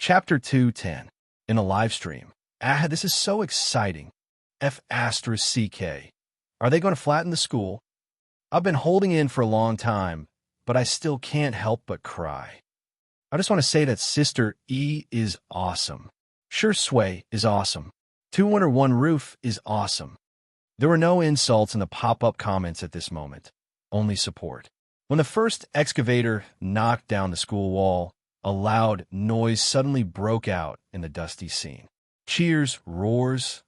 Chapter 210. In a live stream. Ah, this is so exciting. F***. Are they going to flatten the school? I've been holding in for a long time, but I still can't help but cry. I just want to say that Sister E is awesome. Sure Sway is awesome. 2 Under One Roof is awesome. There were no insults in the pop-up comments at this moment, only support. When the first excavator knocked down the school wall, a loud noise suddenly broke out in the dusty scene. Cheers, roars,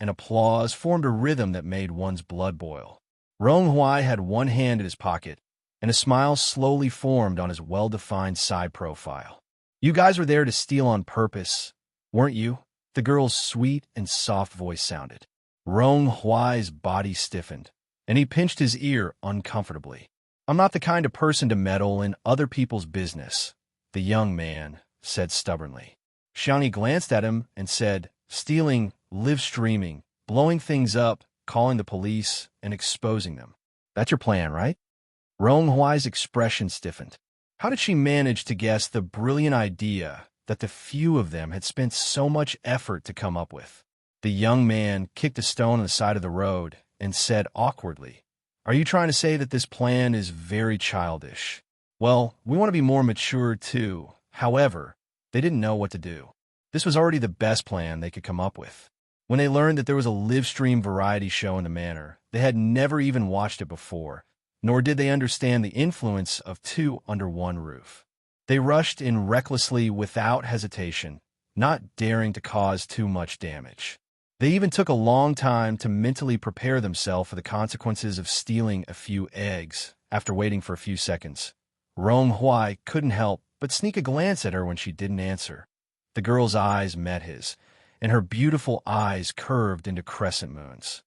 and applause formed a rhythm that made one's blood boil. Rong Huai had one hand in his pocket, and a smile slowly formed on his well-defined side profile. You guys were there to steal on purpose, weren't you? The girl's sweet and soft voice sounded. Rong Huai's body stiffened, and he pinched his ear uncomfortably. I'm not the kind of person to meddle in other people's business, the young man said stubbornly. Xiangyi glanced at him and said, stealing, live streaming, blowing things up, calling the police, and exposing them. That's your plan, right? Rong Huai's expression stiffened. How did she manage to guess the brilliant idea that the few of them had spent so much effort to come up with? The young man kicked a stone on the side of the road and said awkwardly, Are you trying to say that this plan is very childish? Well, we want to be more mature too. However, they didn't know what to do. This was already the best plan they could come up with. When they learned that there was a live-stream variety show in the manor, they had never even watched it before, nor did they understand the influence of 2 Under One Roof. They rushed in recklessly without hesitation, not daring to cause too much damage. They even took a long time to mentally prepare themselves for the consequences of stealing a few eggs. After waiting for a few seconds, Rong Huai couldn't help but sneak a glance at her when she didn't answer. The girl's eyes met his, and her beautiful eyes curved into crescent moons.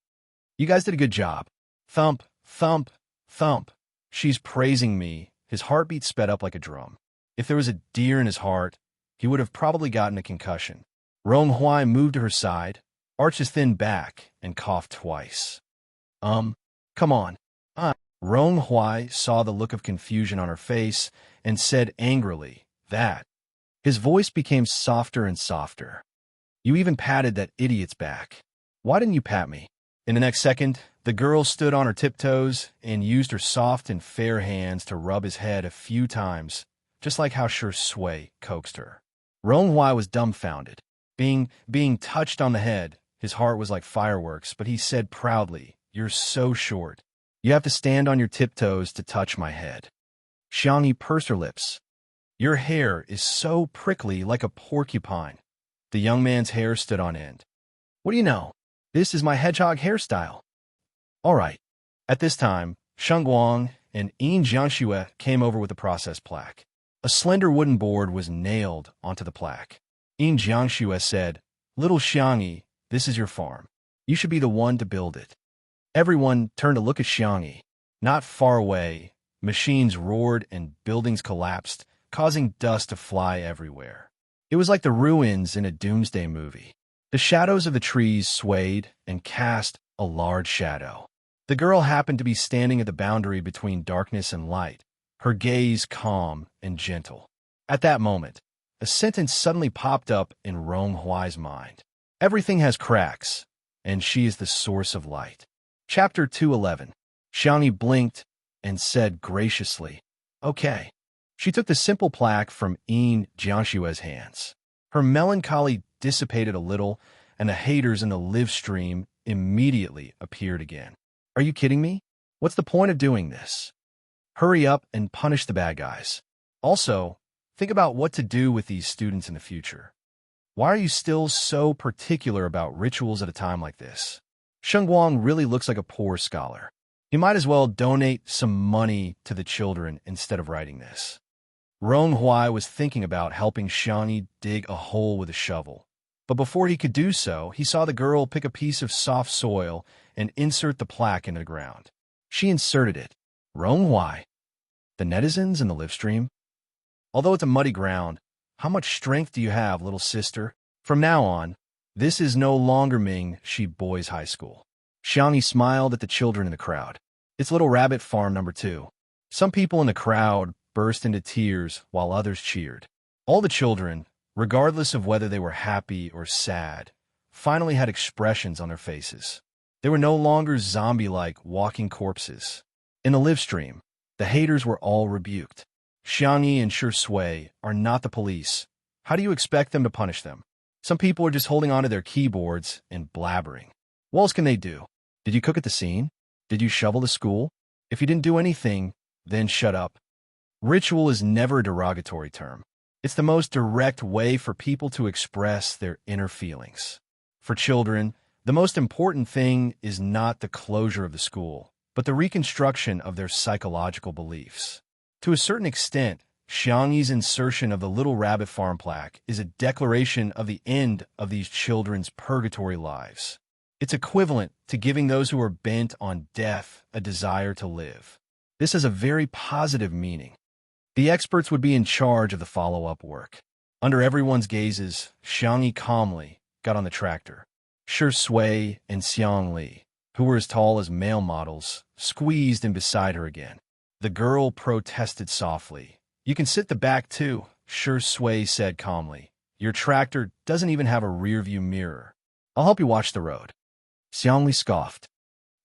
You guys did a good job. Thump, thump, thump. She's praising me. His heartbeat sped up like a drum. If there was a deer in his heart, he would have probably gotten a concussion. Rong Huai moved to her side, arched his thin back, and coughed twice. Come on. Rong Huai saw the look of confusion on her face and said angrily, that. His voice became softer and softer. You even patted that idiot's back. Why didn't you pat me? In the next second, the girl stood on her tiptoes and used her soft and fair hands to rub his head a few times, just like how Sure Sway coaxed her. Rong Huai was dumbfounded. Being touched on the head, his heart was like fireworks, but he said proudly, You're so short. You have to stand on your tiptoes to touch my head. Xiangyi pursed her lips. Your hair is so prickly like a porcupine. The young man's hair stood on end. What do you know? This is my hedgehog hairstyle. All right. At this time, Sheng Guang and Yin Jiangxue came over with the process plaque. A slender wooden board was nailed onto the plaque. Yin Jiangxue said, Little Xiangyi, this is your farm. You should be the one to build it. Everyone turned to look at Xiangyi. Not far away, machines roared and buildings collapsed, causing dust to fly everywhere. It was like the ruins in a doomsday movie. The shadows of the trees swayed and cast a large shadow. The girl happened to be standing at the boundary between darkness and light, her gaze calm and gentle. At that moment, a sentence suddenly popped up in Rong Huai's mind. Everything has cracks, and she is the source of light. Chapter 211. Xiangyi blinked and said graciously, Okay. She took the simple plaque from Yin Jiangxue's hands. Her melancholy dissipated a little, and the haters in the live stream immediately appeared again. Are you kidding me? What's the point of doing this? Hurry up and punish the bad guys. Also, think about what to do with these students in the future. Why are you still so particular about rituals at a time like this? Sheng Guang really looks like a poor scholar. He might as well donate some money to the children instead of writing this. Rong Huai was thinking about helping Xiangyi dig a hole with a shovel. But before he could do so, he saw the girl pick a piece of soft soil and insert the plaque into the ground. She inserted it. Rong Huai. The netizens in the live stream? Although it's a muddy ground, how much strength do you have, little sister? From now on, this is no longer Ming Shi Boys High School. Xiangyi smiled at the children in the crowd. It's Little Rabbit Farm number 2. Some people in the crowd burst into tears while others cheered. All the children, regardless of whether they were happy or sad, finally had expressions on their faces. They were no longer zombie-like walking corpses. In the live stream, the haters were all rebuked. Xiangyi and Shui are not the police. How do you expect them to punish them? Some people are just holding onto their keyboards and blabbering. What else can they do? Did you cook at the scene? Did you shovel the school? If you didn't do anything, then shut up. Ritual is never a derogatory term. It's the most direct way for people to express their inner feelings. For children, the most important thing is not the closure of the school, but the reconstruction of their psychological beliefs. To a certain extent, Xiangyi's insertion of the Little Rabbit Farm plaque is a declaration of the end of these children's purgatory lives. It's equivalent to giving those who are bent on death a desire to live. This has a very positive meaning. The experts would be in charge of the follow-up work. Under everyone's gazes, Xiangyi calmly got on the tractor. Shui and Xiang Li, who were as tall as male models, squeezed in beside her again. The girl protested softly. "You can sit the back too," Shui said calmly. "Your tractor doesn't even have a rear-view mirror. I'll help you watch the road." Xiang Li scoffed.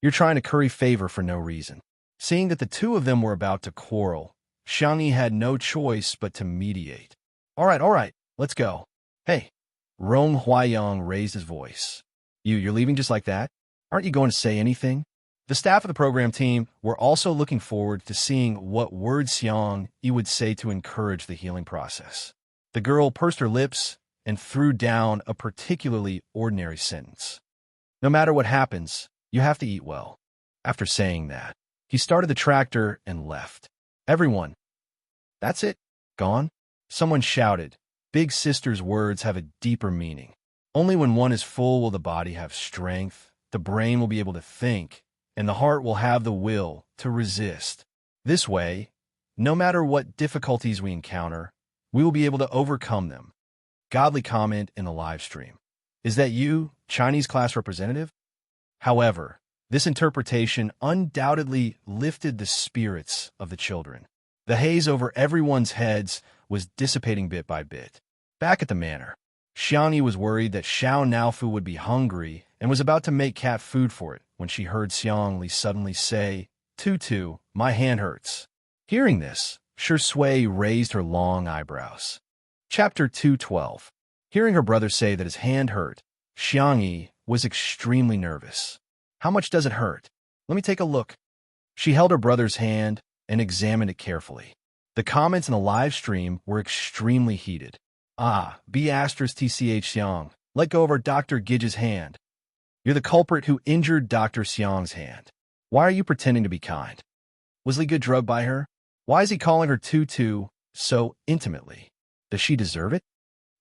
"You're trying to curry favor for no reason." Seeing that the two of them were about to quarrel, Xiangyi had no choice but to mediate. All right, let's go." "Hey," Rong Huayang raised his voice. You're leaving just like that? Aren't you going to say anything?" The staff of the program team were also looking forward to seeing what words Xiangyi would say to encourage the healing process. The girl pursed her lips and threw down a particularly ordinary sentence. "No matter what happens, you have to eat well." After saying that, he started the tractor and left. Everyone, "That's it? Gone?" Someone shouted. Big Sister's words have a deeper meaning. Only when one is full will the body have strength, the brain will be able to think, and the heart will have the will to resist. This way, no matter what difficulties we encounter, we will be able to overcome them. Godly comment in the live stream. Is that you, Chinese class representative? However, this interpretation undoubtedly lifted the spirits of the children. The haze over everyone's heads was dissipating bit by bit. Back at the manor, Xiangyi was worried that Xiao Naofu would be hungry and was about to make cat food for it when she heard Xiang Li suddenly say, "Tutu, my hand hurts." Hearing this, Shui raised her long eyebrows. Chapter 212. Hearing her brother say that his hand hurt, Xiangyi was extremely nervous. "How much does it hurt? Let me take a look." She held her brother's hand and examined it carefully. The comments in the live stream were extremely heated. B*TCH Xiang, let go of our Dr. Gij's hand. You're the culprit who injured Dr. Xiang's hand. Why are you pretending to be kind? Was Li Ge drugged by her? Why is he calling her Tutu so intimately? Does she deserve it?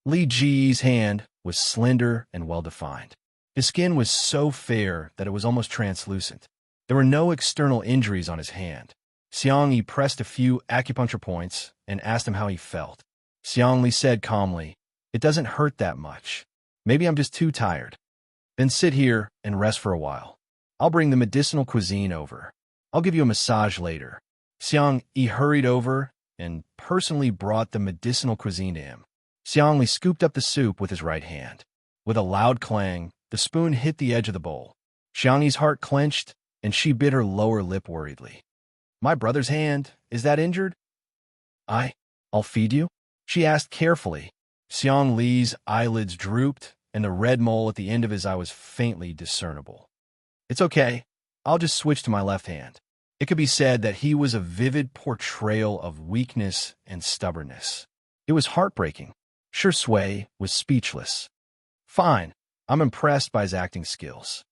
Li Ji's hand was slender and well-defined. His skin was so fair that it was almost translucent. There were no external injuries on his hand. Xiangyi pressed a few acupuncture points and asked him how he felt. Xiang Li said calmly, "It doesn't hurt that much. Maybe I'm just too tired. Then sit here and rest for a while. I'll bring the medicinal cuisine over. I'll give you a massage later." Xiang Yi hurried over and personally brought the medicinal cuisine to him. Xiang Li scooped up the soup with his right hand. With a loud clang, the spoon hit the edge of the bowl. Xiang Yi's heart clenched, and she bit her lower lip worriedly. "My brother's hand, is that injured?" I'll feed you?" she asked carefully. Xiang Li's eyelids drooped, and the red mole at the end of his eye was faintly discernible. "It's okay. I'll just switch to my left hand." It could be said that he was a vivid portrayal of weakness and stubbornness. It was heartbreaking. Shui was speechless. "Fine. I'm impressed by his acting skills."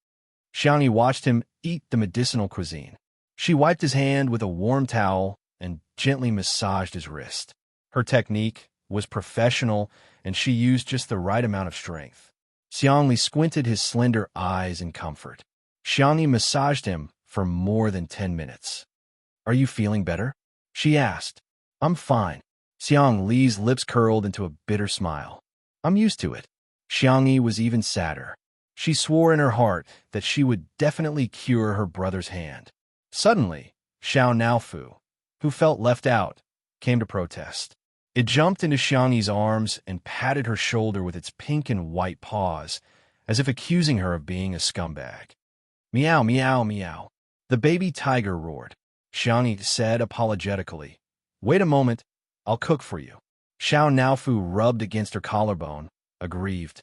Xiangyi watched him eat the medicinal cuisine. She wiped his hand with a warm towel and gently massaged his wrist. Her technique was professional, and she used just the right amount of strength. Xiangli squinted his slender eyes in comfort. Xiangyi massaged him for more than 10 minutes. "Are you feeling better?" she asked. "I'm fine." Xiang Li's lips curled into a bitter smile. "I'm used to it." Xiangyi was even sadder. She swore in her heart that she would definitely cure her brother's hand. Suddenly, Xiao Naofu, who felt left out, came to protest. It jumped into Xiangyi's arms and patted her shoulder with its pink and white paws, as if accusing her of being a scumbag. Meow, meow, meow. The baby tiger roared. Xiangyi said apologetically, "Wait a moment, I'll cook for you." Xiao Naofu rubbed against her collarbone, aggrieved.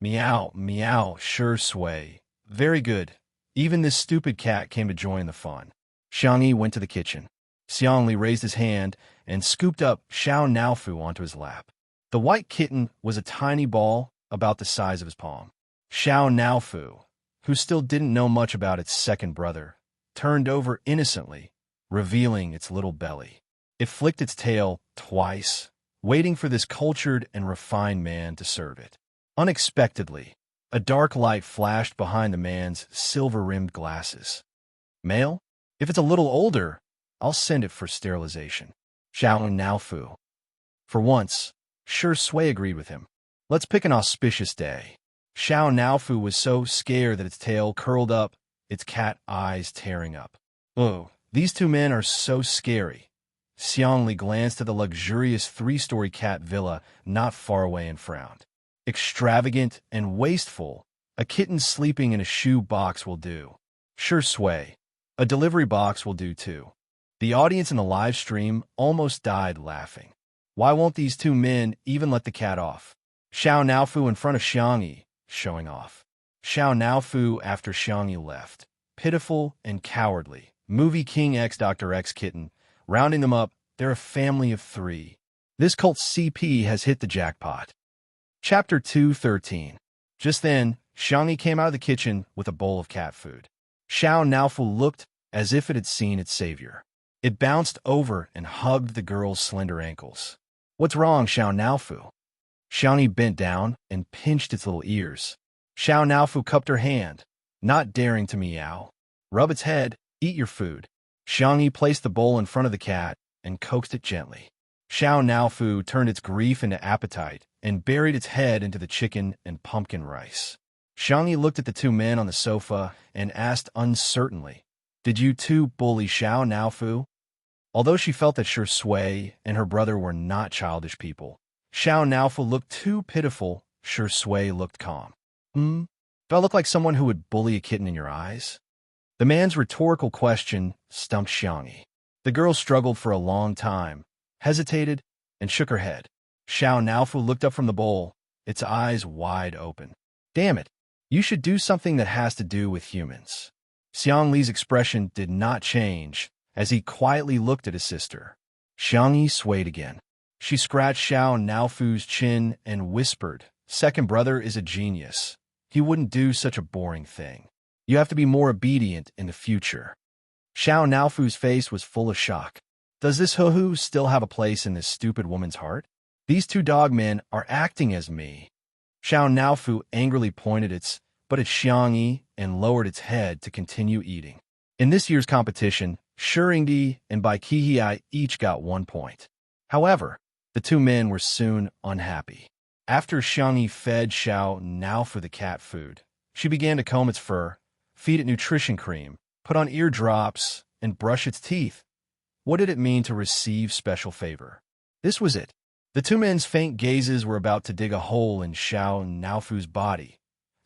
Meow, meow, sure sway. Very good. Even this stupid cat came to join the fun. Xiangyi went to the kitchen. Xiangli raised his hand and scooped up Xiao Naofu onto his lap. The white kitten was a tiny ball about the size of his palm. Xiao Naofu, who still didn't know much about its second brother, turned over innocently, revealing its little belly. It flicked its tail twice, waiting for this cultured and refined man to serve it. Unexpectedly, a dark light flashed behind the man's silver-rimmed glasses. Male? If it's a little older, I'll send it for sterilization. Xiao Naofu. For once, Sure Sui agreed with him. Let's pick an auspicious day. Xiao Naofu was so scared that its tail curled up, its cat eyes tearing up. Oh, these two men are so scary. Xiangli glanced at the luxurious three-story cat villa not far away and frowned. Extravagant and wasteful, a kitten sleeping in a shoe box will do. Sure Sui, a delivery box will do too. The audience in the live stream almost died laughing. Why won't these two men even let the cat off? Xiao Naofu in front of Xiangyi, showing off. Xiao Naofu after Xiangyi left. Pitiful and cowardly. Movie King X Dr. X kitten. Rounding them up, they're a family of 3. This cult CP has hit the jackpot. Chapter 213. Just then, Xiangyi came out of the kitchen with a bowl of cat food. Xiao Naofu looked as if it had seen its savior. It bounced over and hugged the girl's slender ankles. What's wrong, Xiao Naofu? Xiangyi bent down and pinched its little ears. Xiao Naofu cupped her hand, not daring to meow. Rub its head, eat your food. Xiangyi placed the bowl in front of the cat and coaxed it gently. Xiao Naofu turned its grief into appetite and buried its head into the chicken and pumpkin rice. Xiangyi looked at the two men on the sofa and asked uncertainly, "Did you two bully Xiao Naofu?" Although she felt that Sure Sui and her brother were not childish people, Xiao Naofu looked too pitiful. Sure Sui looked calm. Do I look like someone who would bully a kitten in your eyes? The man's rhetorical question stumped Xiangyi. The girl struggled for a long time, hesitated, and shook her head. Xiao Naofu looked up from the bowl, its eyes wide open. Damn it, you should do something that has to do with humans. Xiangli's expression did not change as he quietly looked at his sister. Xiangyi swayed again. She scratched Xiao Naofu's chin and whispered, "Second brother is a genius. He wouldn't do such a boring thing. You have to be more obedient in the future." Xiao Naofu's face was full of shock. Does this hoo-hoo still have a place in this stupid woman's heart? These two dogmen are acting as me. Xiao Naofu angrily pointed at Xiangyi and lowered its head to continue eating. In this year's competition, Shurindi and Baikihai each got 1 point. However, the two men were soon unhappy. After Xiangyi fed Xiao Naofu the cat food, she began to comb its fur, feed it nutrition cream, put on eardrops, and brush its teeth. What did it mean to receive special favor? This was it. The two men's faint gazes were about to dig a hole in Xiao Naofu's body.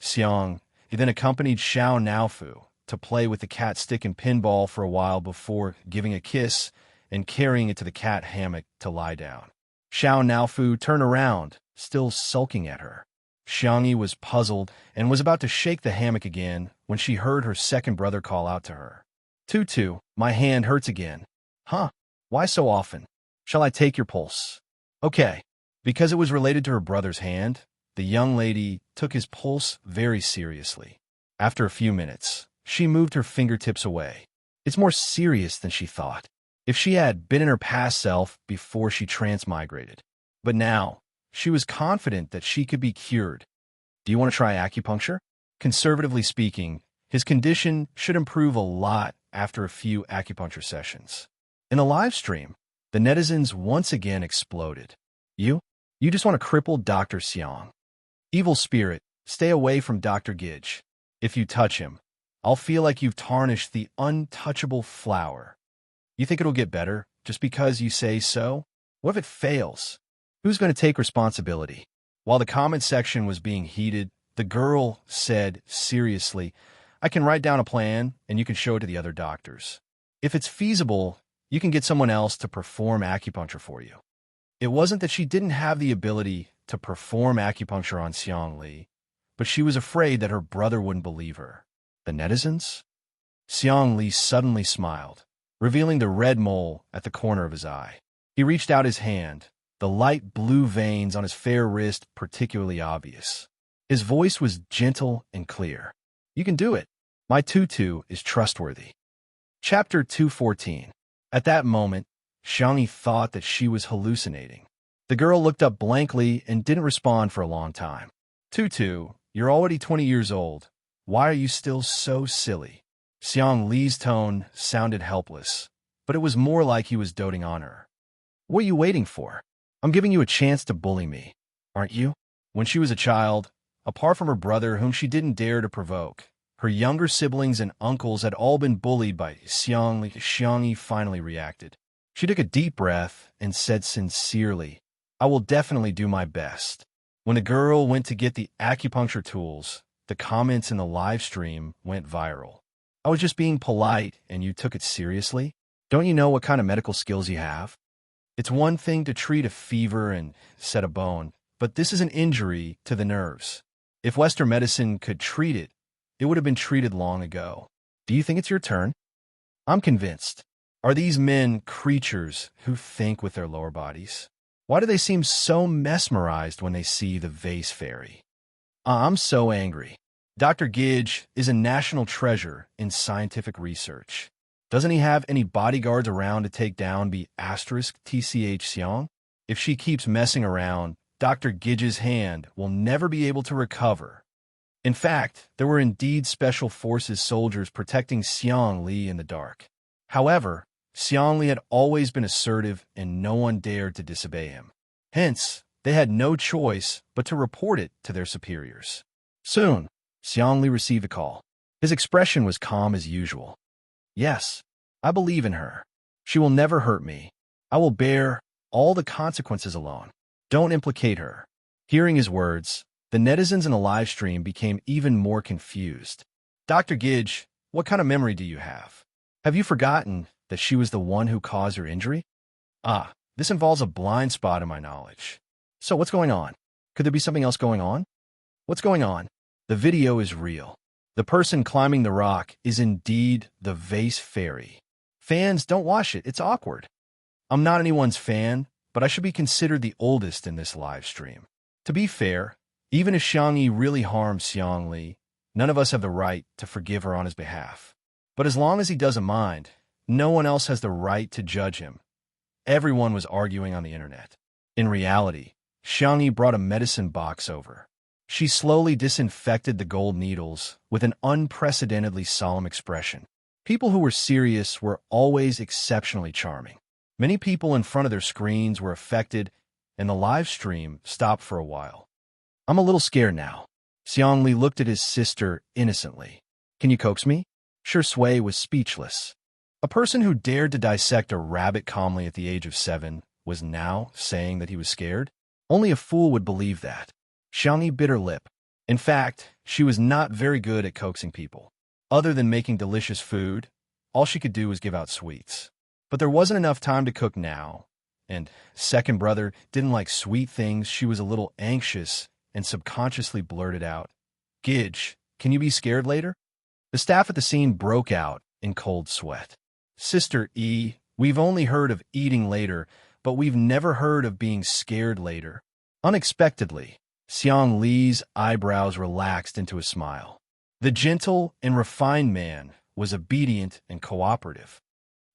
Xiang then accompanied Xiao Naofu to play with the cat stick and pinball for a while before giving a kiss and carrying it to the cat hammock to lie down. Xiao Naofu turned around, still sulking at her. Xiangyi was puzzled and was about to shake the hammock again when she heard her second brother call out to her. "Tutu, my hand hurts again." "Huh? Why so often? Shall I take your pulse?" "Okay." Because it was related to her brother's hand, the young lady took his pulse very seriously. After a few minutes, she moved her fingertips away. It's more serious than she thought. If she had been in her past self before she transmigrated. But now, she was confident that she could be cured. Do you want to try acupuncture? Conservatively speaking, his condition should improve a lot after a few acupuncture sessions. In the live stream, the netizens once again exploded. You just want to cripple Dr. Xiang. Evil spirit, stay away from Dr. Gidge. If you touch him, I'll feel like you've tarnished the untouchable flower. You think it'll get better just because you say so? What if it fails? Who's going to take responsibility? While the comment section was being heated, the girl said seriously, I can write down a plan and you can show it to the other doctors. If it's feasible, you can get someone else to perform acupuncture for you. It wasn't that she didn't have the ability to perform acupuncture on Xiang Li, but she was afraid that her brother wouldn't believe her. The netizens? Xiang Li suddenly smiled, revealing the red mole at the corner of his eye. He reached out his hand, the light blue veins on his fair wrist particularly obvious. His voice was gentle and clear. You can do it. My tutu is trustworthy. Chapter 214. At that moment, Xiangyi thought that she was hallucinating. The girl looked up blankly and didn't respond for a long time. Tutu, you're already 20 years old. Why are you still so silly? Xiang Li's tone sounded helpless, but it was more like he was doting on her. What are you waiting for? I'm giving you a chance to bully me, aren't you? When she was a child, apart from her brother whom she didn't dare to provoke, her younger siblings and uncles had all been bullied by Xiang Li. Xiangyi finally reacted. She took a deep breath and said sincerely, I will definitely do my best. When the girl went to get the acupuncture tools, the comments in the live stream went viral. I was just being polite and you took it seriously? Don't you know what kind of medical skills you have? It's one thing to treat a fever and set a bone, but this is an injury to the nerves. If Western medicine could treat it, it would have been treated long ago. Do you think it's your turn? I'm convinced. Are these men creatures who think with their lower bodies? Why do they seem so mesmerized when they see the vase fairy? I'm so angry. Dr. Gidge is a national treasure in scientific research. Doesn't he have any bodyguards around to take down B***TCH Xiang? If she keeps messing around, Dr. Gidge's hand will never be able to recover. In fact, there were indeed special forces soldiers protecting Xiang Li in the dark. However, Xiang Li had always been assertive and no one dared to disobey him. Hence, they had no choice but to report it to their superiors. Soon, Xiang Li received a call. His expression was calm as usual. Yes, I believe in her. She will never hurt me. I will bear all the consequences alone. Don't implicate her. Hearing his words, the netizens in the live stream became even more confused. Dr. Gidge, what kind of memory do you have? Have you forgotten that she was the one who caused your injury? This involves a blind spot in my knowledge. So what's going on? Could there be something else going on? What's going on? The video is real. The person climbing the rock is indeed the vase fairy. Fans, don't watch it. It's awkward. I'm not anyone's fan, but I should be considered the oldest in this live stream. To be fair, even if Xiangyi really harmed Xiang Li, none of us have the right to forgive her on his behalf. But as long as he doesn't mind, no one else has the right to judge him. Everyone was arguing on the internet. In reality, Xiangyi brought a medicine box over. She slowly disinfected the gold needles with an unprecedentedly solemn expression. People who were serious were always exceptionally charming. Many people in front of their screens were affected, and the live stream stopped for a while. I'm a little scared now. Xiang Li looked at his sister innocently. Can you coax me? Shui was speechless. A person who dared to dissect a rabbit calmly at the age of 7 was now saying that he was scared? Only a fool would believe that. Xiangyi bit her lip. In fact, she was not very good at coaxing people. Other than making delicious food, all she could do was give out sweets. But there wasn't enough time to cook now, and second brother didn't like sweet things. She was a little anxious and subconsciously blurted out, Gidge, can you be scared later? The staff at the scene broke out in cold sweat. Sister E, we've only heard of eating later, but we've never heard of being scared later. Unexpectedly, Xiang Li's eyebrows relaxed into a smile. The gentle and refined man was obedient and cooperative.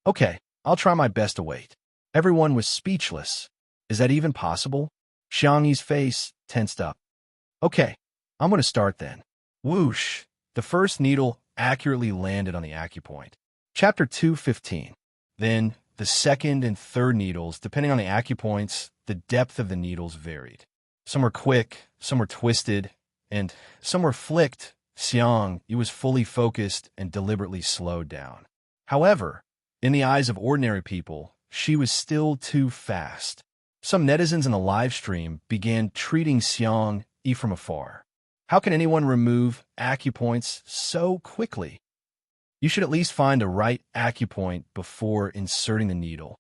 Okay, I'll try my best to wait. Everyone was speechless. Is that even possible? Xiangyi's face tensed up. Okay, I'm going to start then. Whoosh! The first needle accurately landed on the acupoint. Chapter 215. Then, the second and third needles, depending on the acupoints, the depth of the needles varied. Some were quick, some were twisted, and some were flicked. Xiangyi was fully focused and deliberately slowed down. However, in the eyes of ordinary people, she was still too fast. Some netizens in the live stream began treating Xiang Yi from afar. How can anyone remove acupoints so quickly? You should at least find a right acupoint before inserting the needle.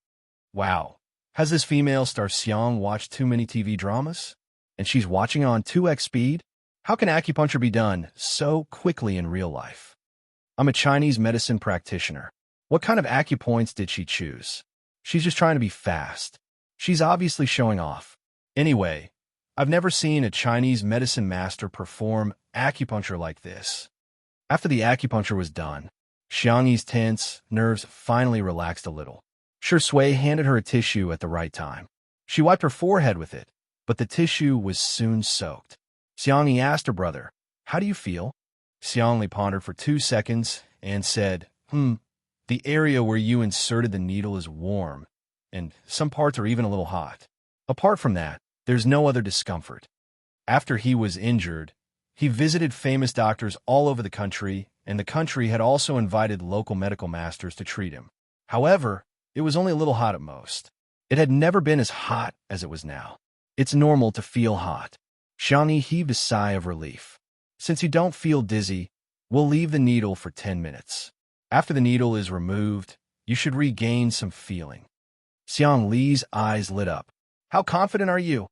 Wow. Has this female star Xiang watched too many TV dramas? And she's watching on 2x speed? How can acupuncture be done so quickly in real life? I'm a Chinese medicine practitioner. What kind of acupoints did she choose? She's just trying to be fast. She's obviously showing off. Anyway, I've never seen a Chinese medicine master perform acupuncture like this. After the acupuncture was done, Xiang Yi's tense nerves finally relaxed a little. Shui handed her a tissue at the right time. She wiped her forehead with it, but the tissue was soon soaked. Xiang Yi asked her brother, "How do you feel?" Xiang Li pondered for 2 seconds and said, the area where you inserted the needle is warm, and some parts are even a little hot. Apart from that, there's no other discomfort. After he was injured, he visited famous doctors all over the country, and the country had also invited local medical masters to treat him. However, it was only a little hot at most. It had never been as hot as it was now. It's normal to feel hot. Xiang Yi heaved a sigh of relief. Since you don't feel dizzy, we'll leave the needle for 10 minutes. After the needle is removed, you should regain some feeling. Xiang Li's eyes lit up. How confident are you?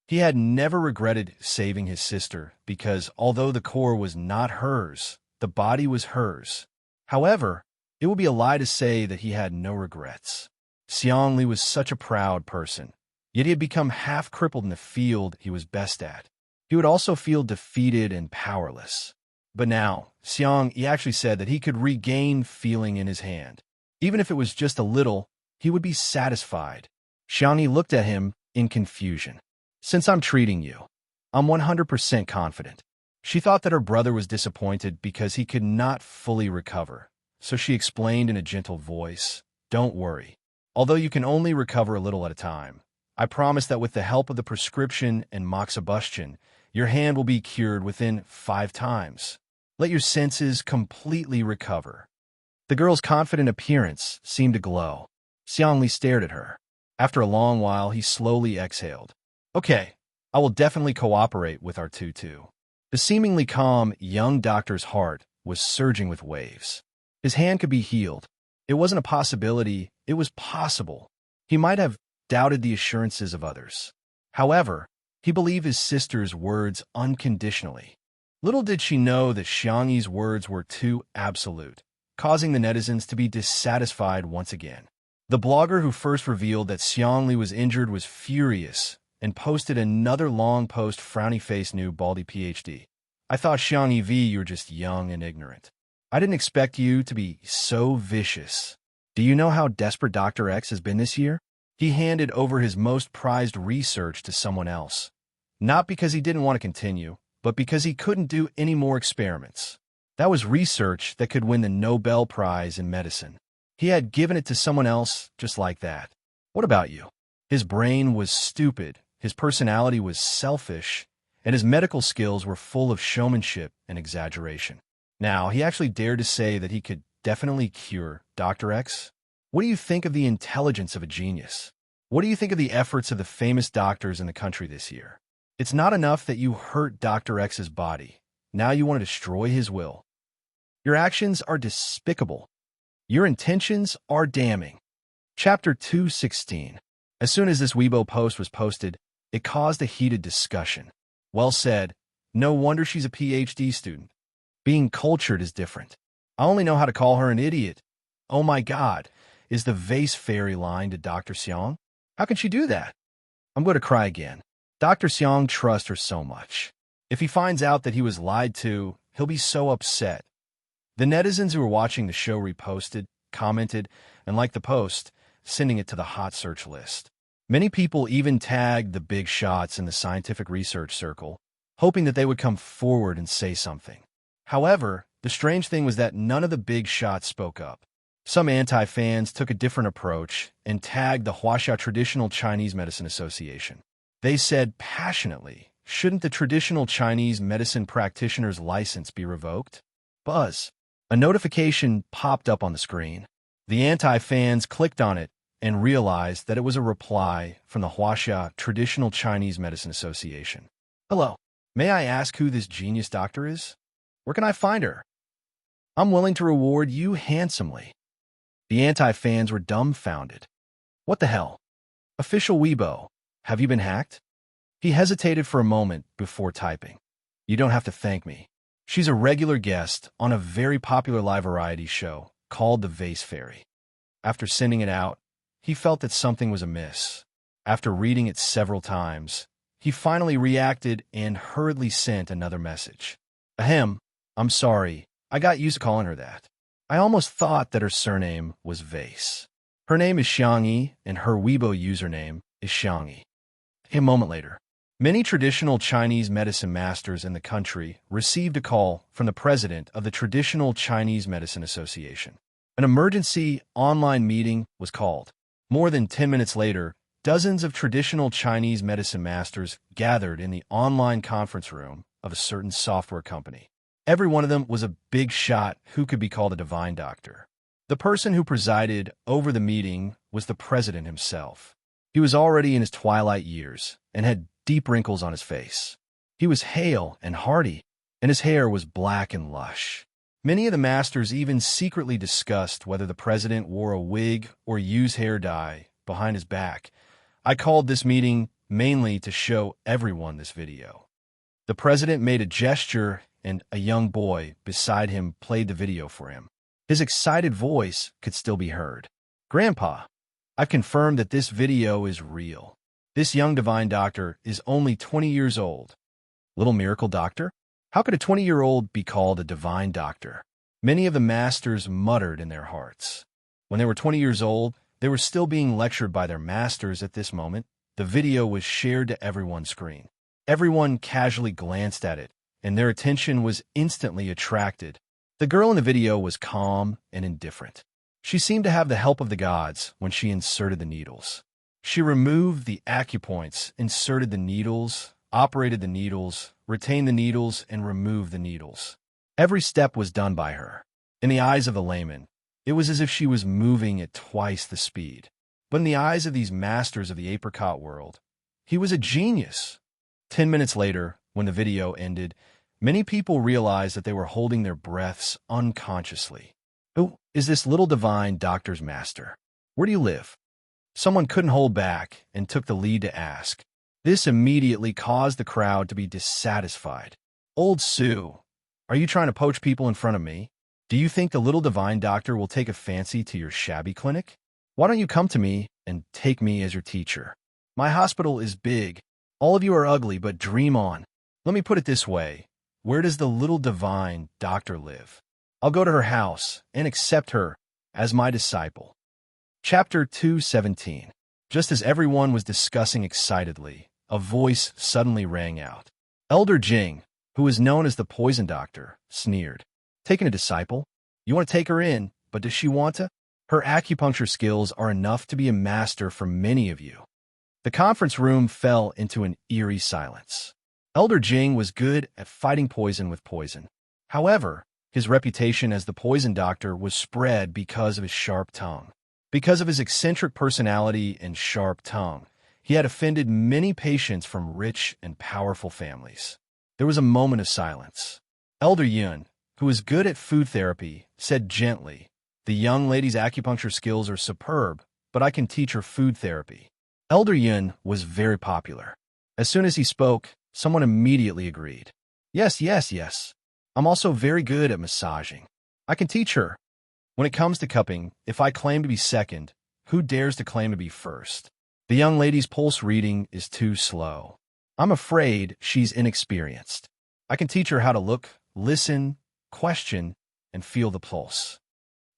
He had never regretted saving his sister because although the core was not hers, the body was hers. However, it would be a lie to say that he had no regrets. Xiang Li was such a proud person, yet he had become half crippled in the field he was best at. He would also feel defeated and powerless. But now, Xiang Yi actually said that he could regain feeling in his hand. Even if it was just a little, he would be satisfied. Xiang Yi looked at him in confusion. Since I'm treating you, I'm 100% confident. She thought that her brother was disappointed because he could not fully recover. So she explained in a gentle voice, "Don't worry. Although you can only recover a little at a time, I promise that with the help of the prescription and moxibustion, your hand will be cured within 5 times. Let your senses completely recover." The girl's confident appearance seemed to glow. Xiang Li stared at her. After a long while, he slowly exhaled. "Okay, I will definitely cooperate with our tutu." The seemingly calm young doctor's heart was surging with waves. His hand could be healed. It wasn't a possibility, it was possible. He might have doubted the assurances of others. However, he believed his sister's words unconditionally. Little did she know that Xiang Yi's words were too absolute, causing the netizens to be dissatisfied once again. The blogger who first revealed that Xiang Li was injured was furious and posted another long post, frowny face, new baldy PhD. "I thought Xiang Yi V, you were just young and ignorant. I didn't expect you to be so vicious. Do you know how desperate Dr. X has been this year? He handed over his most prized research to someone else. Not because he didn't want to continue, but because he couldn't do any more experiments. That was research that could win the Nobel Prize in medicine. He had given it to someone else just like that. What about you?" His brain was stupid, his personality was selfish, and his medical skills were full of showmanship and exaggeration. Now, he actually dared to say that he could definitely cure Dr. X? What do you think of the intelligence of a genius? What do you think of the efforts of the famous doctors in the country this year? It's not enough that you hurt Dr. X's body. Now you want to destroy his will. Your actions are despicable. Your intentions are damning. Chapter 216. As soon as this Weibo post was posted, it caused a heated discussion. Well said. No wonder she's a PhD student. Being cultured is different. I only know how to call her an idiot. Oh my God, is the vase fairy lying to Dr. Xiang? How can she do that? I'm going to cry again. Dr. Xiang trusts her so much. If he finds out that he was lied to, he'll be so upset. The netizens who were watching the show reposted, commented, and liked the post, sending it to the hot search list. Many people even tagged the big shots in the scientific research circle, hoping that they would come forward and say something. However, the strange thing was that none of the big shots spoke up. Some anti-fans took a different approach and tagged the Huaxia Traditional Chinese Medicine Association. They said passionately, "Shouldn't the traditional Chinese medicine practitioner's license be revoked?" Buzz. A notification popped up on the screen. The anti-fans clicked on it and realized that it was a reply from the Huaxia Traditional Chinese Medicine Association. Hello. May I ask who this genius doctor is? Where can I find her? I'm willing to reward you handsomely. The anti-fans were dumbfounded. What the hell? Official Weibo, have you been hacked? He hesitated for a moment before typing. You don't have to thank me. She's a regular guest on a very popular live variety show called The Vase Fairy. After sending it out, he felt that something was amiss. After reading it several times, he finally reacted and hurriedly sent another message. Ahem, I'm sorry, I got used to calling her that. I almost thought that her surname was Vase. Her name is Xiangyi, and her Weibo username is Xiangyi. A moment later, many traditional Chinese medicine masters in the country received a call from the president of the Traditional Chinese Medicine Association. An emergency online meeting was called. More than 10 minutes later, dozens of traditional Chinese medicine masters gathered in the online conference room of a certain software company. Every one of them was a big shot who could be called a divine doctor. The person who presided over the meeting was the president himself. He was already in his twilight years and had deep wrinkles on his face. He was hale and hearty, and his hair was black and lush. Many of the masters even secretly discussed whether the president wore a wig or used hair dye behind his back. I called this meeting mainly to show everyone this video. The president made a gesture, and a young boy beside him played the video for him. His excited voice could still be heard. Grandpa, I've confirmed that this video is real. This young divine doctor is only 20 years old. Little miracle doctor? How could a 20-year-old be called a divine doctor? Many of the masters muttered in their hearts. When they were 20 years old, they were still being lectured by their masters at this moment. The video was shared to everyone's screen. Everyone casually glanced at it, and their attention was instantly attracted. The girl in the video was calm and indifferent. She seemed to have the help of the gods when she inserted the needles. She removed the acupoints, inserted the needles, operated the needles, retained the needles, and removed the needles. Every step was done by her. In the eyes of the layman, it was as if she was moving at twice the speed. But in the eyes of these masters of the apricot world, he was a genius. 10 minutes later, when the video ended, many people realized that they were holding their breaths unconsciously. Who is this little divine doctor's master? Where do you live? Someone couldn't hold back and took the lead to ask. This immediately caused the crowd to be dissatisfied. Old Sue, are you trying to poach people in front of me? Do you think the little divine doctor will take a fancy to your shabby clinic? Why don't you come to me and take me as your teacher? My hospital is big. All of you are ugly, but dream on. Let me put it this way. Where does the little divine doctor live? I'll go to her house and accept her as my disciple. Chapter 2:17. Just as everyone was discussing excitedly, a voice suddenly rang out. Elder Jing, who is known as the poison doctor, sneered. Taking a disciple? You want to take her in, but does she want to? Her acupuncture skills are enough to be a master for many of you. The conference room fell into an eerie silence. Elder Jing was good at fighting poison with poison. However, his reputation as the poison doctor was spread because of his sharp tongue. Because of his eccentric personality and sharp tongue, he had offended many patients from rich and powerful families. There was a moment of silence. Elder Yun, who was good at food therapy, said gently, "The young lady's acupuncture skills are superb, but I can teach her food therapy." Elder Yun was very popular. As soon as he spoke, someone immediately agreed. Yes. I'm also very good at massaging. I can teach her. When it comes to cupping, if I claim to be second, who dares to claim to be first? The young lady's pulse reading is too slow. I'm afraid she's inexperienced. I can teach her how to look, listen, question, and feel the pulse.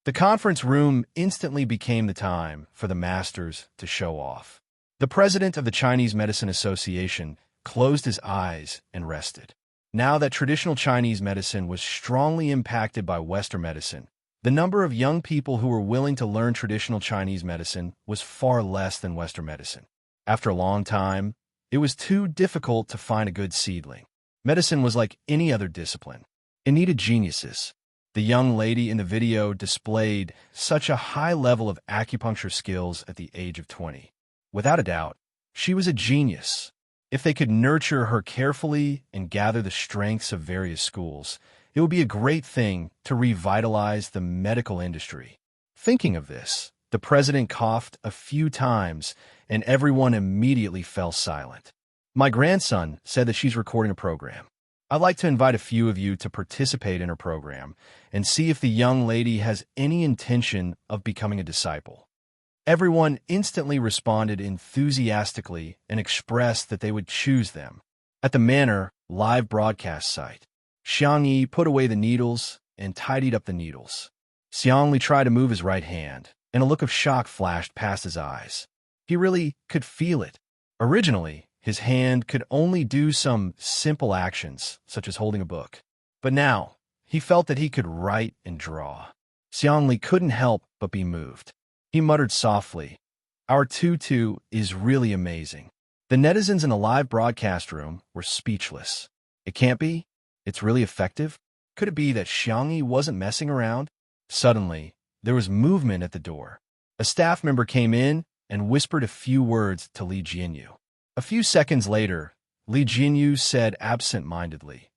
The conference room instantly became the time for the masters to show off. The president of the Chinese Medicine Association closed his eyes and rested. Now that traditional Chinese medicine was strongly impacted by Western medicine, the number of young people who were willing to learn traditional Chinese medicine was far less than Western medicine. After a long time, it was too difficult to find a good seedling. Medicine was like any other discipline. It needed geniuses. The young lady in the video displayed such a high level of acupuncture skills at the age of 20. Without a doubt, she was a genius. If they could nurture her carefully and gather the strengths of various schools, it would be a great thing to revitalize the medical industry. Thinking of this, the president coughed a few times, and everyone immediately fell silent. My grandson said that she's recording a program. I'd like to invite a few of you to participate in her program and see if the young lady has any intention of becoming a disciple. Everyone instantly responded enthusiastically and expressed that they would choose them. At the Manor live broadcast site, Xiangyi put away the needles and tidied up the needles. Xiangli tried to move his right hand, and a look of shock flashed past his eyes. He really could feel it. Originally, his hand could only do some simple actions, such as holding a book. But now, he felt that he could write and draw. Xiangli couldn't help but be moved. He muttered softly, "Our tutu is really amazing." The netizens in the live broadcast room were speechless. It can't be. It's really effective. Could it be that Xiangyi wasn't messing around? Suddenly, there was movement at the door. A staff member came in and whispered a few words to Li Jianyu. A few seconds later, Li Jianyu said absent-mindedly,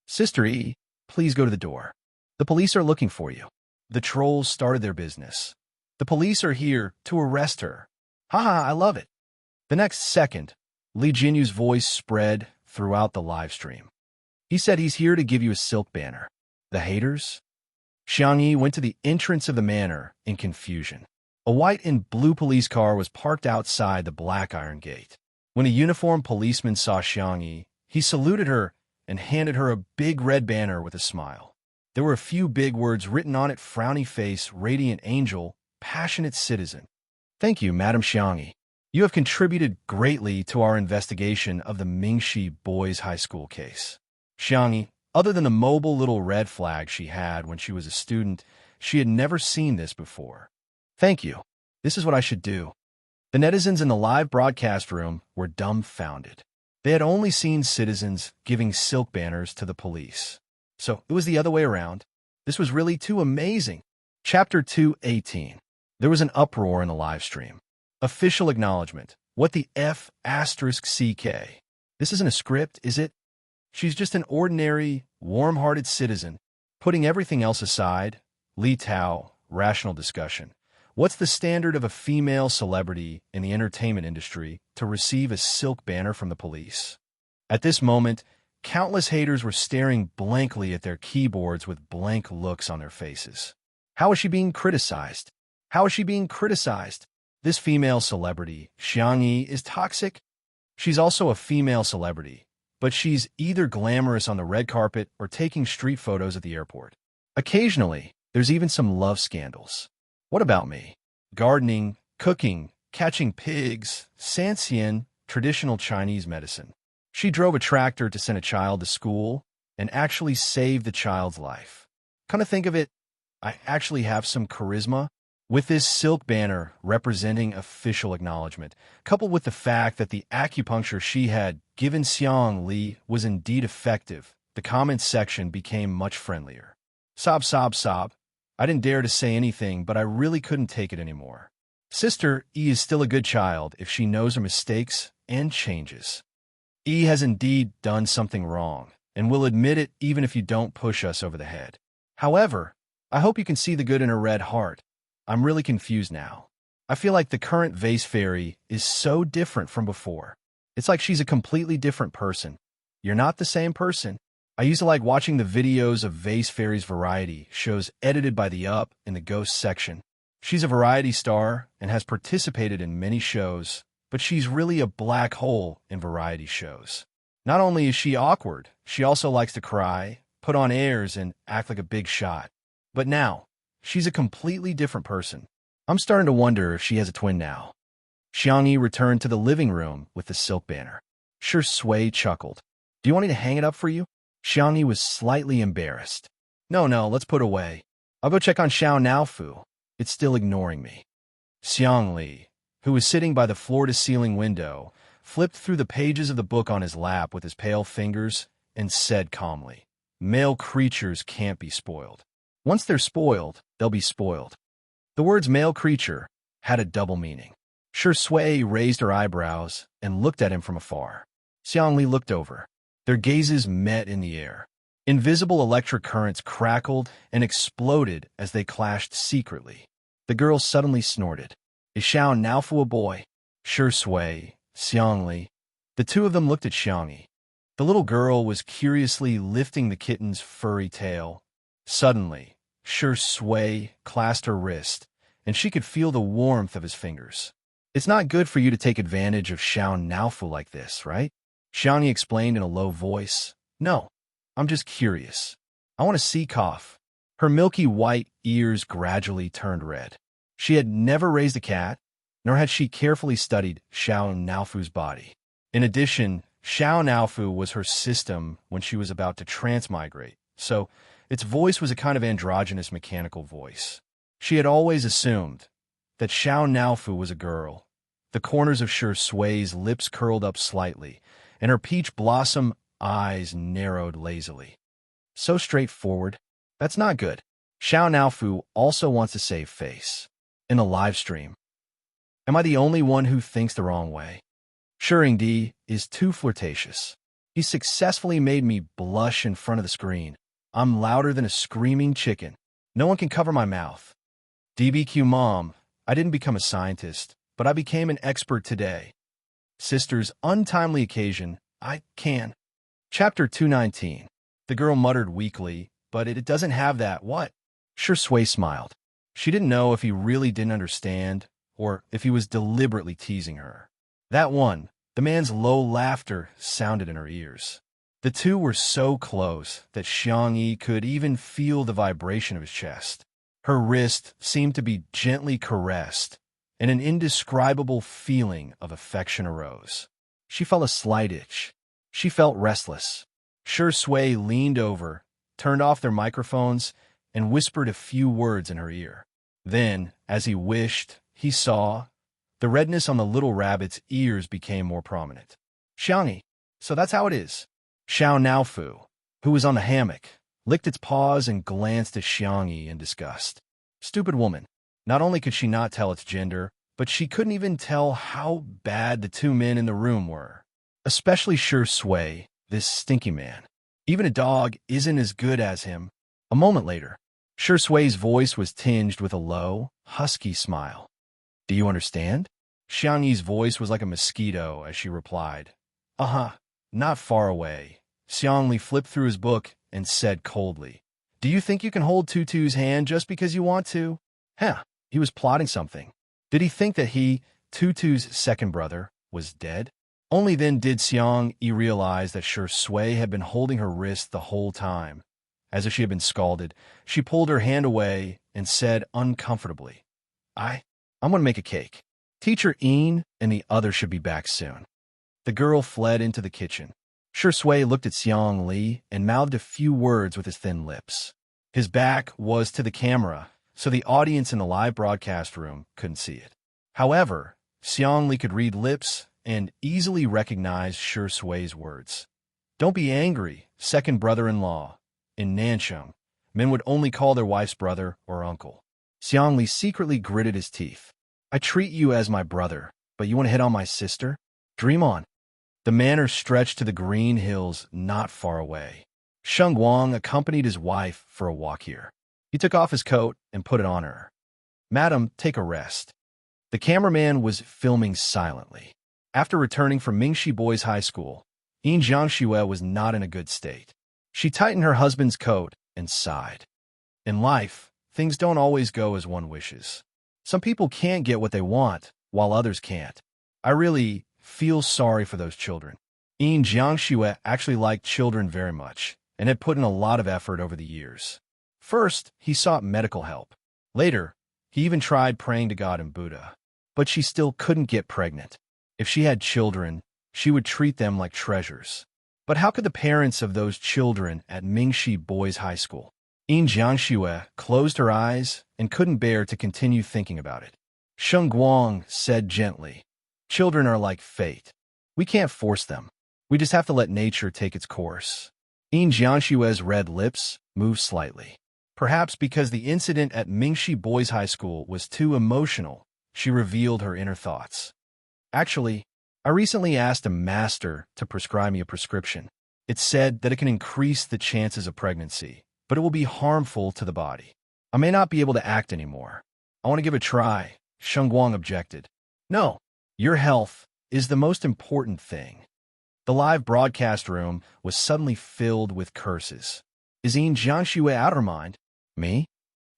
Sister E, please go to the door. The police are looking for you." The trolls started their business. "The police are here to arrest her." "Haha, I love it." The next second, Li Jianyu's voice spread throughout the live stream. He said he's here to give you a silk banner. The haters? Xiangyi went to the entrance of the manor in confusion. A white and blue police car was parked outside the black iron gate. When a uniformed policeman saw Xiangyi, he saluted her and handed her a big red banner with a smile. There were a few big words written on it: frowny face, radiant angel, passionate citizen. "Thank you, Madam Xiangyi. You have contributed greatly to our investigation of the Mingxi boys' high school case." Xiangyi, other than the mobile little red flag she had when she was a student, she had never seen this before. "Thank you. This is what I should do." The netizens in the live broadcast room were dumbfounded. They had only seen citizens giving silk banners to the police. So it was the other way around. This was really too amazing. Chapter 218. There was an uproar in the live stream. Official acknowledgement. What the F *CK? This isn't a script, is it? She's just an ordinary, warm-hearted citizen. Putting everything else aside, Li Tao, rational discussion. What's the standard of a female celebrity in the entertainment industry to receive a silk banner from the police? At this moment, countless haters were staring blankly at their keyboards with blank looks on their faces. How is she being criticized? How is she being criticized? This female celebrity, Xiangyi, is toxic. She's also a female celebrity, but she's either glamorous on the red carpet or taking street photos at the airport. Occasionally, there's even some love scandals. What about me? Gardening, cooking, catching pigs, sanxian, traditional Chinese medicine. She drove a tractor to send a child to school and actually saved the child's life. Come to think of it, I actually have some charisma. With this silk banner representing official acknowledgement, coupled with the fact that the acupuncture she had given Xiang Li was indeed effective, the comments section became much friendlier. Sob, sob, sob. I didn't dare to say anything, but I really couldn't take it anymore. Sister E is still a good child if she knows her mistakes and changes. E has indeed done something wrong, and will admit it even if you don't push us over the head. However, I hope you can see the good in her red heart. I'm really confused now. I feel like the current vase fairy is so different from before. It's like she's a completely different person. You're not the same person. I used to like watching the videos of Vase Fairy's variety shows edited by the Up in the Ghost section. She's a variety star and has participated in many shows, but she's really a black hole in variety shows. Not only is she awkward, she also likes to cry, put on airs, and act like a big shot. But now, she's a completely different person. I'm starting to wonder if she has a twin now. Xiangyi returned to the living room with the silk banner. Sure Sui chuckled. "Do you want me to hang it up for you?" Xiangyi was slightly embarrassed. No, let's put it away. I'll go check on Xiao Naofu. It's still ignoring me." Xiang Li, who was sitting by the floor-to-ceiling window, flipped through the pages of the book on his lap with his pale fingers and said calmly, Male creatures can't be spoiled. Once they're spoiled, they'll be spoiled. The words male creature had a double meaning. Shui raised her eyebrows and looked at him from afar. Xiangli looked over. Their gazes met in the air. Invisible electric currents crackled and exploded as they clashed secretly. The girl suddenly snorted. Is Xiao Naofu a boy? Shui, Xiangli. The two of them looked at Xiangli. The little girl was curiously lifting the kitten's furry tail. Suddenly, Shui clasped her wrist, and she could feel the warmth of his fingers. It's not good for you to take advantage of Xiao Naofu like this, right? Xiangli explained in a low voice. No, I'm just curious. I want to see cough. Her milky white ears gradually turned red. She had never raised a cat, nor had she carefully studied Xiao Naofu's body. In addition, Xiao Naofu was her system when she was about to transmigrate, so its voice was a kind of androgynous mechanical voice. She had always assumed that Xiao Naofu was a girl. The corners of Shui's lips curled up slightly, and her peach blossom eyes narrowed lazily. So straightforward. That's not good. Xiao Naofu also wants to save face. In a live stream. Am I the only one who thinks the wrong way? Shuringdi is too flirtatious. He successfully made me blush in front of the screen. I'm louder than a screaming chicken. No one can cover my mouth. DBQ Mom, I didn't become a scientist, but I became an expert today. Sister's untimely occasion, I can. Chapter 219. The girl muttered weakly, but it doesn't have that, what? Shui smiled. She didn't know if he really didn't understand, or if he was deliberately teasing her. That one, the man's low laughter, sounded in her ears. The two were so close that Xiangyi could even feel the vibration of his chest. Her wrist seemed to be gently caressed, and an indescribable feeling of affection arose. She felt a slight itch. She felt restless. Shui leaned over, turned off their microphones, and whispered a few words in her ear. Then, as he wished, he saw, the redness on the little rabbit's ears became more prominent. Xiangyi, so that's how it is. Xiao Naofu, who was on the hammock, licked its paws and glanced at Xiangyi in disgust. Stupid woman. Not only could she not tell its gender, but she couldn't even tell how bad the two men in the room were. Especially Shui, this stinky man. Even a dog isn't as good as him. A moment later, Shui's voice was tinged with a low, husky smile. Do you understand? Xiangyi's voice was like a mosquito as she replied. Not far away. Xiangli flipped through his book and said coldly, Do you think you can hold Tutu's hand just because you want to? He was plotting something. Did he think that he, Tutu's second brother, was dead? Only then did Xiangyi realize that Shui had been holding her wrist the whole time. As if she had been scalded, she pulled her hand away and said uncomfortably, I'm going to make a cake. Teacher Een and the other should be back soon. The girl fled into the kitchen. Shui looked at Xiangli and mouthed a few words with his thin lips. His back was to the camera, so the audience in the live broadcast room couldn't see it. However, Xiangli could read lips and easily recognize Shui's words. Don't be angry, second brother-in-law. In Nansheng, men would only call their wife's brother or uncle. Xiangli secretly gritted his teeth. I treat you as my brother, but you want to hit on my sister? Dream on. The manor stretched to the green hills not far away. Sheng Guang accompanied his wife for a walk here. He took off his coat and put it on her. Madam, take a rest. The cameraman was filming silently. After returning from Mingxi Boys High School, Yin Jiangxue was not in a good state. She tightened her husband's coat and sighed. In life, things don't always go as one wishes. Some people can't get what they want, while others can't. I really feel sorry for those children. Yin Jiangxue actually liked children very much, and had put in a lot of effort over the years. First, he sought medical help. Later, he even tried praying to God and Buddha. But she still couldn't get pregnant. If she had children, she would treat them like treasures. But how could the parents of those children at Mingxi Boys High School? Yin Jiangxue closed her eyes and couldn't bear to continue thinking about it. Sheng Guang said gently, Children are like fate. We can't force them. We just have to let nature take its course. Yin Jianshue's red lips moved slightly. Perhaps because the incident at Mingxi Boys High School was too emotional, she revealed her inner thoughts. Actually, I recently asked a master to prescribe me a prescription. It said that it can increase the chances of pregnancy, but it will be harmful to the body. I may not be able to act anymore. I want to give it a try, Sheng Guang objected. No, your health is the most important thing. The live broadcast room was suddenly filled with curses. Is Yin Jianxue out of her mind? Me?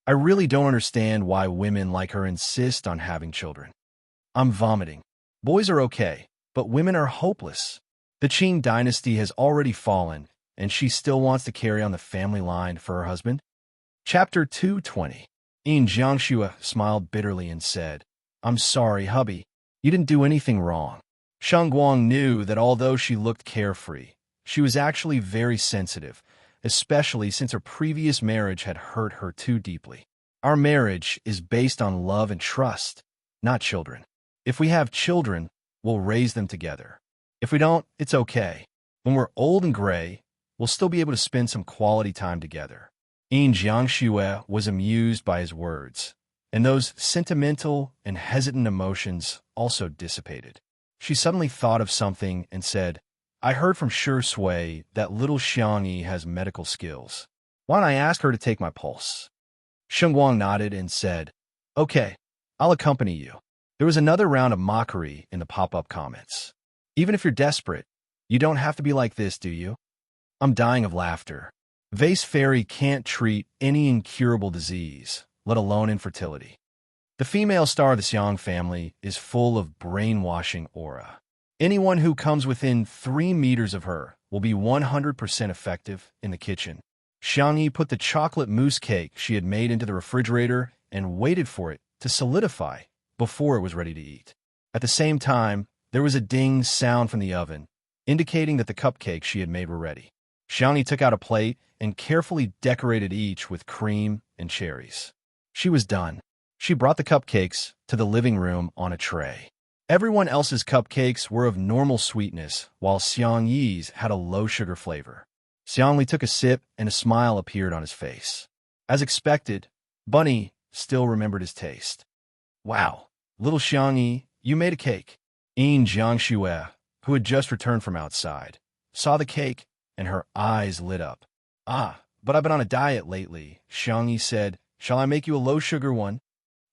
I really don't understand why women like her insist on having children. I'm vomiting. Boys are okay, but women are hopeless. The Qing dynasty has already fallen, and she still wants to carry on the family line for her husband? Chapter 220. Yin Jiangxue smiled bitterly and said, I'm sorry, hubby. You didn't do anything wrong. Sheng Guang knew that although she looked carefree, she was actually very sensitive, especially since her previous marriage had hurt her too deeply. Our marriage is based on love and trust, not children. If we have children, we'll raise them together. If we don't, it's okay. When we're old and gray, we'll still be able to spend some quality time together. Yin Jiangxue was amused by his words, and those sentimental and hesitant emotions also dissipated. She suddenly thought of something and said, I heard from Shi Sui that little Xiangyi has medical skills. Why don't I ask her to take my pulse? Sheng Guang nodded and said, Okay, I'll accompany you. There was another round of mockery in the pop-up comments. Even if you're desperate, you don't have to be like this, do you? I'm dying of laughter. Vase Fairy can't treat any incurable disease, let alone infertility. The female star of the Xiang family is full of brainwashing aura. Anyone who comes within 3 meters of her will be 100% effective in the kitchen. Xiangyi put the chocolate mousse cake she had made into the refrigerator and waited for it to solidify before it was ready to eat. At the same time, there was a ding sound from the oven, indicating that the cupcakes she had made were ready. Xiangyi took out a plate and carefully decorated each with cream and cherries. She was done. She brought the cupcakes to the living room on a tray. Everyone else's cupcakes were of normal sweetness, while Xiangyi's had a low-sugar flavor. Xiangli took a sip, and a smile appeared on his face. As expected, Bunny still remembered his taste. Wow, little Xiangyi, you made a cake. Yin Jiangxue, who had just returned from outside, saw the cake, and her eyes lit up. Ah, but I've been on a diet lately, Xiangyi said. Shall I make you a low-sugar one?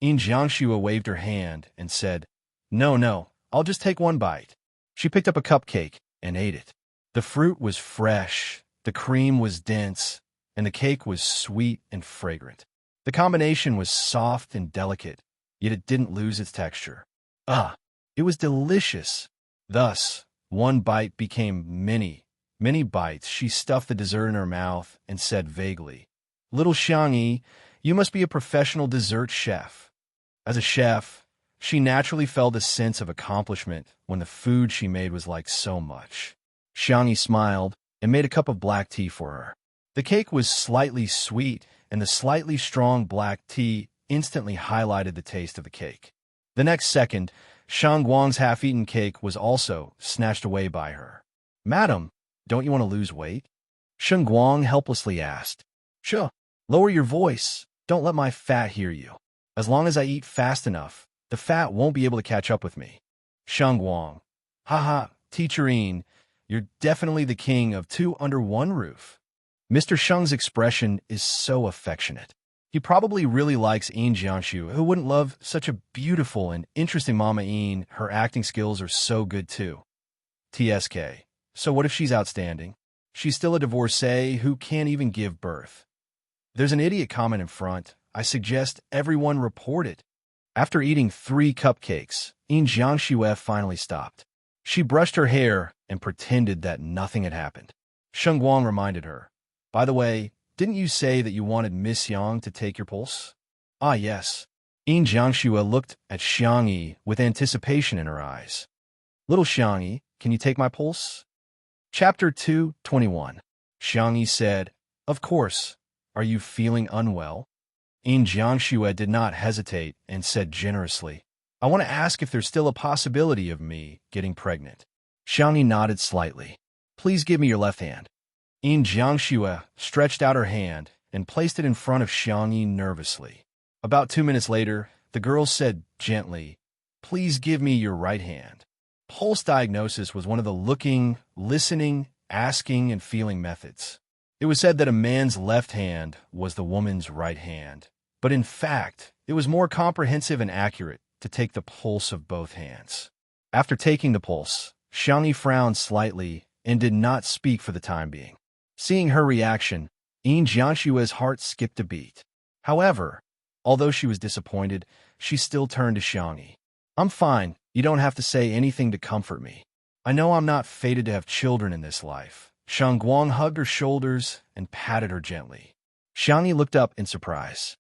Yin Jiangxue waved her hand and said, No, I'll just take one bite. She picked up a cupcake and ate it. The fruit was fresh, the cream was dense, and the cake was sweet and fragrant. The combination was soft and delicate, yet it didn't lose its texture. It was delicious. Thus, one bite became many bites. She stuffed the dessert in her mouth and said vaguely, Little Xiangyi, you must be a professional dessert chef. As a chef, she naturally felt a sense of accomplishment when the food she made was like so much. Xiangyi smiled and made a cup of black tea for her. The cake was slightly sweet, and the slightly strong black tea instantly highlighted the taste of the cake. The next second, Shang Guang's half-eaten cake was also snatched away by her. Madam, don't you want to lose weight? Sheng Guang helplessly asked. Sure, lower your voice. Don't let my fat hear you. As long as I eat fast enough, the fat won't be able to catch up with me. Sheng Guang. Haha, Teacher Yin, you're definitely the king of 2 under 1 roof. Mr. Sheng's expression is so affectionate. He probably really likes Yin Jianshu, who wouldn't love such a beautiful and interesting Mama Yin. Her acting skills are so good too. TSK. So what if she's outstanding? She's still a divorcee who can't even give birth. There's an idiot comment in front. I suggest everyone report it. After eating 3 cupcakes, Yin Jiangxue finally stopped. She brushed her hair and pretended that nothing had happened. Sheng Guang reminded her, By the way, didn't you say that you wanted Miss Yang to take your pulse? Ah, yes. Yin Jiangxue looked at Xiangyi with anticipation in her eyes. Little Xiangyi, can you take my pulse? Chapter 221. Xiangyi said, Of course. Are you feeling unwell? Yin Jiangxue did not hesitate and said generously, I want to ask if there's still a possibility of me getting pregnant. Xiangyi nodded slightly. Please give me your left hand. Yin Jiangxue stretched out her hand and placed it in front of Xiang Yi nervously. About 2 minutes later, the girl said gently, "Please give me your right hand." Pulse diagnosis was one of the looking, listening, asking, and feeling methods. It was said that a man's left hand was the woman's right hand, but in fact, it was more comprehensive and accurate to take the pulse of both hands. After taking the pulse, Xiang Yi frowned slightly and did not speak for the time being. Seeing her reaction, Yin Jianshue's heart skipped a beat. However, although she was disappointed, she still turned to Xiang Yi. "I'm fine. You don't have to say anything to comfort me. I know I'm not fated to have children in this life." Xiang Guang hugged her shoulders and patted her gently. Xiang Yi looked up in surprise.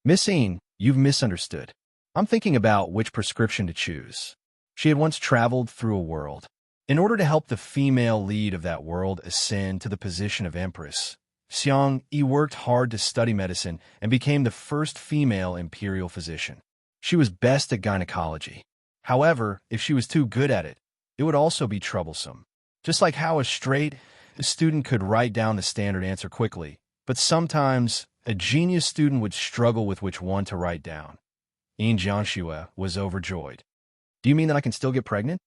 "Miss Yin, you've misunderstood. I'm thinking about which prescription to choose." She had once traveled through a world. In order to help the female lead of that world ascend to the position of empress, Xiang Yi worked hard to study medicine and became the first female imperial physician. She was best at gynecology. However, if she was too good at it, it would also be troublesome. Just like how a student could write down the standard answer quickly, but sometimes a genius student would struggle with which one to write down. Yin Jianxue was overjoyed. "Do you mean that I can still get pregnant?"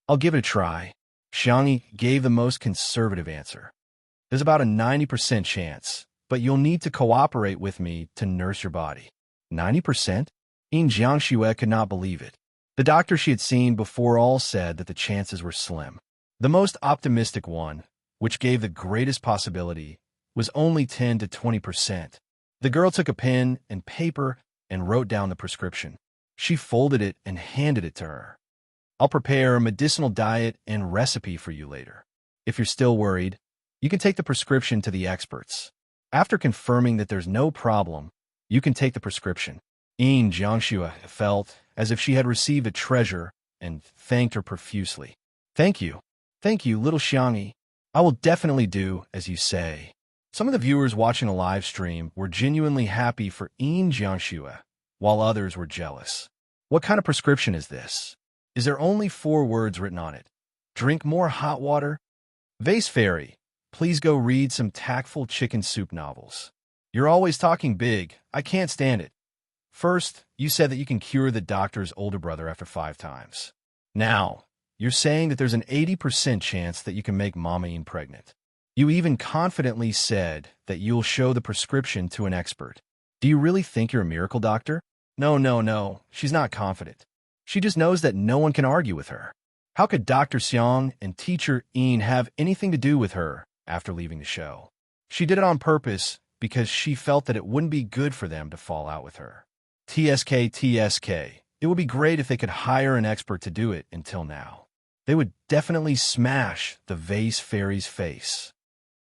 "I'll give it a try." Xiang Yi gave the most conservative answer. "There's about a 90% chance, but you'll need to cooperate with me to nurse your body." 90%? Yin Jiangxue could not believe it. The doctor she had seen before all said that the chances were slim. The most optimistic one, which gave the greatest possibility, was only 10 to 20%. The girl took a pen and paper and wrote down the prescription. She folded it and handed it to her. "I'll prepare a medicinal diet and recipe for you later. If you're still worried, you can take the prescription to the experts. After confirming that there's no problem, you can take the prescription." Yin Jiangxue felt as if she had received a treasure and thanked her profusely. Thank you, little Xiang Yi. I will definitely do as you say." Some of the viewers watching a live stream were genuinely happy for Yin Jiangxue, while others were jealous. "What kind of prescription is this? Is there only 4 words written on it? Drink more hot water? Vase Fairy, please go read some tactful chicken soup novels. You're always talking big. I can't stand it. First, you said that you can cure the doctor's older brother after 5 times. Now, you're saying that there's an 80% chance that you can make Mama Yin pregnant. You even confidently said that you'll show the prescription to an expert. Do you really think you're a miracle doctor?" No, she's not confident. She just knows that no one can argue with her. How could Dr. Xiang and teacher Yin have anything to do with her after leaving the show? She did it on purpose because she felt that it wouldn't be good for them to fall out with her. TSK. It would be great if they could hire an expert to do it until now. They would definitely smash the Vase Fairy's face.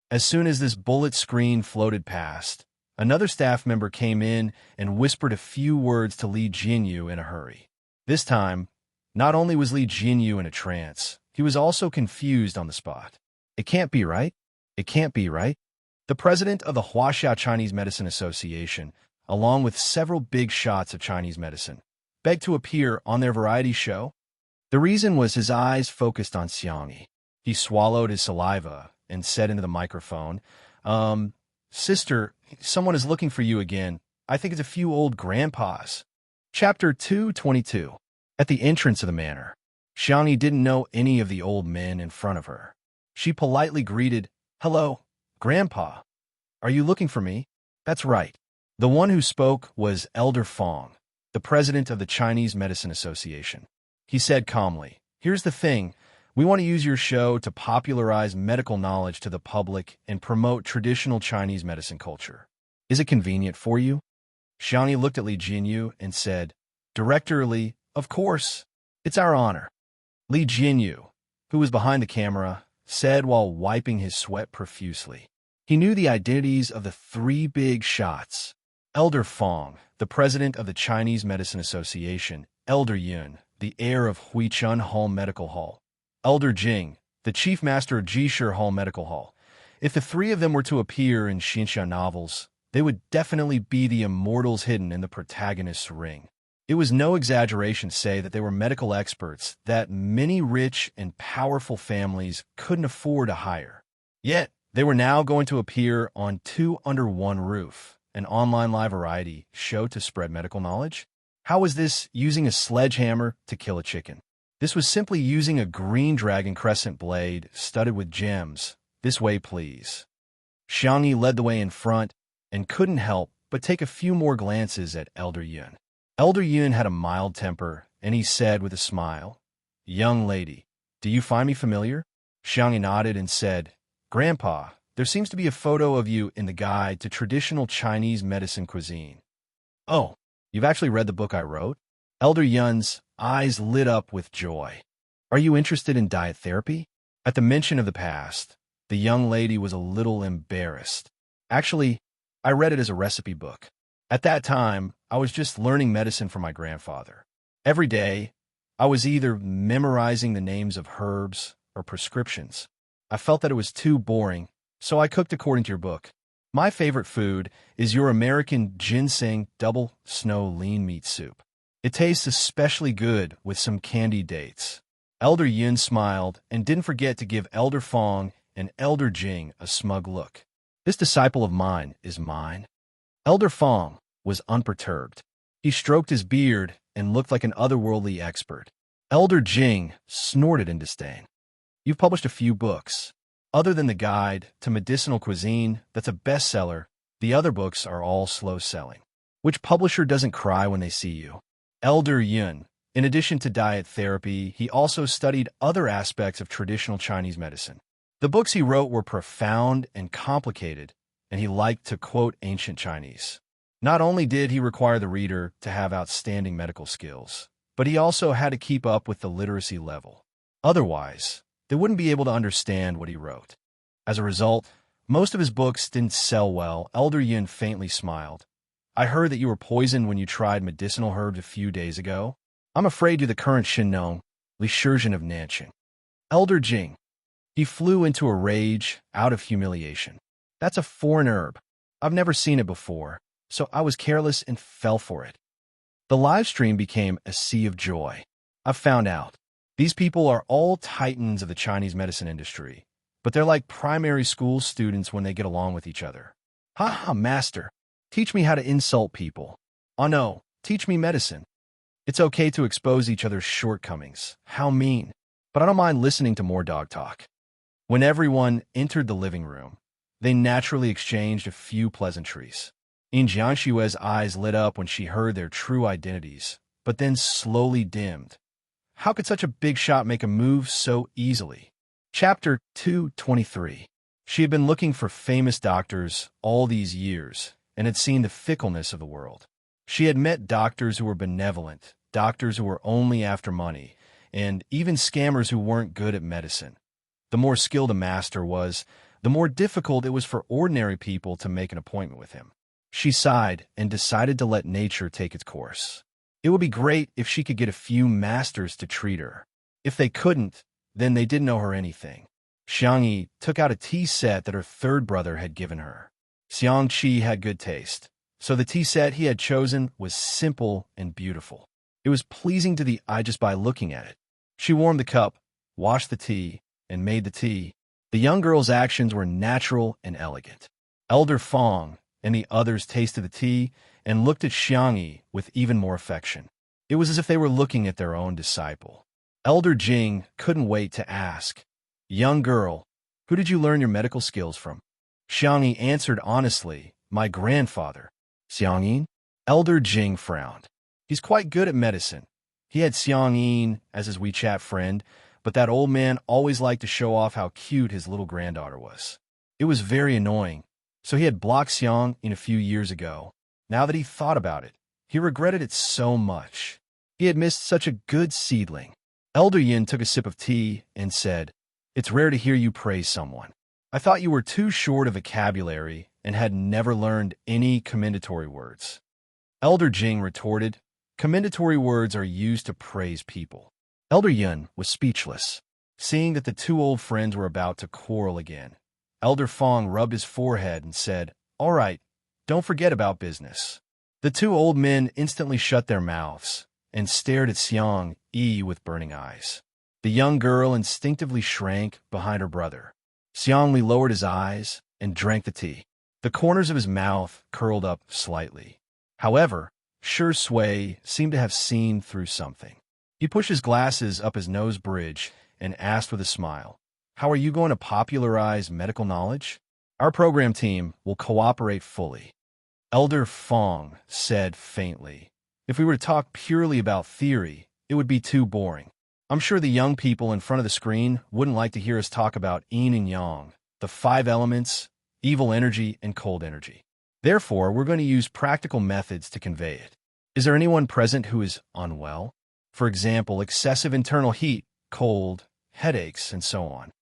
As soon as this bullet screen floated past, another staff member came in and whispered a few words to Li Jinyu in a hurry. This time, not only was Li Jinyu in a trance, he was also confused on the spot. It can't be right. The president of the Huaxia Chinese Medicine Association, along with several big shots of Chinese medicine, begged to appear on their variety show. The reason was his eyes focused on Xiang Yi. He swallowed his saliva and said into the microphone, "Sister, someone is looking for you again. I think it's a few old grandpas." Chapter 222. At the entrance of the manor, Xiang Yi didn't know any of the old men in front of her. She politely greeted, "Hello, Grandpa. Are you looking for me?" "That's right." The one who spoke was Elder Fong, the president of the Chinese Medicine Association. He said calmly, "Here's the thing. We want to use your show to popularize medical knowledge to the public and promote traditional Chinese medicine culture. Is it convenient for you?" Xiang Yi looked at Li Jinyu and said, "Director Li, of course. It's our honor." Li Jinyu, who was behind the camera, said while wiping his sweat profusely. He knew the identities of the 3 big shots. Elder Fong, the president of the Chinese Medicine Association, Elder Yun, the heir of Huichun Hall Medical Hall, Elder Jing, the chief master of Jishir Hall Medical Hall. If the 3 of them were to appear in Xinxia novels, they would definitely be the immortals hidden in the protagonist's ring. It was no exaggeration to say that they were medical experts that many rich and powerful families couldn't afford to hire. Yet, They were now going to appear on Two Under One Roof, an online live variety show to spread medical knowledge. How was this using a sledgehammer to kill a chicken? This was simply using a green dragon crescent blade studded with gems. This way, please. Xiangyi led the way in front and couldn't help but take a few more glances at Elder Yun. Elder Yun had a mild temper, and he said with a smile, "Young lady, do you find me familiar?" Xiangyi nodded and said, "Grandpa, there seems to be a photo of you in the guide to traditional Chinese medicine cuisine." "Oh, you've actually read the book I wrote?" Elder Yun's eyes lit up with joy. "Are you interested in diet therapy?" At the mention of the past, the young lady was a little embarrassed. "Actually, I read it as a recipe book. At that time, I was just learning medicine from my grandfather. Every day, I was either memorizing the names of herbs or prescriptions. I felt that it was too boring, so I cooked according to your book. My favorite food is your American ginseng double snow lean meat soup. It tastes especially good with some candied dates." Elder Yun smiled and didn't forget to give Elder Fong and Elder Jing a smug look. "This disciple of mine is mine." Elder Fong was unperturbed. He stroked his beard and looked like an otherworldly expert. Elder Jing snorted in disdain. "You've published a few books. Other than the guide to medicinal cuisine, that's a bestseller, the other books are all slow selling. Which publisher doesn't cry when they see you?" Elder Yun, in addition to diet therapy, he also studied other aspects of traditional Chinese medicine. The books he wrote were profound and complicated, and he liked to quote ancient Chinese. Not only did he require the reader to have outstanding medical skills, but he also had to keep up with the literacy level. Otherwise, they wouldn't be able to understand what he wrote. As a result, most of his books didn't sell well. Elder Yun faintly smiled. "I heard that you were poisoned when you tried medicinal herbs a few days ago. I'm afraid you're the current Shinnong, Li Shizhen of Nanqing." Elder Jing. He flew into a rage out of humiliation. "That's a foreign herb. I've never seen it before, so I was careless and fell for it." The live stream became a sea of joy. "I've found out. These people are all titans of the Chinese medicine industry, but they're like primary school students when they get along with each other. Ha ha, master. Teach me how to insult people. Oh no, teach me medicine. It's okay to expose each other's shortcomings. How mean. But I don't mind listening to more dog talk." When everyone entered the living room, they naturally exchanged a few pleasantries. In Jianshue's eyes lit up when she heard their true identities, but then slowly dimmed. How could such a big shot make a move so easily? Chapter 223. She had been looking for famous doctors all these years and had seen the fickleness of the world. She had met doctors who were benevolent, doctors who were only after money, and even scammers who weren't good at medicine. The more skilled a master was, the more difficult it was for ordinary people to make an appointment with him. She sighed and decided to let nature take its course. It would be great if she could get a few masters to treat her. If they couldn't, then they didn't owe her anything. Xiangyi took out a tea set that her third brother had given her. Xiangqi had good taste, so the tea set he had chosen was simple and beautiful. It was pleasing to the eye just by looking at it. She warmed the cup, washed the tea, and made the tea. The young girl's actions were natural and elegant. Elder Fong and the others tasted the tea and looked at Xiangyi with even more affection. It was as if they were looking at their own disciple. Elder Jing couldn't wait to ask, "Young girl, who did you learn your medical skills from?" Xiangyi answered honestly, "My grandfather." "Xiangyin?" Elder Jing frowned. "He's quite good at medicine. He had Xiangyin as his WeChat friend, but that old man always liked to show off how cute his little granddaughter was. It was very annoying, so he had blocked Xiangyin a few years ago. Now that he thought about it, he regretted it so much. He had missed such a good seedling." Elder Yin took a sip of tea and said, "It's rare to hear you praise someone. I thought you were too short of vocabulary and had never learned any commendatory words." Elder Jing retorted, "Commendatory words are used to praise people." Elder Yun was speechless. Seeing that the two old friends were about to quarrel again, Elder Fong rubbed his forehead and said, "All right, don't forget about business." The two old men instantly shut their mouths and stared at Xiang Yi with burning eyes. The young girl instinctively shrank behind her brother. Xiangli lowered his eyes and drank the tea. The corners of his mouth curled up slightly. However, Shi Sui seemed to have seen through something. He pushed his glasses up his nose bridge and asked with a smile, "How are you going to popularize medical knowledge?" "Our program team will cooperate fully," Elder Fong said faintly. "If we were to talk purely about theory, it would be too boring. I'm sure the young people in front of the screen wouldn't like to hear us talk about yin and yang, the 5 elements, evil energy, and cold energy. Therefore, we're going to use practical methods to convey it. Is there anyone present who is unwell? For example, excessive internal heat, cold, headaches, and so on."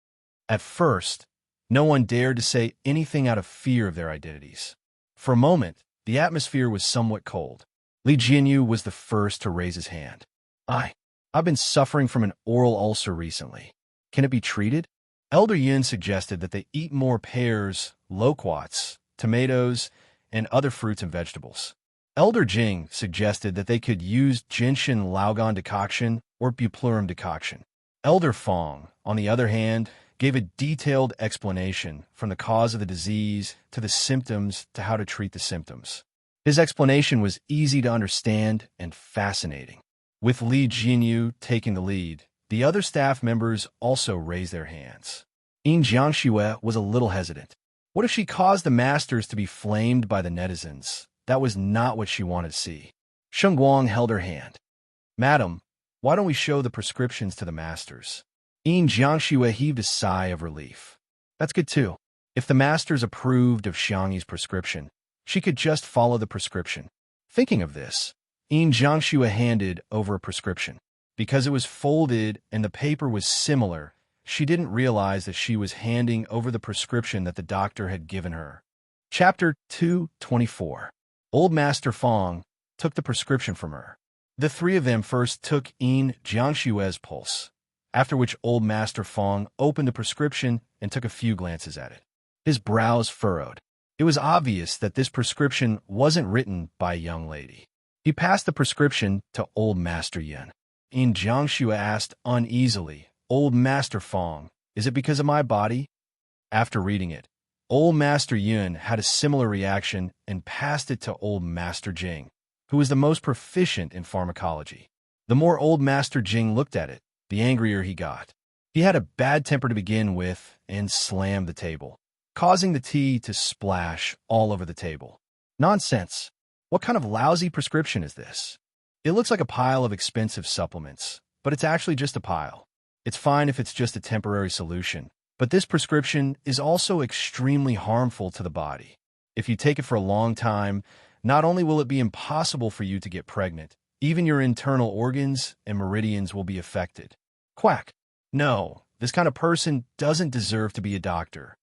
At first, no one dared to say anything out of fear of their identities. For a moment, the atmosphere was somewhat cold. Li Jinyu was the first to raise his hand. I've been suffering from an oral ulcer recently. Can it be treated?" Elder Yin suggested that they eat more pears, loquats, tomatoes, and other fruits and vegetables. Elder Jing suggested that they could use Gentian Laogan decoction or Buplurum decoction. Elder Fong, on the other hand, gave a detailed explanation from the cause of the disease to the symptoms to how to treat the symptoms. His explanation was easy to understand and fascinating. With Li Jinyu taking the lead, the other staff members also raised their hands. Yin Jiangxue was a little hesitant. What if she caused the masters to be flamed by the netizens? That was not what she wanted to see. Sheng Guang held her hand. "Madam, why don't we show the prescriptions to the masters?" Yin Jiangxue heaved a sigh of relief. "That's good too. If the masters approved of Xiangyi's prescription, she could just follow the prescription." Thinking of this, Yin Jiangxue handed over a prescription. Because it was folded and the paper was similar, she didn't realize that she was handing over the prescription that the doctor had given her. Chapter 224. Old Master Fong took the prescription from her. The 3 of them first took Yin Jiangxue's pulse, after which Old Master Fong opened the prescription and took a few glances at it. His brows furrowed. It was obvious that this prescription wasn't written by a young lady. He passed the prescription to Old Master Yin. Yin Jiangxue asked uneasily, "Old Master Fong, is it because of my body?" After reading it, Old Master Yun had a similar reaction and passed it to Old Master Jing, who was the most proficient in pharmacology. The more Old Master Jing looked at it, the angrier he got. He had a bad temper to begin with and slammed the table, causing the tea to splash all over the table. "Nonsense! What kind of lousy prescription is this? It looks like a pile of expensive supplements, but it's actually just a pile. It's fine if it's just a temporary solution, but this prescription is also extremely harmful to the body. If you take it for a long time, not only will it be impossible for you to get pregnant, even your internal organs and meridians will be affected." Quack. No, this kind of person doesn't deserve to be a doctor.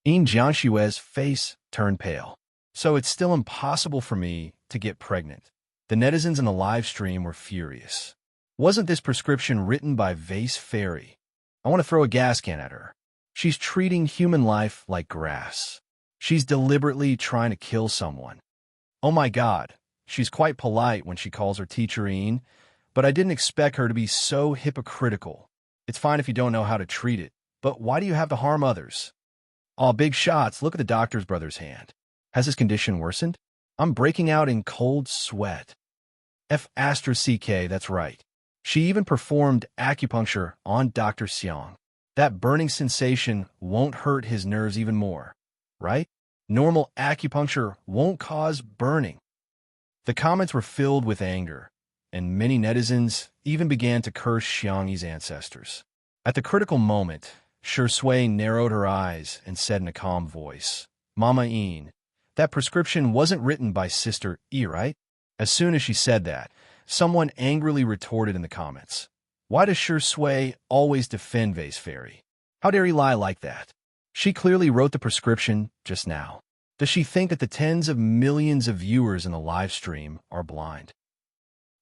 Yin Jiangxue's face turned pale. "So it's still impossible for me to get pregnant." The netizens in the live stream were furious. Wasn't this prescription written by Vase Fairy? I want to throw a gas can at her. She's treating human life like grass. She's deliberately trying to kill someone. Oh my God, she's quite polite when she calls her teacher Yin, but I didn't expect her to be so hypocritical. It's fine if you don't know how to treat it, but why do you have to harm others? Aw, big shots, look at the doctor's brother's hand. Has his condition worsened? I'm breaking out in cold sweat. F***, that's right. She even performed acupuncture on Dr. Xiang. That burning sensation won't hurt his nerves even more, right? Normal acupuncture won't cause burning. The comments were filled with anger, and many netizens even began to curse Xiangyi's ancestors. At the critical moment, Shi Sui narrowed her eyes and said in a calm voice, "Mama Yin, that prescription wasn't written by Sister E, right?" As soon as she said that, someone angrily retorted in the comments, "Why does Shi Sui always defend Vase Fairy? How dare he lie like that? She clearly wrote the prescription just now. Does she think that the tens of millions of viewers in the live stream are blind?"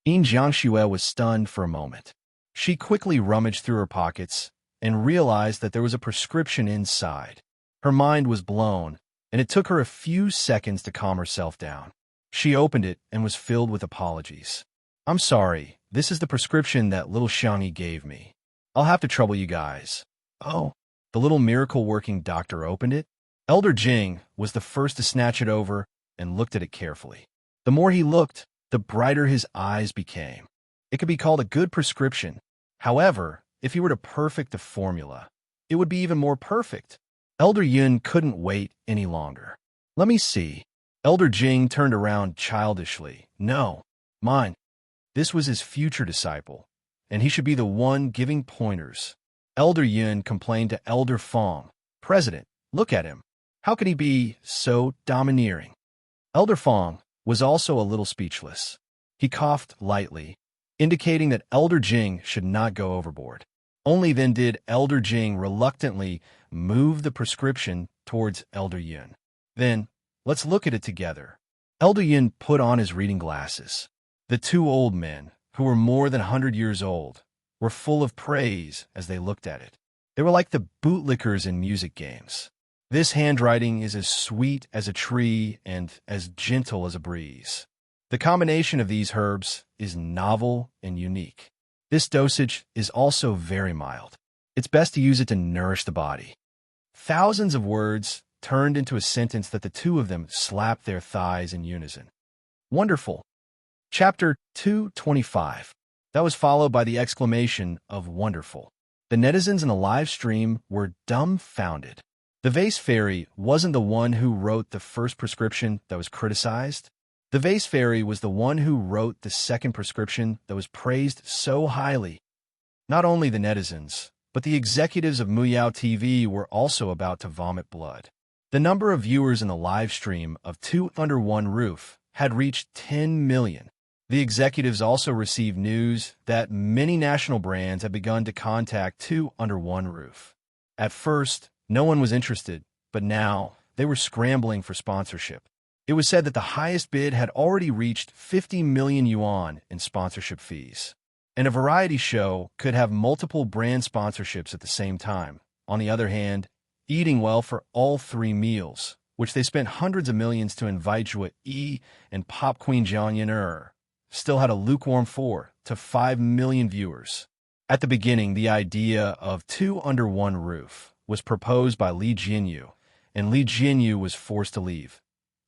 Yin Jiangxue was stunned for a moment. She quickly rummaged through her pockets and realized that there was a prescription inside. Her mind was blown, and it took her a few seconds to calm herself down. She opened it and was filled with apologies. "I'm sorry, this is the prescription that little Xiangyi gave me. I'll have to trouble you guys." "Oh, The little miracle-working doctor opened it. Elder Jing was the first to snatch it over and looked at it carefully. The more he looked, the brighter his eyes became. It could be called a good prescription. However, if he were to perfect the formula, it would be even more perfect. Elder Yun couldn't wait any longer. Let me see. Elder Jing turned around childishly. No, mine. This was his future disciple, and he should be the one giving pointers. Elder Yun complained to Elder Fong. President, look at him. How could he be so domineering? Elder Fong was also a little speechless. He coughed lightly, indicating that Elder Jing should not go overboard. Only then did Elder Jing reluctantly move the prescription towards Elder Yun. Then, let's look at it together. Elder Yun put on his reading glasses. The two old men, who were more than 100 years old, were full of praise as they looked at it. They were like the bootlickers in music games. This handwriting is as sweet as a tree and as gentle as a breeze. The combination of these herbs is novel and unique. This dosage is also very mild. It's best to use it to nourish the body. Thousands of words turned into a sentence that the two of them slapped their thighs in unison. Wonderful. Chapter 225. That was followed by the exclamation of wonderful. The netizens in the live stream were dumbfounded. The Vase Fairy wasn't the one who wrote the first prescription that was criticized. The Vase Fairy was the one who wrote the second prescription that was praised so highly. Not only the netizens, but the executives of Muyao TV were also about to vomit blood. The number of viewers in the live stream of Two Under One Roof had reached 10 million. The executives also received news that many national brands had begun to contact Two Under One Roof. At first, no one was interested, but now they were scrambling for sponsorship. It was said that the highest bid had already reached 50 million yuan in sponsorship fees. And a variety show could have multiple brand sponsorships at the same time. On the other hand, eating well for all three meals, which they spent hundreds of millions to invite Zhua Yi and Pop Queen Jiang Yan'er, still had a lukewarm 4 to 5 million viewers. At the beginning, the idea of Two Under One Roof was proposed by Li Jinyu, and Li Jinyu was forced to leave.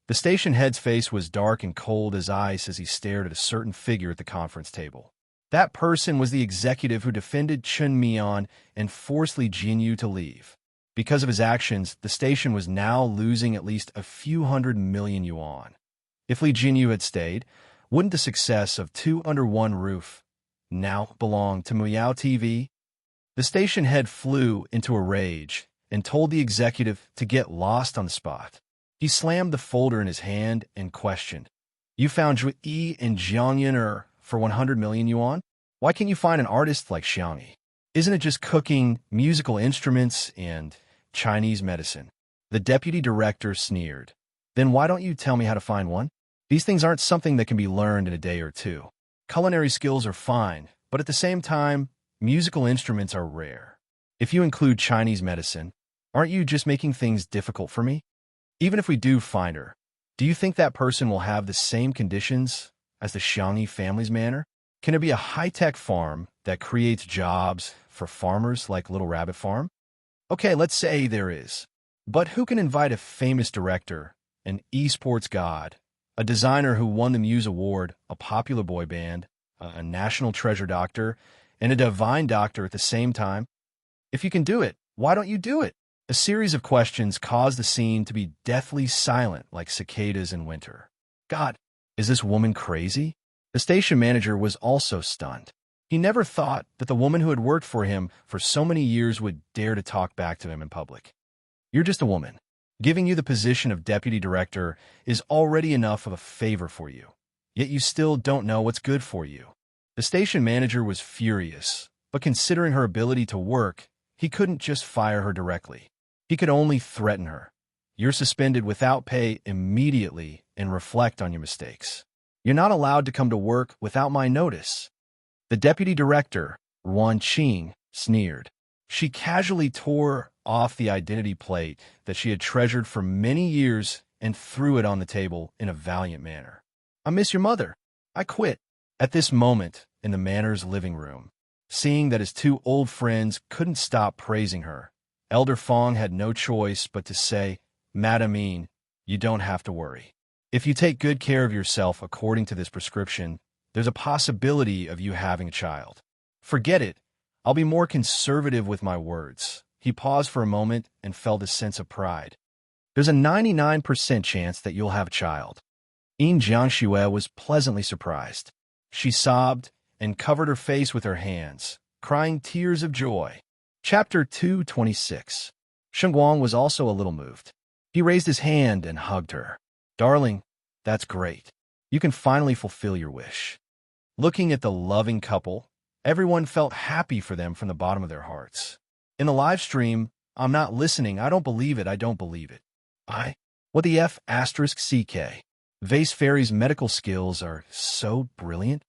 The station head's face was dark and cold as ice as he stared at a certain figure at the conference table. That person was the executive who defended Chun Mian and forced Li Jinyu to leave. Because of his actions, the station was now losing at least a few hundred million yuan. If Li Jinyu had stayed, wouldn't the success of Two Under One Roof now belong to Muyao TV? The station head flew into a rage and told the executive to get lost on the spot. He slammed the folder in his hand and questioned, "You found Zhu Yi and Jiang Yan'er for 100 million yuan? Why can't you find an artist like Xiang Yi? Isn't it just cooking, musical instruments, and Chinese medicine?" The deputy director sneered. "Then why don't you tell me how to find one? These things aren't something that can be learned in a day or two. Culinary skills are fine, but at the same time, musical instruments are rare. If you include Chinese medicine, aren't you just making things difficult for me? Even if we do find her, do you think that person will have the same conditions as the Xiangyi family's manor? Can it be a high-tech farm that creates jobs for farmers like Little Rabbit Farm? Okay, let's say there is. But who can invite a famous director, an esports god, a designer who won the Muse Award, a popular boy band, a national treasure doctor, and a divine doctor at the same time? If you can do it, why don't you do it?" A series of questions caused the scene to be deathly silent like cicadas in winter. God, is this woman crazy? The station manager was also stunned. He never thought that the woman who had worked for him for so many years would dare to talk back to him in public. "You're just a woman. Giving you the position of deputy director is already enough of a favor for you, yet you still don't know what's good for you." The station manager was furious, but considering her ability to work, he couldn't just fire her directly. He could only threaten her. "You're suspended without pay immediately and reflect on your mistakes. You're not allowed to come to work without my notice." The deputy director, Ruan Qing, sneered. She casually tore off the identity plate that she had treasured for many years and threw it on the table in a valiant manner. "I miss your mother. I quit." At this moment, in the manor's living room, seeing that his two old friends couldn't stop praising her, Elder Fong had no choice but to say, Madam Yin, you don't have to worry. If you take good care of yourself according to this prescription, there's a possibility of you having a child. Forget it. I'll be more conservative with my words. He paused for a moment and felt a sense of pride. There's a 99% chance that you'll have a child. Yin Jiangxue was pleasantly surprised. She sobbed and covered her face with her hands, crying tears of joy. Chapter 226. Shengguang was also a little moved. He raised his hand and hugged her. Darling, that's great. You can finally fulfill your wish. Looking at the loving couple, everyone felt happy for them from the bottom of their hearts. In the live stream, I'm not listening. I don't believe it. I don't believe it. What the F***? Vase Fairy's medical skills are so brilliant.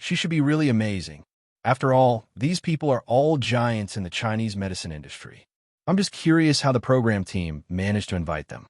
She should be really amazing. After all, these people are all giants in the Chinese medicine industry. I'm just curious how the program team managed to invite them.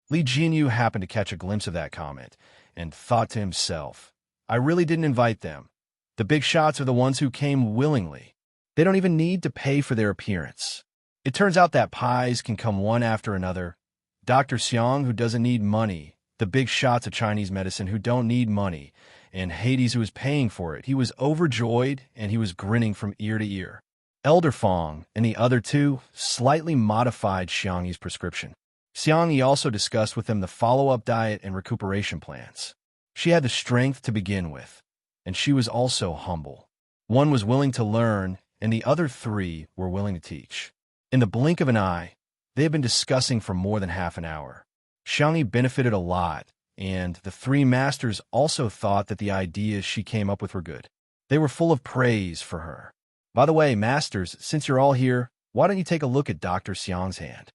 Li Jinyu happened to catch a glimpse of that comment and thought to himself, I really didn't invite them. The big shots are the ones who came willingly. They don't even need to pay for their appearance. It turns out that pies can come one after another. Dr. Xiang, who doesn't need money, the big shots of Chinese medicine who don't need money, and Hades, who is paying for it. He was overjoyed, and he was grinning from ear to ear. Elder Fong and the other two slightly modified Xiangyi's prescription. Xiangyi also discussed with them the follow-up diet and recuperation plans. She had the strength to begin with, and she was also humble. One was willing to learn, and the other three were willing to teach. In the blink of an eye, they had been discussing for more than half an hour. Xiangyi benefited a lot, and the three masters also thought that the ideas she came up with were good. They were full of praise for her. By the way, masters, since you're all here, why don't you take a look at Dr. Xiang's hand?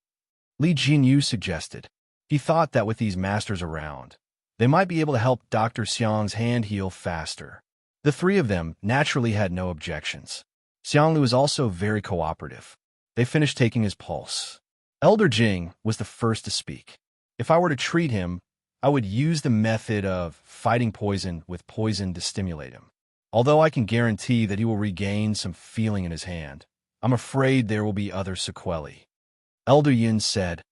Li Jinyu suggested. He thought that with these masters around, they might be able to help Dr. Xiang's hand heal faster. The three of them naturally had no objections. Xiangli was also very cooperative. They finished taking his pulse. Elder Jing was the first to speak. If I were to treat him, I would use the method of fighting poison with poison to stimulate him. Although I can guarantee that he will regain some feeling in his hand, I'm afraid there will be other sequelae. Elder Yin said,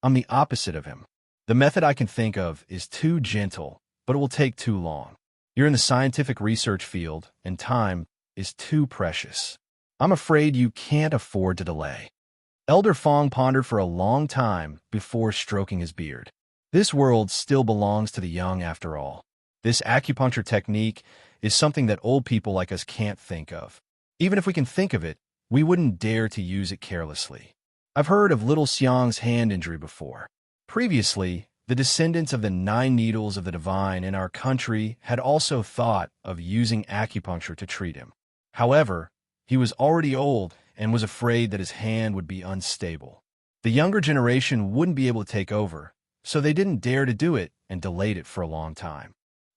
I'm the opposite of him. The method I can think of is too gentle, but it will take too long. You're in the scientific research field, and time is too precious. I'm afraid you can't afford to delay. Elder Fong pondered for a long time before stroking his beard. This world still belongs to the young after all. This acupuncture technique is something that old people like us can't think of. Even if we can think of it, we wouldn't dare to use it carelessly. I've heard of little Xiang's hand injury before. Previously, the descendants of the 9 needles of the divine in our country had also thought of using acupuncture to treat him. However, he was already old and was afraid that his hand would be unstable. The younger generation wouldn't be able to take over, so they didn't dare to do it and delayed it for a long time.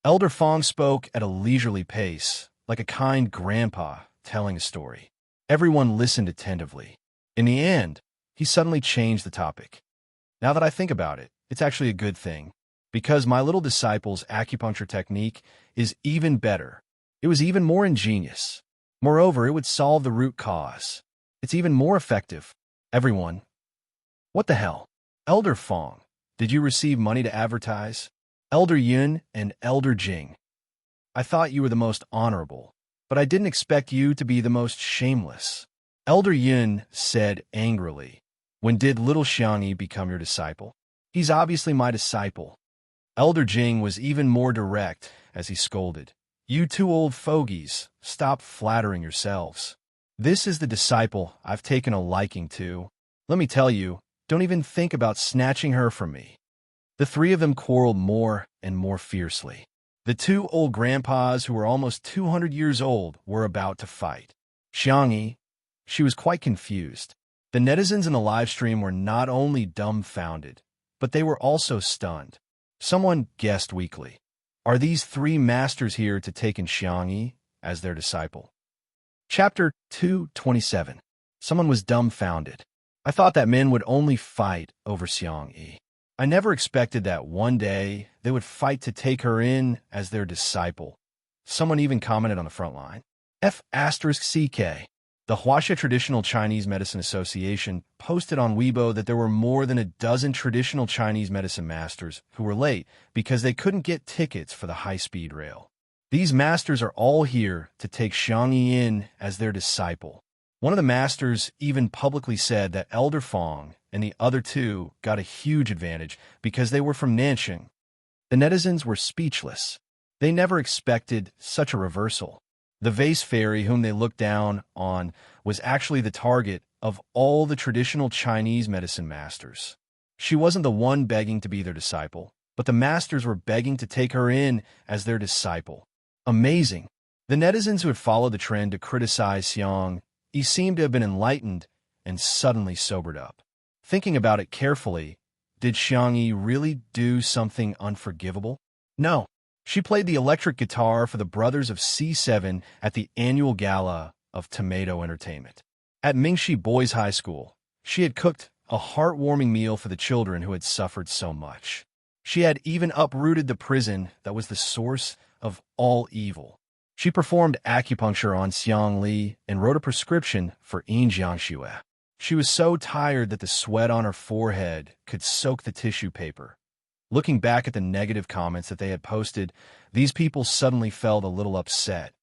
Elder Fong spoke at a leisurely pace, like a kind grandpa telling a story. Everyone listened attentively. In the end, he suddenly changed the topic. Now that I think about it, it's actually a good thing, because my little disciple's acupuncture technique is even better. It was even more ingenious. Moreover, it would solve the root cause. It's even more effective. Everyone. What the hell? Elder Fong, did you receive money to advertise? Elder Yun and Elder Jing. I thought you were the most honorable, but I didn't expect you to be the most shameless. Elder Yun said angrily, when did little Xiangyi become your disciple? He's obviously my disciple. Elder Jing was even more direct as he scolded. You two old fogies, stop flattering yourselves. This is the disciple I've taken a liking to. Let me tell you, don't even think about snatching her from me. The three of them quarreled more and more fiercely. The two old grandpas who were almost 200 years old were about to fight. Xiangyi, she was quite confused. The netizens in the live stream were not only dumbfounded, but they were also stunned. Someone guessed weakly, are these three masters here to take in Xiangyi as their disciple? Chapter 227. Someone was dumbfounded. I thought that men would only fight over Xiangyi. I never expected that one day they would fight to take her in as their disciple. Someone even commented on the front line. F***. The Huaxia Traditional Chinese Medicine Association posted on Weibo that there were more than a dozen traditional Chinese medicine masters who were late because they couldn't get tickets for the high-speed rail. These masters are all here to take Xiangyi in as their disciple. One of the masters even publicly said that Elder Fong and the other two got a huge advantage because they were from Nanxing. The netizens were speechless. They never expected such a reversal. The vase fairy whom they looked down on was actually the target of all the traditional Chinese medicine masters. She wasn't the one begging to be their disciple, but the masters were begging to take her in as their disciple. Amazing. The netizens who had followed the trend to criticize Xiang Yi seemed to have been enlightened and suddenly sobered up. Thinking about it carefully, did Xiang Yi really do something unforgivable? No. She played the electric guitar for the Brothers of C7 at the annual gala of Tomato Entertainment. At Mingxi Boys High School, she had cooked a heartwarming meal for the children who had suffered so much. She had even uprooted the prison that was the source of all evil. She performed acupuncture on Xiang Li and wrote a prescription for Yin Jiangxue. She was so tired that the sweat on her forehead could soak the tissue paper. Looking back at the negative comments that they had posted, these people suddenly felt a little upset.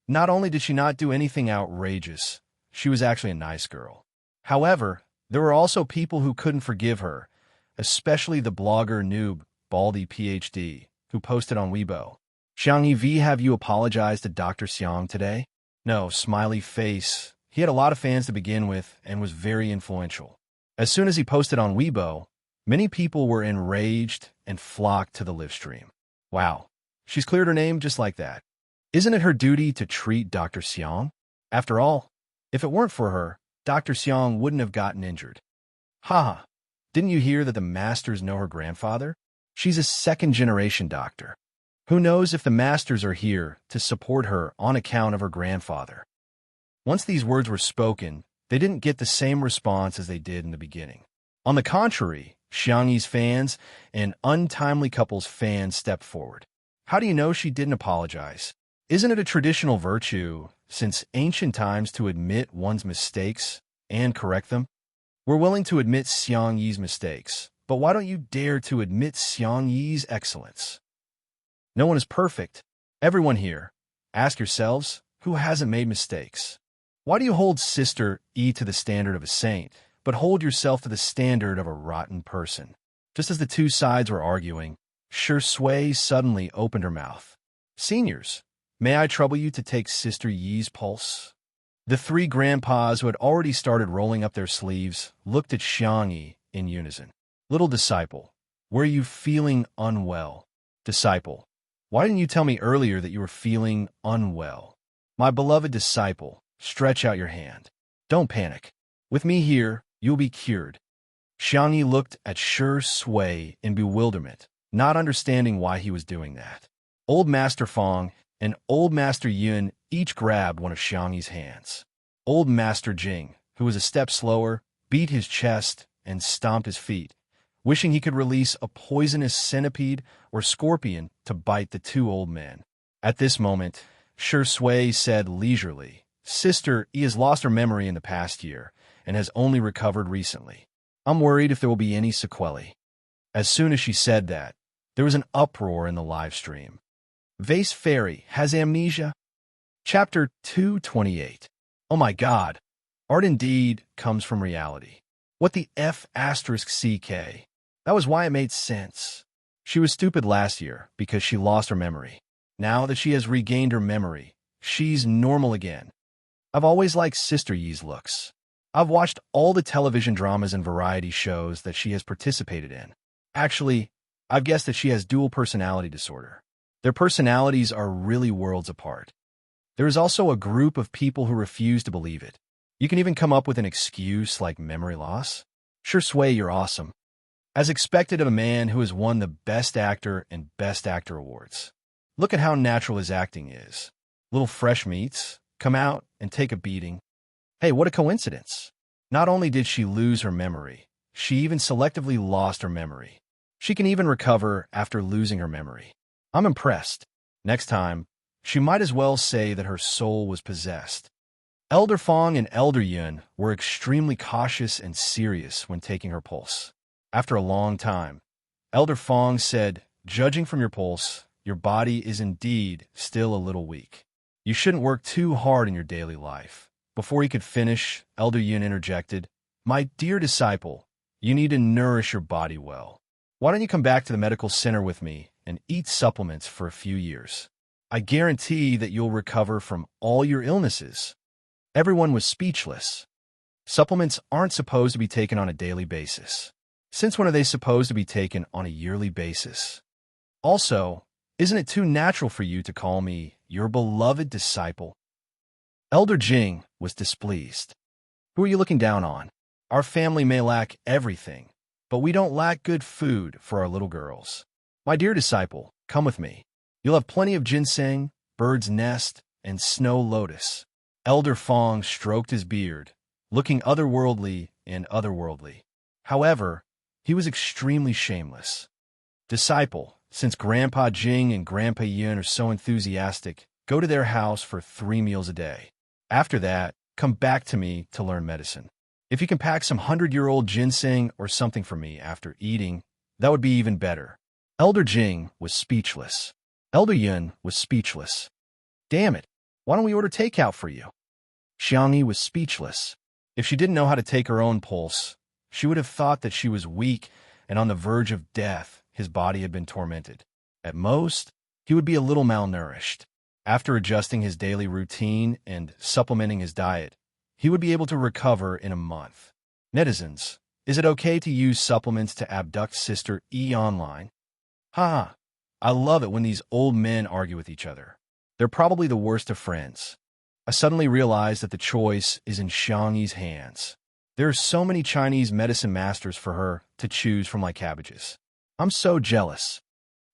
Not only did she not do anything outrageous, she was actually a nice girl. However, there were also people who couldn't forgive her, especially the blogger noob, Baldy PhD, who posted on Weibo, "Xiangyi V, have you apologized to Dr. Xiang today?" No, smiley face. He had a lot of fans to begin with and was very influential. As soon as he posted on Weibo, many people were enraged and flocked to the live stream. Wow, she's cleared her name just like that. Isn't it her duty to treat Dr. Xiang? After all, if it weren't for her, Dr. Xiang wouldn't have gotten injured. Haha, didn't you hear that the masters know her grandfather? She's a second-generation doctor. Who knows if the masters are here to support her on account of her grandfather? Once these words were spoken, they didn't get the same response as they did in the beginning. On the contrary, Xiangyi's fans and untimely couple's fans stepped forward. How do you know she didn't apologize? Isn't it a traditional virtue since ancient times to admit one's mistakes and correct them? We're willing to admit Xiang Yi's mistakes, but why don't you dare to admit Xiang Yi's excellence? No one is perfect. Everyone here, ask yourselves, who hasn't made mistakes? Why do you hold Sister E to the standard of a saint, but hold yourself to the standard of a rotten person? Just as the two sides were arguing, Shi Sui suddenly opened her mouth. Seniors, may I trouble you to take Sister Yi's pulse? The three grandpas who had already started rolling up their sleeves looked at Xiang Yi in unison. Little disciple, were you feeling unwell? Disciple, why didn't you tell me earlier that you were feeling unwell? My beloved disciple, stretch out your hand. Don't panic. With me here, you'll be cured. Xiang Yi looked at Shi Sui in bewilderment, not understanding why he was doing that. Old Master Fong and Old Master Yun each grabbed one of Xiang Yi's hands. Old Master Jing, who was a step slower, beat his chest and stomped his feet, wishing he could release a poisonous centipede or scorpion to bite the two old men. At this moment, Shi Sui said leisurely, Sister E has lost her memory in the past year and has only recovered recently. I'm worried if there will be any sequelae. As soon as she said that, there was an uproar in the live stream. Vase Fairy has amnesia? Chapter 228. Oh my God. Art indeed comes from reality. What the F***CK? That was why it made sense. She was stupid last year because she lost her memory. Now that she has regained her memory, she's normal again. I've always liked Sister Yi's looks. I've watched all the television dramas and variety shows that she has participated in. Actually, I've guessed that she has dual personality disorder. Their personalities are really worlds apart. There is also a group of people who refuse to believe it. You can even come up with an excuse like memory loss. Shi Sui, you're awesome. As expected of a man who has won the Best Actor and Best Actor awards. Look at how natural his acting is. Little fresh meats, come out and take a beating. Hey, what a coincidence. Not only did she lose her memory, she even selectively lost her memory. She can even recover after losing her memory. I'm impressed. Next time, she might as well say that her soul was possessed. Elder Fong and Elder Yun were extremely cautious and serious when taking her pulse. After a long time, Elder Fong said, "Judging from your pulse, your body is indeed still a little weak. You shouldn't work too hard in your daily life." Before he could finish, Elder Yun interjected, "My dear disciple, you need to nourish your body well. Why don't you come back to the medical center with me and eat supplements for a few years? I guarantee that you'll recover from all your illnesses." Everyone was speechless. Supplements aren't supposed to be taken on a daily basis. Since when are they supposed to be taken on a yearly basis? Also, isn't it too natural for you to call me your beloved disciple? Elder Jing was displeased. "Who are you looking down on? Our family may lack everything, but we don't lack good food for our little girls. My dear disciple, come with me. You'll have plenty of ginseng, bird's nest, and snow lotus." Elder Fong stroked his beard, looking otherworldly and otherworldly. However, he was extremely shameless. "Disciple, since Grandpa Jing and Grandpa Yun are so enthusiastic, go to their house for 3 meals a day. After that, come back to me to learn medicine. If you can pack some 100-year-old ginseng or something for me after eating, that would be even better." Elder Jing was speechless. Elder Yun was speechless. "Damn it, why don't we order takeout for you?" Xiangyi was speechless. If she didn't know how to take her own pulse, she would have thought that she was weak and on the verge of death. His body had been tormented. At most, he would be a little malnourished. After adjusting his daily routine and supplementing his diet, he would be able to recover in a month. Netizens, is it okay to use supplements to abduct Sister E online? Haha, I love it when these old men argue with each other. They're probably the worst of friends. I suddenly realized that the choice is in Xiangyi's hands. There are so many Chinese medicine masters for her to choose from like cabbages. I'm so jealous.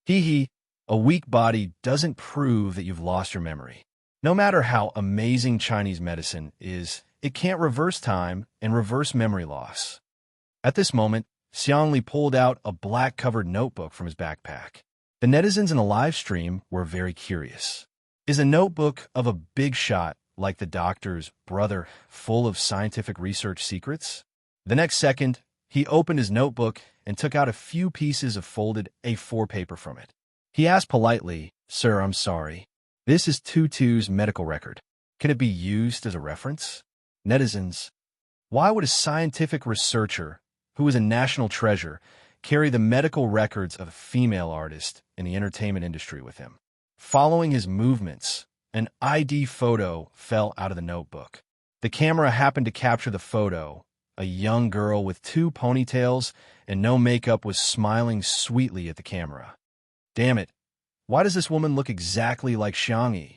Hee hee, a weak body doesn't prove that you've lost your memory. No matter how amazing Chinese medicine is, it can't reverse time and reverse memory loss. At this moment, Xiangli pulled out a black-covered notebook from his backpack. The netizens in the live stream were very curious. Is a notebook of a big shot like the doctor's brother full of scientific research secrets? The next second, he opened his notebook and took out a few pieces of folded A4 paper from it. He asked politely, "Sir, I'm sorry. This is Tutu's medical record. Can it be used as a reference?" Netizens, why would a scientific researcher, who is a national treasure, carry the medical records of a female artist in the entertainment industry with him? Following his movements, an ID photo fell out of the notebook. The camera happened to capture the photo. A young girl with 2 ponytails and no makeup was smiling sweetly at the camera. Damn it, why does this woman look exactly like Xiangyi?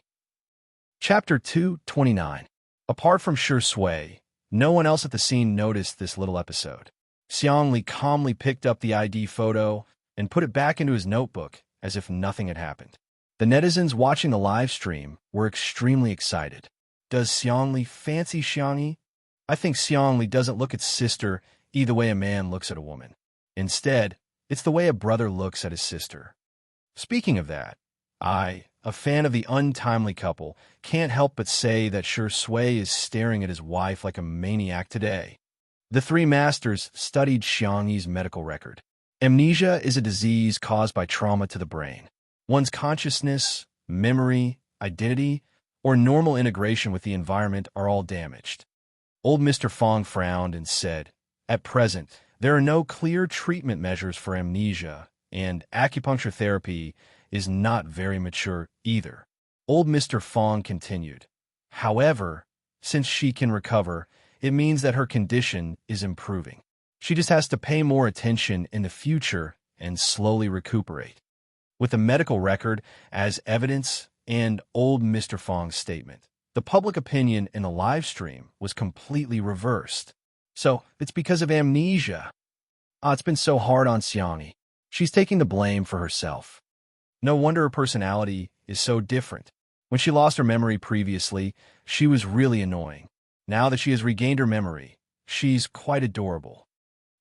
Chapter 229. Apart from Shi Sui, no one else at the scene noticed this little episode. Xiangli calmly picked up the ID photo and put it back into his notebook as if nothing had happened. The netizens watching the live stream were extremely excited. Does Xiangli fancy Xiangyi? I think Xiangli doesn't look at sister either way a man looks at a woman. Instead, it's the way a brother looks at his sister. Speaking of that, I, a fan of the untimely couple, can't help but say that Shi Sui is staring at his wife like a maniac today. The 3 masters studied Xiangyi's medical record. Amnesia is a disease caused by trauma to the brain. One's consciousness, memory, identity, or normal integration with the environment are all damaged. Old Mr. Fong frowned and said, "At present, there are no clear treatment measures for amnesia, and acupuncture therapy is not very mature either." Old Mr. Fong continued, "However, since she can recover, it means that her condition is improving. She just has to pay more attention in the future and slowly recuperate." With the medical record as evidence and old Mr. Fong's statement, the public opinion in the live stream was completely reversed. So, it's because of amnesia. It's been so hard on Xiangyi. She's taking the blame for herself. No wonder her personality is so different. When she lost her memory previously, she was really annoying. Now that she has regained her memory, she's quite adorable.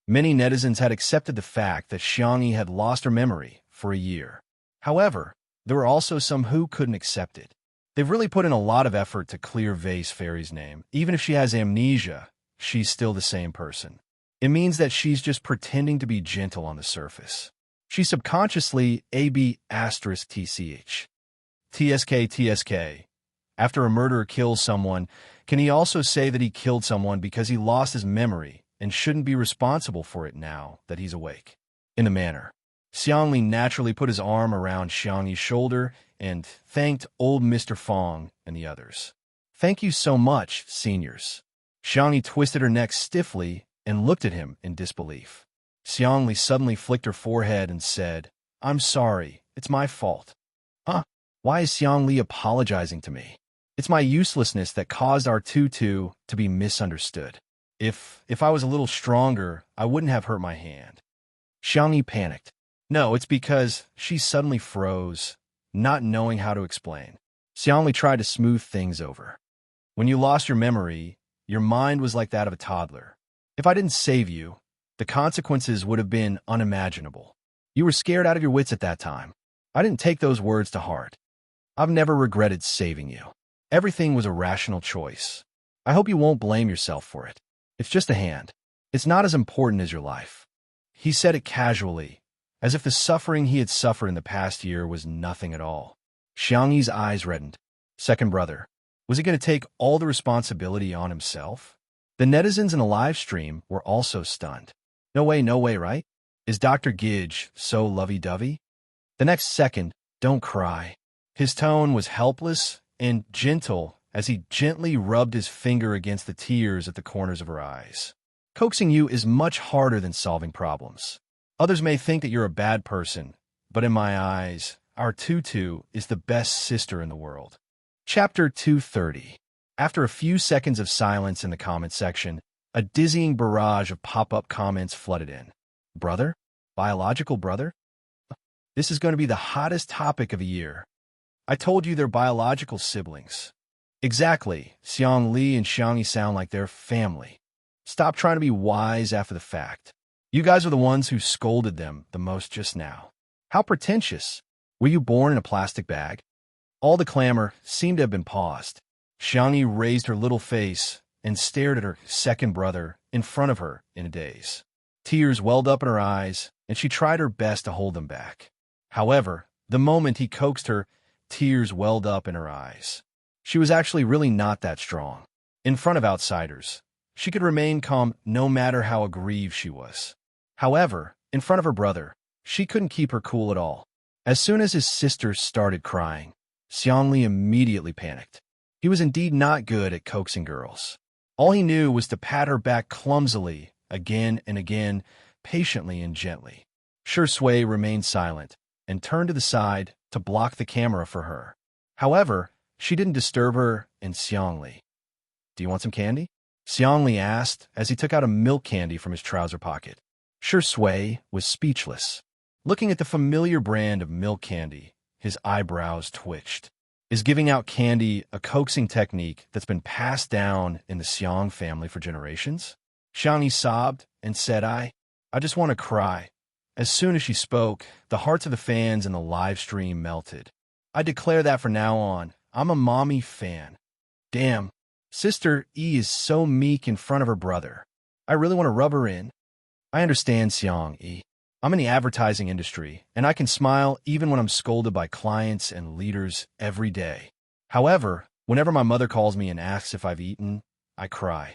Many netizens had accepted the fact that Xiangyi had lost her memory for a year. However, there were also some who couldn't accept it. They've really put in a lot of effort to clear Vase Fairy's name. Even if she has amnesia, she's still the same person. It means that she's just pretending to be gentle on the surface. She's subconsciously AB asterisk TCH. TSK. After a murderer kills someone, can he also say that he killed someone because he lost his memory and shouldn't be responsible for it now that he's awake? In the manner, Xiangli naturally put his arm around Xiangyi's shoulder and thanked old Mr. Fong and the others. Thank you so much, seniors. Xiangyi twisted her neck stiffly and looked at him in disbelief. Xiangli suddenly flicked her forehead and said, I'm sorry, it's my fault. Huh? Why is Xiangli apologizing to me? It's my uselessness that caused our tutu to be misunderstood. If I was a little stronger, I wouldn't have hurt my hand. Xiangyi panicked. No, it's because she suddenly froze, not knowing how to explain. Xiangli tried to smooth things over. When you lost your memory, your mind was like that of a toddler. If I didn't save you, the consequences would have been unimaginable. You were scared out of your wits at that time. I didn't take those words to heart. I've never regretted saving you. Everything was a rational choice. I hope you won't blame yourself for it. It's just a hand. It's not as important as your life. He said it casually, as if the suffering he had suffered in the past year was nothing at all. Xiangyi's eyes reddened. Second brother. Was he going to take all the responsibility on himself? The netizens in the live stream were also stunned. No way, right? Is Dr. Gidge so lovey-dovey? The next second, don't cry. His tone was helpless and gentle as he gently rubbed his finger against the tears at the corners of her eyes. Coaxing you is much harder than solving problems. Others may think that you're a bad person, but in my eyes, our tutu is the best sister in the world. Chapter 230. After a few seconds of silence in the comment section, a dizzying barrage of pop-up comments flooded in. Brother? Biological brother? This is going to be the hottest topic of the year. I told you they're biological siblings. Exactly. Xiang Li and Xiangyi sound like they're family. Stop trying to be wise after the fact. You guys are the ones who scolded them the most just now. How pretentious. Were you born in a plastic bag? All the clamor seemed to have been paused. Xiangyi raised her little face and stared at her second brother in front of her in a daze. Tears welled up in her eyes, and she tried her best to hold them back. However, the moment he coaxed her, tears welled up in her eyes. She was actually really not that strong. In front of outsiders, she could remain calm no matter how aggrieved she was. However, in front of her brother, she couldn't keep her cool at all. As soon as his sister started crying, Xiangli immediately panicked. He was indeed not good at coaxing girls. All he knew was to pat her back clumsily, again and again, patiently and gently. Shui remained silent and turned to the side to block the camera for her. However, she didn't disturb her and Xiangli. Do you want some candy? Xiangli asked as he took out a milk candy from his trouser pocket. Shui was speechless. Looking at the familiar brand of milk candy, his eyebrows twitched. Is giving out candy a coaxing technique that's been passed down in the Xiang family for generations? Xiangyi sobbed and said, I just want to cry. As soon as she spoke, the hearts of the fans in the live stream melted. I declare that from now on, I'm a mommy fan. Damn, Sister E is so meek in front of her brother. I really want to rub her in. I understand, Xiang E. I'm in the advertising industry, and I can smile even when I'm scolded by clients and leaders every day. However, whenever my mother calls me and asks if I've eaten, I cry.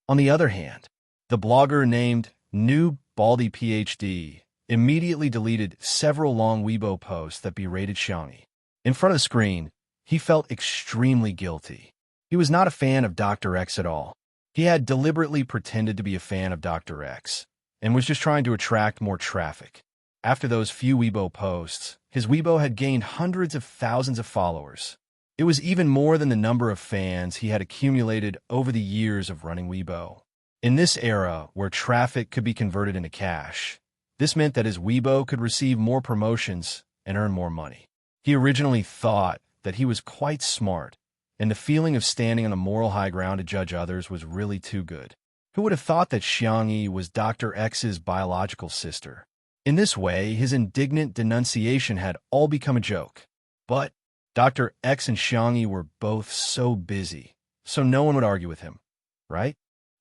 On the other hand, the blogger named New Baldy PhD immediately deleted several long Weibo posts that berated Xiangyi. In front of the screen, he felt extremely guilty. He was not a fan of Dr. X at all. He had deliberately pretended to be a fan of Dr. X and was just trying to attract more traffic. After those few Weibo posts, his Weibo had gained hundreds of thousands of followers. It was even more than the number of fans he had accumulated over the years of running Weibo. In this era where traffic could be converted into cash, this meant that his Weibo could receive more promotions and earn more money. He originally thought that he was quite smart, and the feeling of standing on the moral high ground to judge others was really too good. Who would have thought that Xiangyi was Dr. X's biological sister? In this way, his indignant denunciation had all become a joke. But Dr. X and Xiangyi were both so busy, so no one would argue with him, right?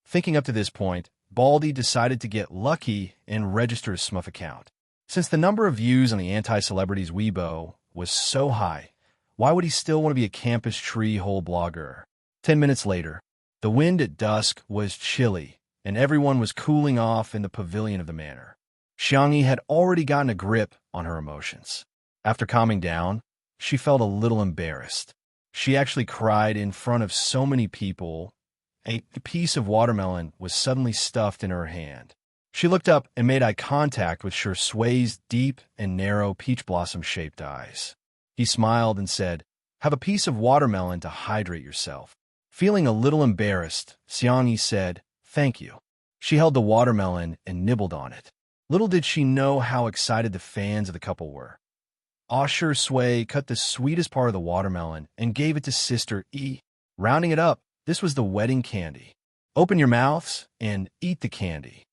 Thinking up to this point, Baldy decided to get lucky and register his Smurf account. Since the number of views on the anti-celebrities Weibo was so high, why would he still want to be a campus tree hole blogger? 10 minutes later, the wind at dusk was chilly, and everyone was cooling off in the pavilion of the manor. Xiangyi had already gotten a grip on her emotions. After calming down, she felt a little embarrassed. She actually cried in front of so many people. A piece of watermelon was suddenly stuffed in her hand. She looked up and made eye contact with Sir Sway's deep and narrow peach blossom-shaped eyes. He smiled and said, "Have a piece of watermelon to hydrate yourself." Feeling a little embarrassed, Xiangyi said, "Thank you." She held the watermelon and nibbled on it. Little did she know how excited the fans of the couple were. Sir Sway cut the sweetest part of the watermelon and gave it to Sister E. Rounding it up, this was the wedding candy. Open your mouths and eat the candy.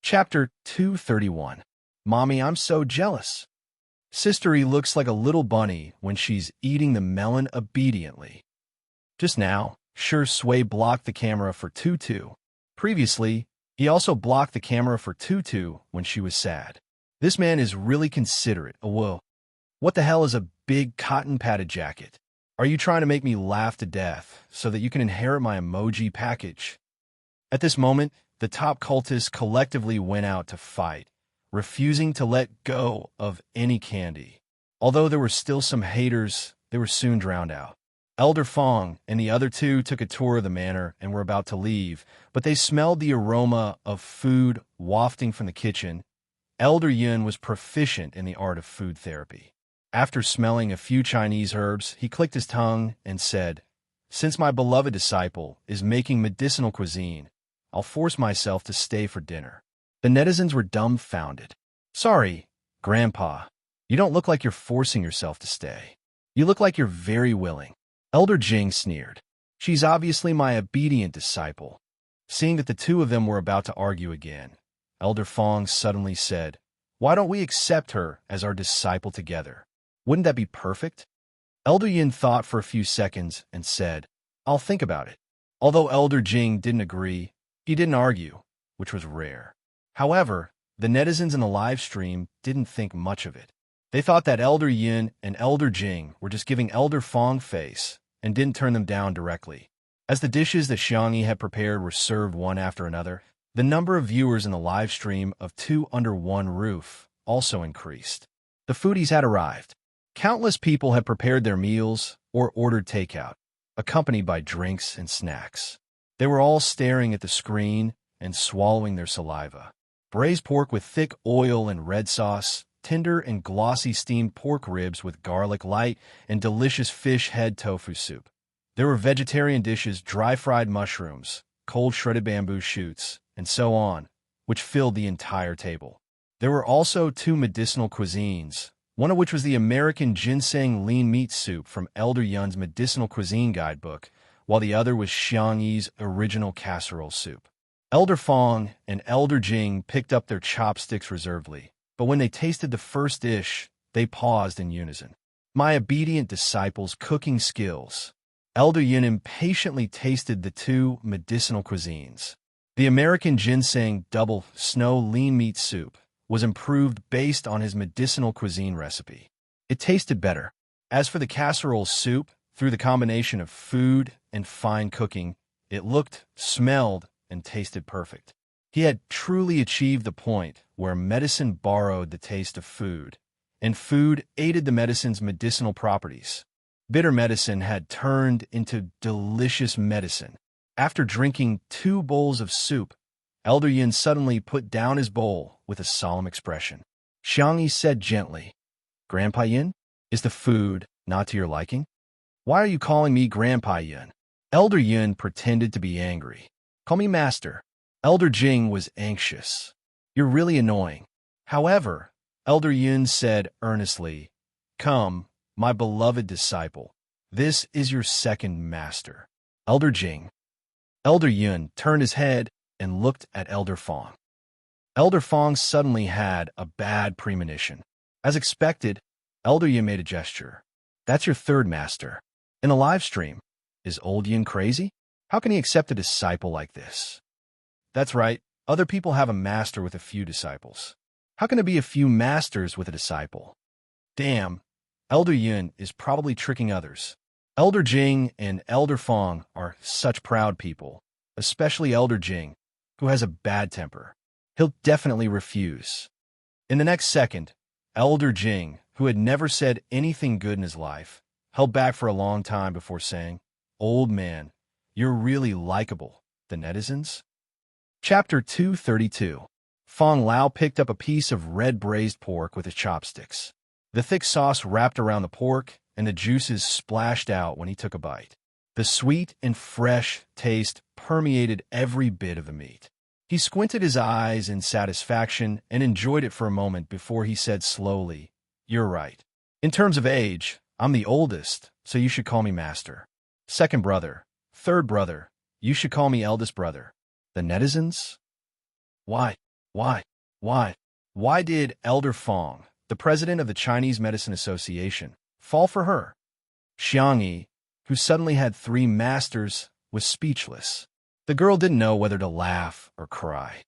Chapter 231. Mommy, I'm so jealous. Sister E looks like a little bunny when she's eating the melon obediently. Just now, Sir Sway blocked the camera for Tutu. Previously, he also blocked the camera for Tutu when she was sad. This man is really considerate. Whoa. What the hell is a big cotton padded jacket? Are you trying to make me laugh to death so that you can inherit my emoji package? At this moment, the top cultists collectively went out to fight, refusing to let go of any candy. Although there were still some haters, they were soon drowned out. Elder Fong and the other two took a tour of the manor and were about to leave, but they smelled the aroma of food wafting from the kitchen. Elder Yun was proficient in the art of food therapy. After smelling a few Chinese herbs, he clicked his tongue and said, "Since my beloved disciple is making medicinal cuisine, I'll force myself to stay for dinner." The netizens were dumbfounded. "Sorry, Grandpa, you don't look like you're forcing yourself to stay. You look like you're very willing." Elder Jing sneered. "She's obviously my obedient disciple." Seeing that the two of them were about to argue again, Elder Fong suddenly said, "Why don't we accept her as our disciple together? Wouldn't that be perfect?" Elder Yin thought for a few seconds and said, "I'll think about it." Although Elder Jing didn't agree, he didn't argue, which was rare. However, the netizens in the live stream didn't think much of it. They thought that Elder Yin and Elder Jing were just giving Elder Fong face and didn't turn them down directly. As the dishes that Xiangyi had prepared were served one after another, the number of viewers in the live stream of Two Under One Roof also increased. The foodies had arrived. Countless people had prepared their meals or ordered takeout, accompanied by drinks and snacks. They were all staring at the screen and swallowing their saliva. Braised pork with thick oil and red sauce, tender and glossy steamed pork ribs with garlic light, and delicious fish head tofu soup. There were vegetarian dishes, dry-fried mushrooms, cold shredded bamboo shoots, and so on, which filled the entire table. There were also two medicinal cuisines, one of which was the American ginseng lean meat soup from Elder Yun's medicinal cuisine guidebook, while the other was Xiangyi's original casserole soup. Elder Fong and Elder Jing picked up their chopsticks reservedly, but when they tasted the first dish, they paused in unison. "My obedient disciple's cooking skills." Elder Yun impatiently tasted the two medicinal cuisines. The American ginseng double snow lean meat soup was improved based on his medicinal cuisine recipe. It tasted better. As for the casserole soup, through the combination of food and fine cooking, it looked, smelled, and tasted perfect. He had truly achieved the point where medicine borrowed the taste of food, and food aided the medicine's medicinal properties. Bitter medicine had turned into delicious medicine. After drinking 2 bowls of soup, Elder Yin suddenly put down his bowl with a solemn expression. Xiangyi said gently, "Grandpa Yin, is the food not to your liking? Why are you calling me Grandpa Yin?" Elder Yin pretended to be angry. "Call me Master." Elder Jing was anxious. "You're really annoying." However, Elder Yin said earnestly, "Come, my beloved disciple, this is your second master." Elder Jing. Elder Yun turned his head and looked at Elder Fong. Elder Fong suddenly had a bad premonition. As expected, Elder Yun made a gesture. That's your third master. In a live stream, is old Yin crazy? How can he accept a disciple like this? That's right. Other people have a master with a few disciples. How can there be a few masters with a disciple? Damn, Elder Yun is probably tricking others. Elder Jing and Elder Fong are such proud people, especially Elder Jing, who has a bad temper. He'll definitely refuse. In the next second, Elder Jing, who had never said anything good in his life, held back for a long time before saying, "Old man, you're really likable, the netizens?" Chapter 232. Fong Lao picked up a piece of red braised pork with his chopsticks. The thick sauce wrapped around the pork, and the juices splashed out when he took a bite. The sweet and fresh taste permeated every bit of the meat. He squinted his eyes in satisfaction and enjoyed it for a moment before he said slowly, "You're right. In terms of age, I'm the oldest, so you should call me master. Second brother, third brother, you should call me eldest brother. The netizens?" Why did Elder Fong, the president of the Chinese Medicine Association, fall for her? Xiang Yi, who suddenly had 3 masters, was speechless. The girl didn't know whether to laugh or cry.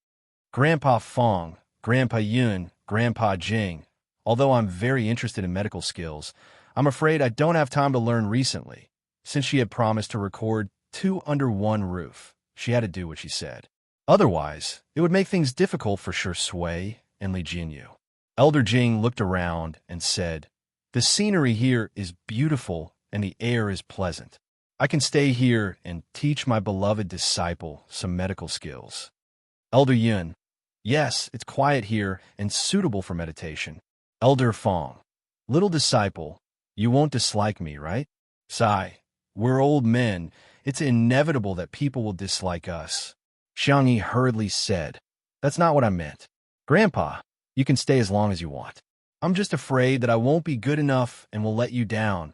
Grandpa Fong, Grandpa Yun, Grandpa Jing, although I'm very interested in medical skills, I'm afraid I don't have time to learn recently. Since she had promised to record 2 under 1 roof, she had to do what she said. Otherwise, it would make things difficult for Shi Sui and Li Jinyu. Elder Jing looked around and said, "The scenery here is beautiful and the air is pleasant. I can stay here and teach my beloved disciple some medical skills." Elder Yun, "Yes, it's quiet here and suitable for meditation." Elder Fong, "Little disciple, you won't dislike me, right?" Sigh, "We're old men. It's inevitable that people will dislike us." Xiang Yi hurriedly said, "That's not what I meant. Grandpa, you can stay as long as you want. I'm just afraid that I won't be good enough and will let you down."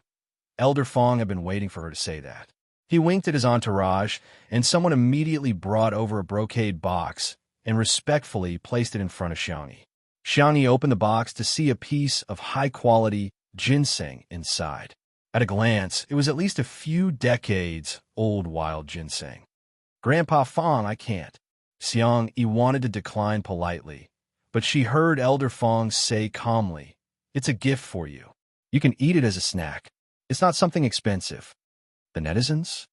Elder Fong had been waiting for her to say that. He winked at his entourage, and someone immediately brought over a brocade box and respectfully placed it in front of Xiang Yi. Xiang Yi opened the box to see a piece of high-quality ginseng inside. At a glance, it was at least a few decades old wild ginseng. "Grandpa Fong, I can't." Xiang Yi wanted to decline politely, but she heard Elder Fong say calmly, "It's a gift for you. You can eat it as a snack. It's not something expensive." The netizens?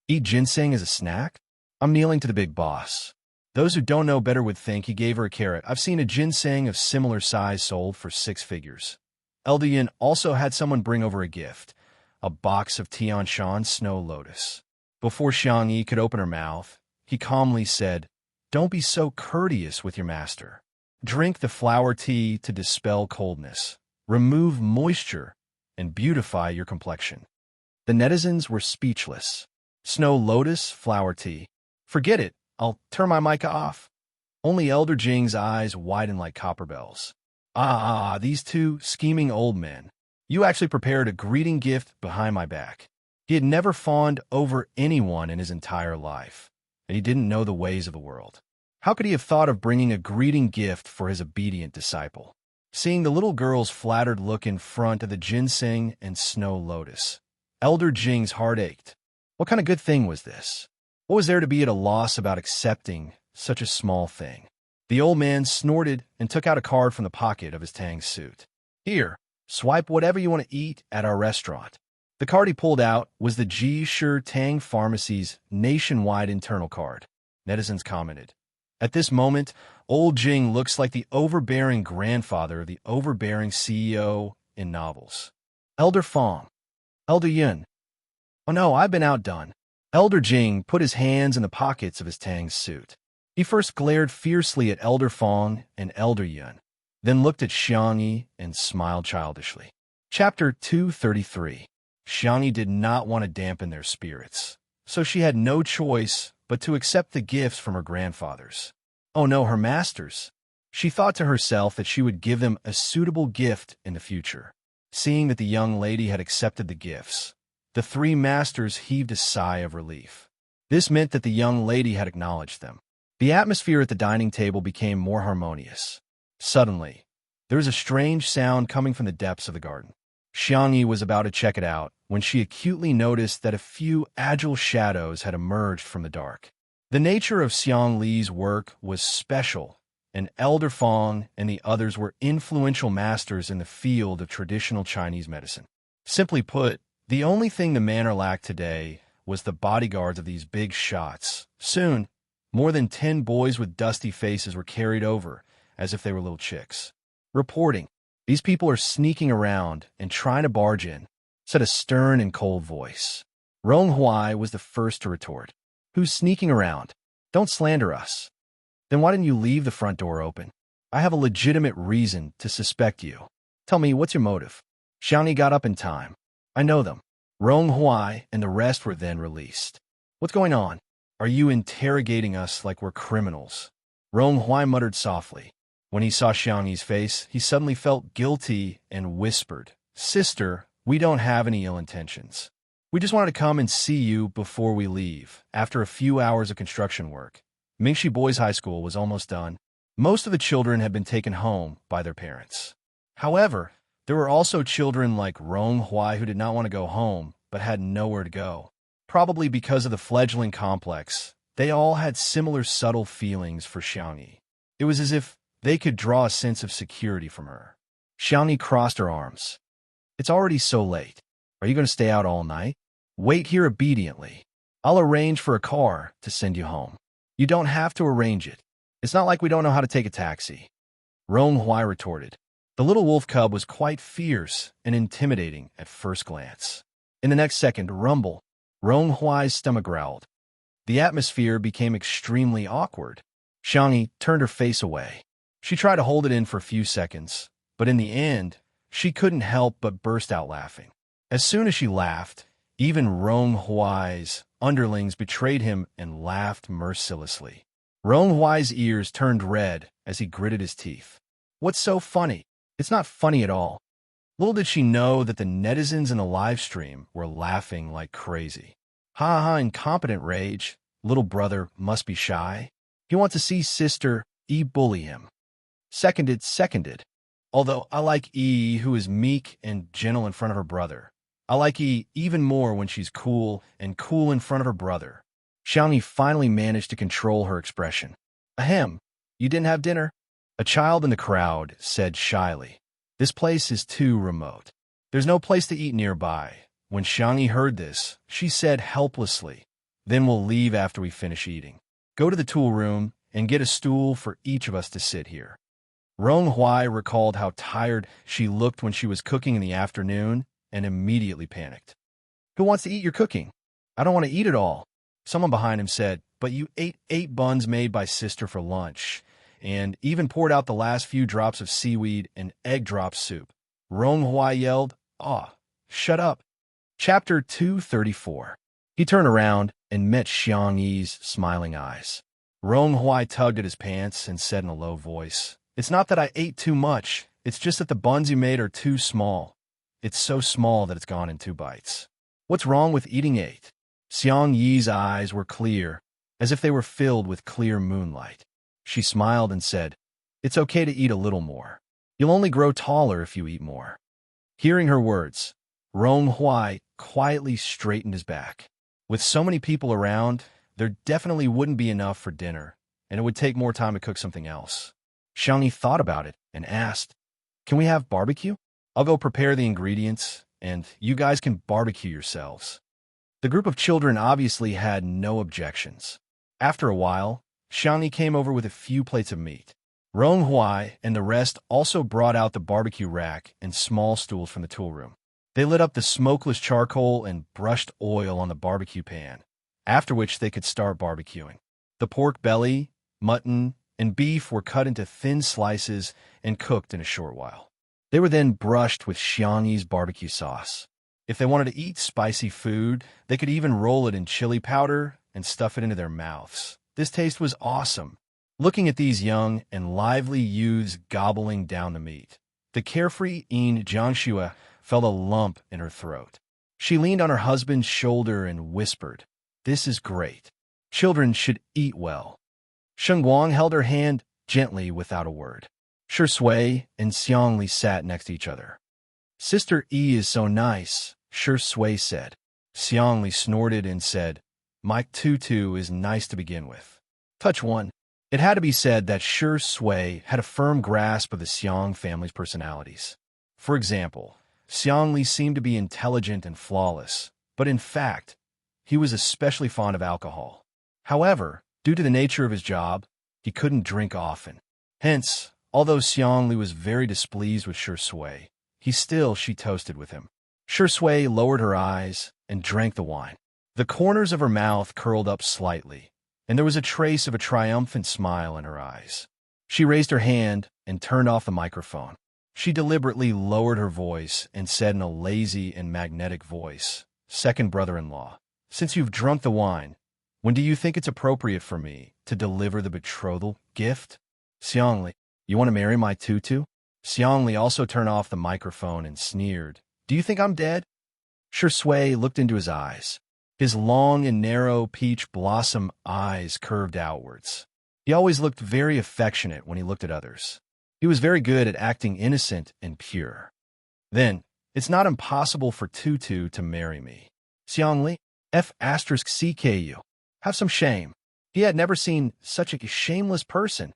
Eat ginseng as a snack? I'm kneeling to the big boss. Those who don't know better would think he gave her a carrot. I've seen a ginseng of similar size sold for 6 figures. Elder Yin also had someone bring over a gift, a box of Tianshan snow lotus. Before Xiang Yi could open her mouth, he calmly said, "Don't be so courteous with your master. Drink the flower tea to dispel coldness, remove moisture, and beautify your complexion." The netizens were speechless. Snow lotus flower tea. Forget it. I'll turn my mic off. Only Elder Jing's eyes widened like copper bells. These 2 scheming old men. You actually prepared a greeting gift behind my back. He had never fawned over anyone in his entire life, and he didn't know the ways of the world. How could he have thought of bringing a greeting gift for his obedient disciple? Seeing the little girl's flattered look in front of the ginseng and snow lotus, Elder Jing's heart ached. What kind of good thing was this? What was there to be at a loss about accepting such a small thing? The old man snorted and took out a card from the pocket of his Tang suit. "Here, swipe whatever you want to eat at our restaurant." The card he pulled out was the Ji Shi Tang Pharmacy's nationwide internal card. Netizens commented, "At this moment, old Jing looks like the overbearing grandfather of the overbearing CEO in novels." Elder Fong. Elder Yun. "Oh no, I've been outdone." Elder Jing put his hands in the pockets of his Tang suit. He first glared fiercely at Elder Fong and Elder Yun, then looked at Xiang Yi and smiled childishly. Chapter 233. Xiang Yi did not want to dampen their spirits, so she had no choice but to accept the gifts from her grandfathers. Oh no, her masters. She thought to herself that she would give them a suitable gift in the future. Seeing that the young lady had accepted the gifts, the 3 masters heaved a sigh of relief. This meant that the young lady had acknowledged them. The atmosphere at the dining table became more harmonious. Suddenly, there was a strange sound coming from the depths of the garden. Xiangyi was about to check it out when she acutely noticed that a few agile shadows had emerged from the dark. The nature of Xiang Li's work was special, and Elder Fong and the others were influential masters in the field of traditional Chinese medicine. Simply put, the only thing the manor lacked today was the bodyguards of these big shots. Soon, more than 10 boys with dusty faces were carried over, as if they were little chicks. Reporting, "These people are sneaking around and trying to barge in," said a stern and cold voice. Rong Huai was the first to retort. "Who's sneaking around? Don't slander us." "Then why didn't you leave the front door open? I have a legitimate reason to suspect you. Tell me, what's your motive?" Xiangyi got up in time. "I know them." Rong Huai and the rest were then released. "What's going on? Are you interrogating us like we're criminals?" Rong Huai muttered softly. When he saw Xiangyi's face, he suddenly felt guilty and whispered, "Sister, we don't have any ill intentions. We just wanted to come and see you before we leave, after a few hours of construction work." Mingxi Boys High School was almost done. Most of the children had been taken home by their parents. However, there were also children like Rong Huai who did not want to go home, but had nowhere to go. Probably because of the fledgling complex, they all had similar subtle feelings for Xiangyi. It was as if they could draw a sense of security from her. Xiangyi crossed her arms. "It's already so late. Are you going to stay out all night? Wait here obediently. I'll arrange for a car to send you home." "You don't have to arrange it. It's not like we don't know how to take a taxi," Rong Huai retorted. The little wolf cub was quite fierce and intimidating at first glance. In the next second, rumble, Rong Huai's stomach growled. The atmosphere became extremely awkward. Xiangyi turned her face away. She tried to hold it in for a few seconds, but in the end, she couldn't help but burst out laughing. As soon as she laughed, even Rong Huai's underlings betrayed him and laughed mercilessly. Rong Huai's ears turned red as he gritted his teeth. "What's so funny? It's not funny at all." Little did she know that the netizens in the live stream were laughing like crazy. "Ha ha, incompetent rage. Little brother must be shy. He wants to see sister E bully him." Seconded. Although I like E, who is meek and gentle in front of her brother. I like E even more when she's cool and cool in front of her brother. Xiangyi finally managed to control her expression. "Ahem, you didn't have dinner?" A child in the crowd said shyly. "This place is too remote. There's no place to eat nearby." When Xiangyi heard this, she said helplessly, "Then we'll leave after we finish eating. Go to the tool room and get a stool for each of us to sit here." Rong Huai recalled how tired she looked when she was cooking in the afternoon and immediately panicked. "Who wants to eat your cooking?" "I don't want to eat it all." Someone behind him said, "But you ate 8 buns made by sister for lunch, and even poured out the last few drops of seaweed and egg drop soup." Rong Huai yelled, "Ah, shut up." Chapter 234. He turned around and met Xiangyi's smiling eyes. Rong Huai tugged at his pants and said in a low voice, "It's not that I ate too much, it's just that the buns you made are too small. It's so small that it's gone in 2 bites. What's wrong with eating 8? Xiangyi's eyes were clear, as if they were filled with clear moonlight. She smiled and said, "It's okay to eat a little more. You'll only grow taller if you eat more." Hearing her words, Rong Huai quietly straightened his back. With so many people around, there definitely wouldn't be enough for dinner, and it would take more time to cook something else. Xiangyi thought about it and asked, "Can we have barbecue? I'll go prepare the ingredients, and you guys can barbecue yourselves." The group of children obviously had no objections. After a while, Xiangyi came over with a few plates of meat. Rong Huai and the rest also brought out the barbecue rack and small stools from the tool room. They lit up the smokeless charcoal and brushed oil on the barbecue pan, after which they could start barbecuing. The pork belly, mutton, and beef were cut into thin slices and cooked in a short while. They were then brushed with Xiangyi's barbecue sauce. If they wanted to eat spicy food, they could even roll it in chili powder and stuff it into their mouths. This taste was awesome. Looking at these young and lively youths gobbling down the meat, the carefree Yin Jiangxue felt a lump in her throat. She leaned on her husband's shoulder and whispered, "This is great. Children should eat well." Sheng Guang held her hand gently without a word. Shi Sui and Xiangli sat next to each other. Sister E is so nice, Sure Sui said. Xiangli snorted and said, My tutu is nice to begin with. Touch 1. It had to be said that Sure Sui had a firm grasp of the Xiang family's personalities. For example, Xiangli seemed to be intelligent and flawless, but in fact, he was especially fond of alcohol. However, due to the nature of his job, he couldn't drink often. Hence, although Xiangli was very displeased with Sure Sui, she toasted with him. Sure Sui lowered her eyes and drank the wine. The corners of her mouth curled up slightly, and there was a trace of a triumphant smile in her eyes. She raised her hand and turned off the microphone. She deliberately lowered her voice and said in a lazy and magnetic voice, Second brother-in-law, since you've drunk the wine, when do you think it's appropriate for me to deliver the betrothal gift? Xiangli, you want to marry my tutu? Xiangli also turned off the microphone and sneered. Do you think I'm dead? Sure Sui looked into his eyes. His long and narrow peach blossom eyes curved outwards. He always looked very affectionate when he looked at others. He was very good at acting innocent and pure. Then, it's not impossible for Tutu to marry me. Xiangli, F*CKU. Have some shame. He had never seen such a shameless person.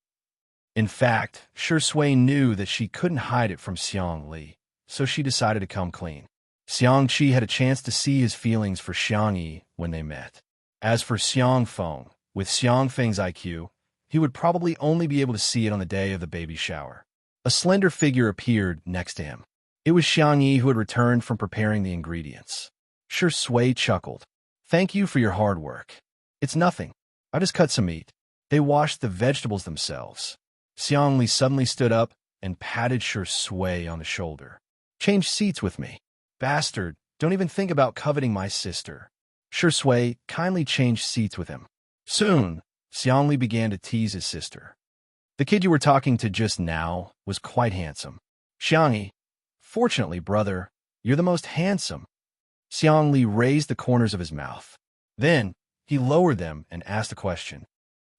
In fact, Sure Sui knew that she couldn't hide it from Xiangli, so she decided to come clean. Xiangqi had a chance to see his feelings for Xiangyi when they met. As for Xiangfeng, with Xiangfeng's IQ, he would probably only be able to see it on the day of the baby shower. A slender figure appeared next to him. It was Xiangyi who had returned from preparing the ingredients. Sure Sui chuckled. Thank you for your hard work. It's nothing. I just cut some meat. They washed the vegetables themselves. Xiangli suddenly stood up and patted Sure Sui on the shoulder. Change seats with me. Bastard, don't even think about coveting my sister. Sure Sui kindly changed seats with him. Soon, Xiangli began to tease his sister. The kid you were talking to just now was quite handsome. Xiangyi, fortunately, brother, you're the most handsome. Xiangli raised the corners of his mouth. Then, he lowered them and asked a question.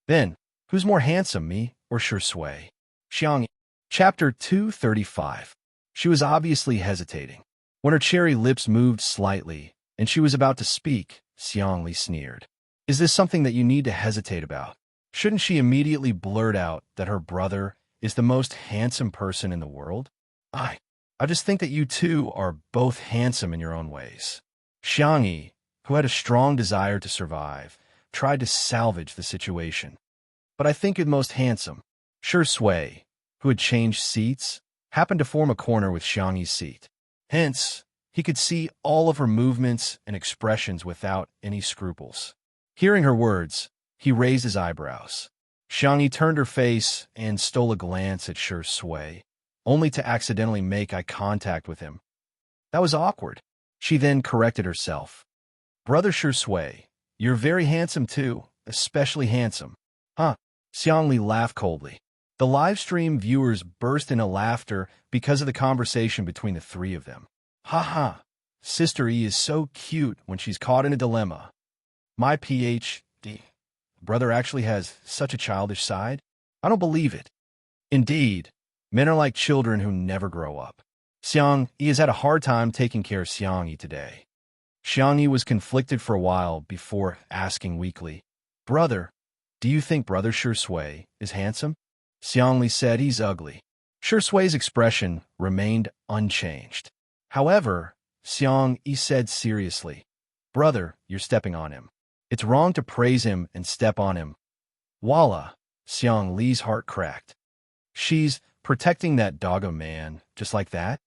Then, who's more handsome, me or Sure Sui? Xiangyi. Chapter 235. She was obviously hesitating. When her cherry lips moved slightly, and she was about to speak, Xiangli sneered. Is this something that you need to hesitate about? Shouldn't she immediately blurt out that her brother is the most handsome person in the world? I just think that you two are both handsome in your own ways. Xiangyi, who had a strong desire to survive, tried to salvage the situation. But I think you're the most handsome. Sure Sui, who had changed seats, happened to form a corner with Xiangyi's seat. Hence, he could see all of her movements and expressions without any scruples. Hearing her words, he raised his eyebrows. Xiangyi turned her face and stole a glance at Sure Sui, only to accidentally make eye contact with him. That was awkward. She then corrected herself. Brother Sure Sui, you're very handsome too, especially handsome. Huh? Xiangli laughed coldly. The live stream viewers burst into laughter because of the conversation between the three of them. Ha ha! Sister E is so cute when she's caught in a dilemma. My PhD. Brother actually has such a childish side? I don't believe it. Indeed, men are like children who never grow up. Xiangyi has had a hard time taking care of Xiangyi today. Xiangyi was conflicted for a while before asking weakly, Brother, do you think Brother Sure Sui is handsome? Xiangli said he's ugly. Sure Sui's expression remained unchanged. However, Xiangyi said seriously, Brother, you're stepping on him. It's wrong to praise him and step on him. Voila! Xiangli's heart cracked. She's protecting that dog of man just like that?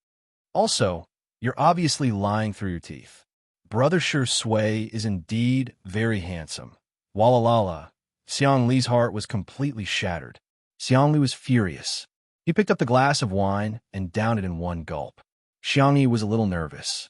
Also, you're obviously lying through your teeth. Brother Sure Sui is indeed very handsome. Walla. Xiangli's heart was completely shattered. Xiangli was furious. He picked up the glass of wine and downed it in one gulp. Xiangyi was a little nervous.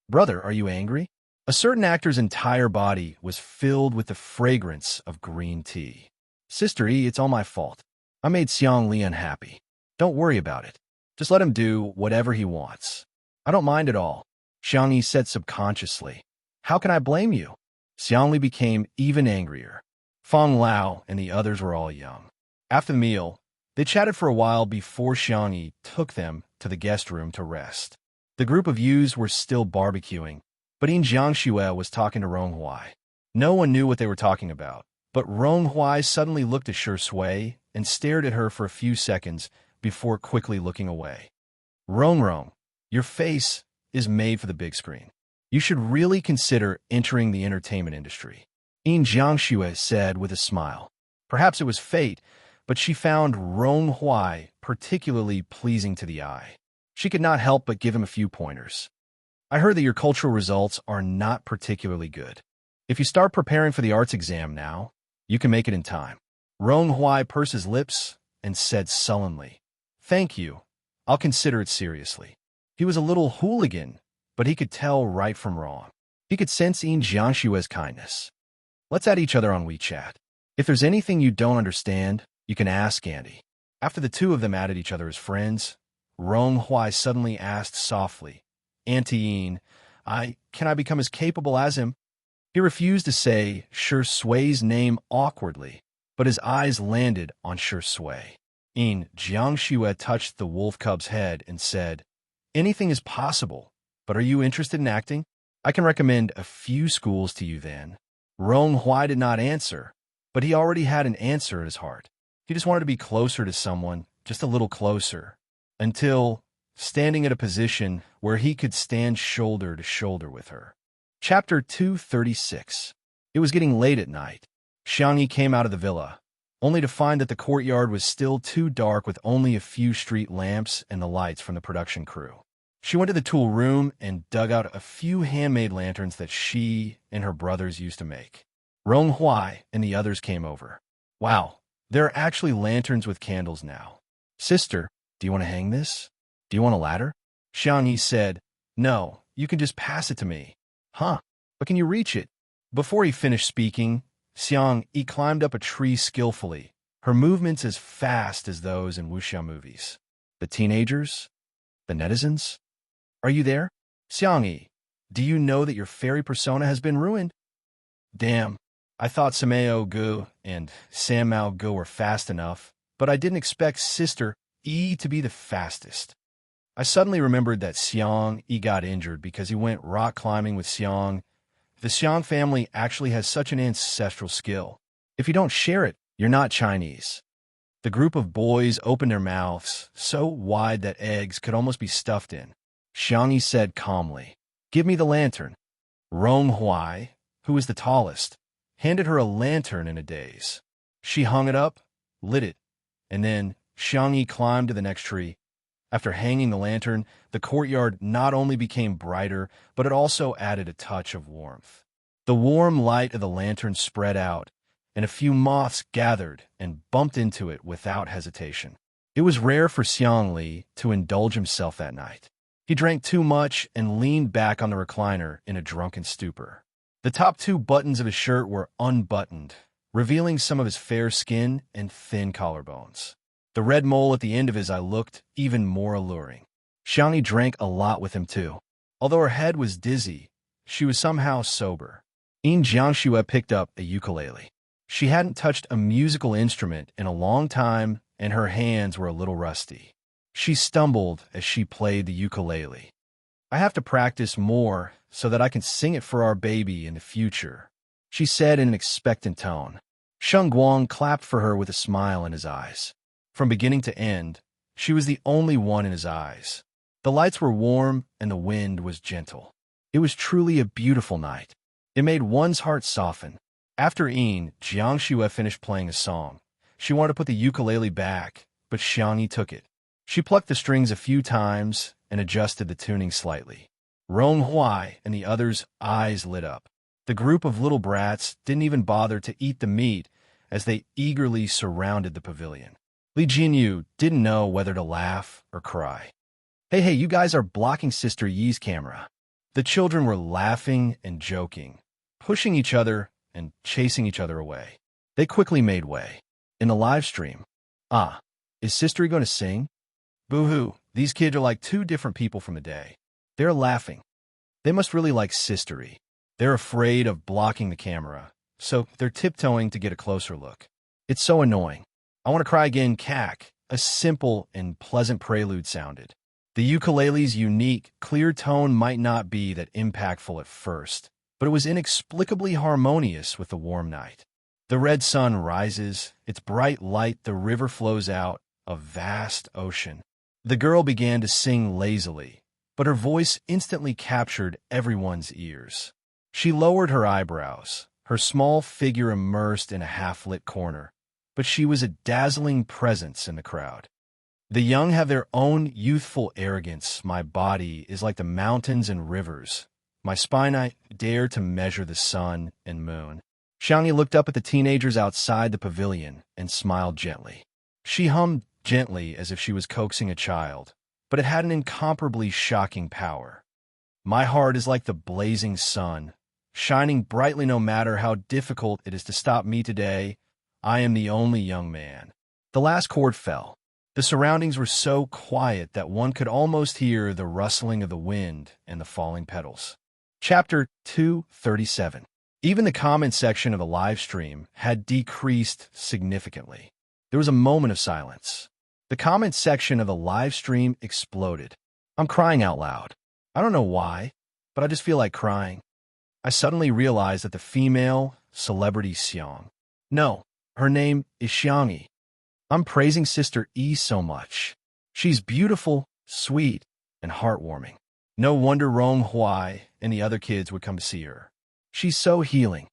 Brother, are you angry? A certain actor's entire body was filled with the fragrance of green tea. Sister E, it's all my fault. I made Xiangli unhappy. Don't worry about it. Just let him do whatever he wants. I don't mind at all. Xiangyi said subconsciously. How can I blame you? Xiangli became even angrier. Feng Lao and the others were all young. After the meal, they chatted for a while before Xiangyi took them to the guest room to rest. The group of youths were still barbecuing, but In Jiangxue was talking to Ronghuai. No one knew what they were talking about, but Ronghuai suddenly looked at Shi Sui and stared at her for a few seconds before quickly looking away. Rong, your face is made for the big screen. You should really consider entering the entertainment industry, In Jiangxue said with a smile. Perhaps it was fate, but she found Ronghuai particularly pleasing to the eye. She could not help but give him a few pointers. I heard that your cultural results are not particularly good. If you start preparing for the arts exam now, you can make it in time. Ronghuai pursed his lips and said sullenly, Thank you. I'll consider it seriously. He was a little hooligan, but he could tell right from wrong. He could sense In Jiangxue's kindness. Let's add each other on WeChat. If there's anything you don't understand, you can ask Andy. After the two of them added each other as friends, Ronghuai suddenly asked softly, Auntie In, can I become as capable as him? He refused to say Shi Sui's name awkwardly, but his eyes landed on Shi Sui. In Jiangxue touched the wolf cub's head and said, Anything is possible, but are you interested in acting? I can recommend a few schools to you then. Ronghuai did not answer, but he already had an answer in his heart. He just wanted to be closer to someone, just a little closer, until standing at a position where he could stand shoulder to shoulder with her. Chapter 236. It was getting late at night. Xiangyi came out of the villa, only to find that the courtyard was still too dark with only a few street lamps and the lights from the production crew. She went to the tool room and dug out a few handmade lanterns that she and her brothers used to make. Ronghuai and the others came over. Wow, there are actually lanterns with candles now. Sister, do you want to hang this? Do you want a ladder? Xiangyi said, No, you can just pass it to me. Huh, but can you reach it? Before he finished speaking, Xiangyi climbed up a tree skillfully, her movements as fast as those in wuxia movies. The teenagers? The netizens? Are you there? Xiangyi, do you know that your fairy persona has been ruined? Damn, I thought Sameo Gu and Samao Gu were fast enough, but I didn't expect Sister E to be the fastest. I suddenly remembered that Xiang Yi got injured because he went rock climbing with Xiang. The Xiang family actually has such an ancestral skill. If you don't share it, you're not Chinese. The group of boys opened their mouths so wide that eggs could almost be stuffed in. Xiang Yi said calmly, Give me the lantern. Ronghuai, who was the tallest, handed her a lantern in a daze. She hung it up, lit it, and then Xiang Yi climbed to the next tree. After hanging the lantern, the courtyard not only became brighter, but it also added a touch of warmth. The warm light of the lantern spread out, and a few moths gathered and bumped into it without hesitation. It was rare for Xiang Li to indulge himself that night. He drank too much and leaned back on the recliner in a drunken stupor. The top two buttons of his shirt were unbuttoned, revealing some of his fair skin and thin collarbones. The red mole at the end of his eye looked even more alluring. Xiangyi drank a lot with him too. Although her head was dizzy, she was somehow sober. In Jiangxue picked up a ukulele. She hadn't touched a musical instrument in a long time, and her hands were a little rusty. She stumbled as she played the ukulele. I have to practice more so that I can sing it for our baby in the future, she said in an expectant tone. Sheng Guang clapped for her with a smile in his eyes. From beginning to end, she was the only one in his eyes. The lights were warm and the wind was gentle. It was truly a beautiful night. It made one's heart soften. After Jiangxue finished playing a song, she wanted to put the ukulele back, but Xiangyi took it. She plucked the strings a few times and adjusted the tuning slightly. Ronghuai and the others' eyes lit up. The group of little brats didn't even bother to eat the meat as they eagerly surrounded the pavilion. Li Jinyu didn't know whether to laugh or cry. Hey, you guys are blocking Sister Yi's camera. The children were laughing and joking, pushing each other and chasing each other away. They quickly made way. In the live stream, is Sister Yi going to sing? Boo-hoo, these kids are like two different people from a day. They're laughing. They must really like Sister Yi. They're afraid of blocking the camera, so they're tiptoeing to get a closer look. It's so annoying. I want to cry again, cack. A simple and pleasant prelude sounded. The ukulele's unique, clear tone might not be that impactful at first, but it was inexplicably harmonious with the warm night. The red sun rises, its bright light, the river flows out, a vast ocean. The girl began to sing lazily, but her voice instantly captured everyone's ears. She lowered her eyebrows, her small figure immersed in a half-lit corner, but she was a dazzling presence in the crowd. The young have their own youthful arrogance. My body is like the mountains and rivers. My spine I dare to measure the sun and moon. Xiangyi looked up at the teenagers outside the pavilion and smiled gently. She hummed gently as if she was coaxing a child, but it had an incomparably shocking power. My heart is like the blazing sun, shining brightly no matter how difficult it is to stop me today. I am the only young man. The last chord fell. The surroundings were so quiet that one could almost hear the rustling of the wind and the falling petals. Chapter 237. Even the comment section of the live stream had decreased significantly. There was a moment of silence. The comment section of the live stream exploded. I'm crying out loud. I don't know why, but I just feel like crying. I suddenly realized that the female celebrity Xiang. No, her name is Xiangyi. I'm praising Sister E so much. She's beautiful, sweet, and heartwarming. No wonder Rong Huai and the other kids would come to see her. She's so healing.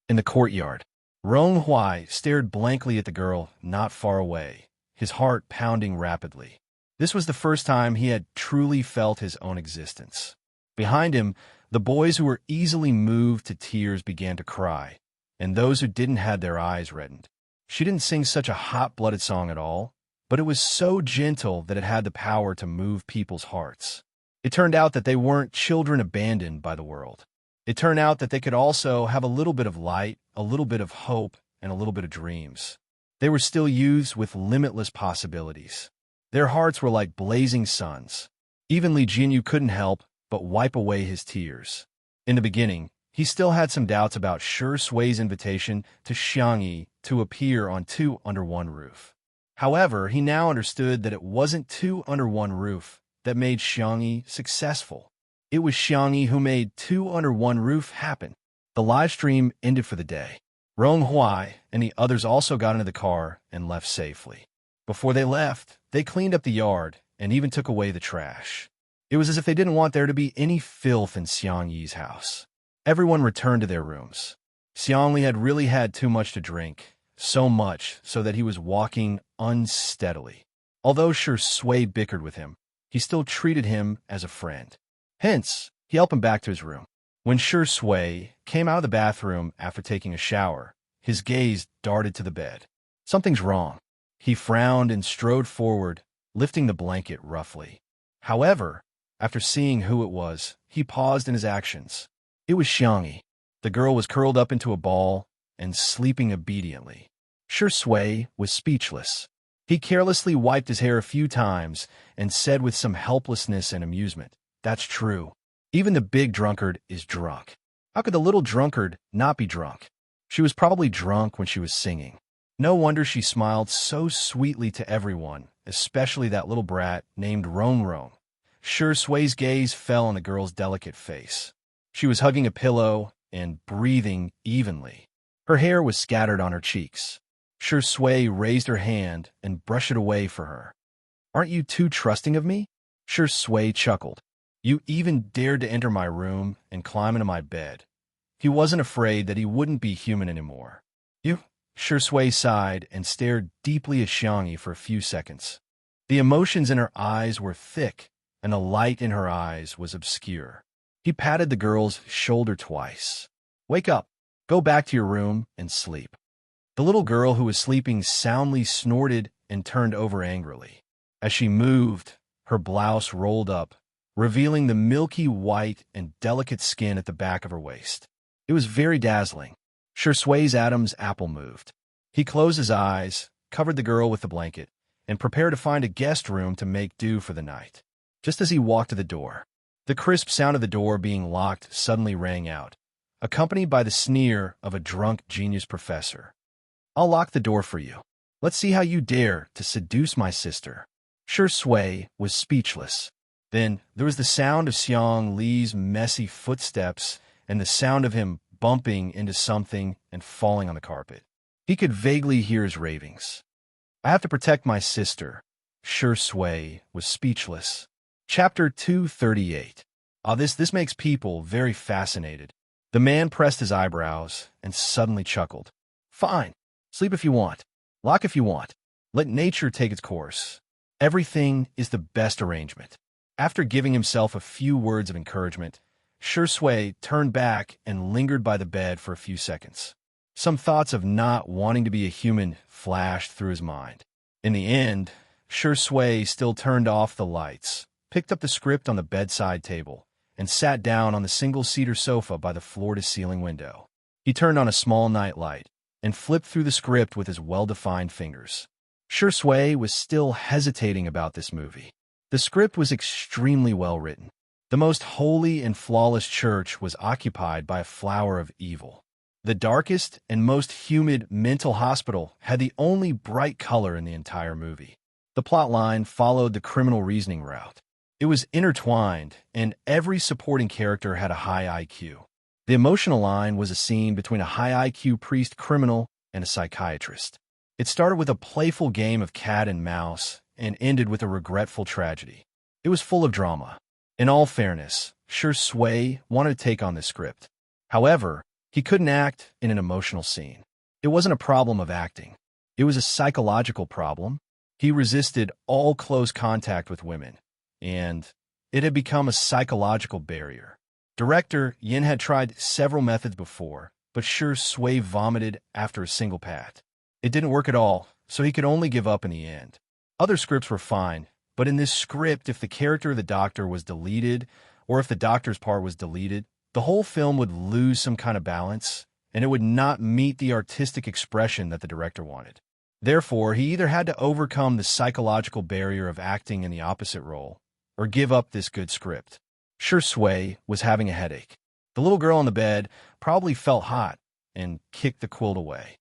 In the courtyard, Rong Huai stared blankly at the girl not far away, his heart pounding rapidly. This was the first time he had truly felt his own existence. Behind him, the boys who were easily moved to tears began to cry, and those who didn't had their eyes reddened. She didn't sing such a hot-blooded song at all, but it was so gentle that it had the power to move people's hearts. It turned out that they weren't children abandoned by the world. It turned out that they could also have a little bit of light, a little bit of hope, and a little bit of dreams. They were still youths with limitless possibilities. Their hearts were like blazing suns. Even Li Jinyu couldn't help but wipe away his tears. In the beginning, he still had some doubts about Shi Sui's invitation to Xiangyi to appear on Two Under One Roof. However, he now understood that it wasn't Two Under One Roof that made Xiangyi successful. It was Xiangyi who made Two Under One Roof happen. The live stream ended for the day. Rong Huai and the others also got into the car and left safely. Before they left, they cleaned up the yard and even took away the trash. It was as if they didn't want there to be any filth in Xiangyi's house. Everyone returned to their rooms. Xiangli had really had too much to drink, so much so that he was walking unsteadily. Although Shi Sui bickered with him, he still treated him as a friend. Hence, he helped him back to his room. When Shi Sui came out of the bathroom after taking a shower, his gaze darted to the bed. Something's wrong. He frowned and strode forward, lifting the blanket roughly. However, after seeing who it was, he paused in his actions. It was Xiangyi. The girl was curled up into a ball and sleeping obediently. Shi Sui was speechless. He carelessly wiped his hair a few times and said with some helplessness and amusement, "That's true. Even the big drunkard is drunk. How could the little drunkard not be drunk? She was probably drunk when she was singing. No wonder she smiled so sweetly to everyone, especially that little brat named Rong Rong." Shi Sui's gaze fell on the girl's delicate face. She was hugging a pillow and breathing evenly. Her hair was scattered on her cheeks. Shi Sui raised her hand and brushed it away for her. "Aren't you too trusting of me?" Shi Sui chuckled. "You even dared to enter my room and climb into my bed." He wasn't afraid that he wouldn't be human anymore. "You?" Shi Sui sighed and stared deeply at Xiangyi for a few seconds. The emotions in her eyes were thick, and the light in her eyes was obscure. He patted the girl's shoulder twice. "Wake up. Go back to your room and sleep." The little girl who was sleeping soundly snorted and turned over angrily. As she moved, her blouse rolled up, revealing the milky white and delicate skin at the back of her waist. It was very dazzling. Shi Sui's Adam's apple moved. He closed his eyes, covered the girl with the blanket, and prepared to find a guest room to make do for the night. Just as he walked to the door, the crisp sound of the door being locked suddenly rang out, accompanied by the sneer of a drunk genius professor. "I'll lock the door for you. Let's see how you dare to seduce my sister." Shi Sui was speechless. Then there was the sound of Xiang Li's messy footsteps and the sound of him bumping into something and falling on the carpet. He could vaguely hear his ravings. I have to protect my sister. Shi Sui was speechless. Chapter 238. This makes people very fascinated. The man pressed his eyebrows and suddenly chuckled. Fine. Sleep if you want. Lock if you want. Let nature take its course. Everything is the best arrangement. After giving himself a few words of encouragement, Shi Sui turned back and lingered by the bed for a few seconds. Some thoughts of not wanting to be a human flashed through his mind. In the end, Shi Sui still turned off the lights, picked up the script on the bedside table, and sat down on the single-seater sofa by the floor-to-ceiling window. He turned on a small nightlight and flipped through the script with his well-defined fingers. Shi Sui was still hesitating about this movie. The script was extremely well written. The most holy and flawless church was occupied by a flower of evil. The darkest and most humid mental hospital had the only bright color in the entire movie. The plotline followed the criminal reasoning route. It was intertwined, and every supporting character had a high IQ. The emotional line was a scene between a high IQ priest criminal and a psychiatrist. It started with a playful game of cat and mouse and ended with a regretful tragedy. It was full of drama. In all fairness, Shi Sui wanted to take on this script. However, he couldn't act in an emotional scene. It wasn't a problem of acting. It was a psychological problem. He resisted all close contact with women, and it had become a psychological barrier. Director Yin had tried several methods before, but Shi Sui vomited after a single pat. It didn't work at all, so he could only give up in the end. Other scripts were fine, but in this script, if the character of the doctor was deleted, or if the doctor's part was deleted, the whole film would lose some kind of balance, and it would not meet the artistic expression that the director wanted. Therefore, he either had to overcome the psychological barrier of acting in the opposite role, or give up this good script. Shi Sui was having a headache. The little girl on the bed probably felt hot and kicked the quilt away.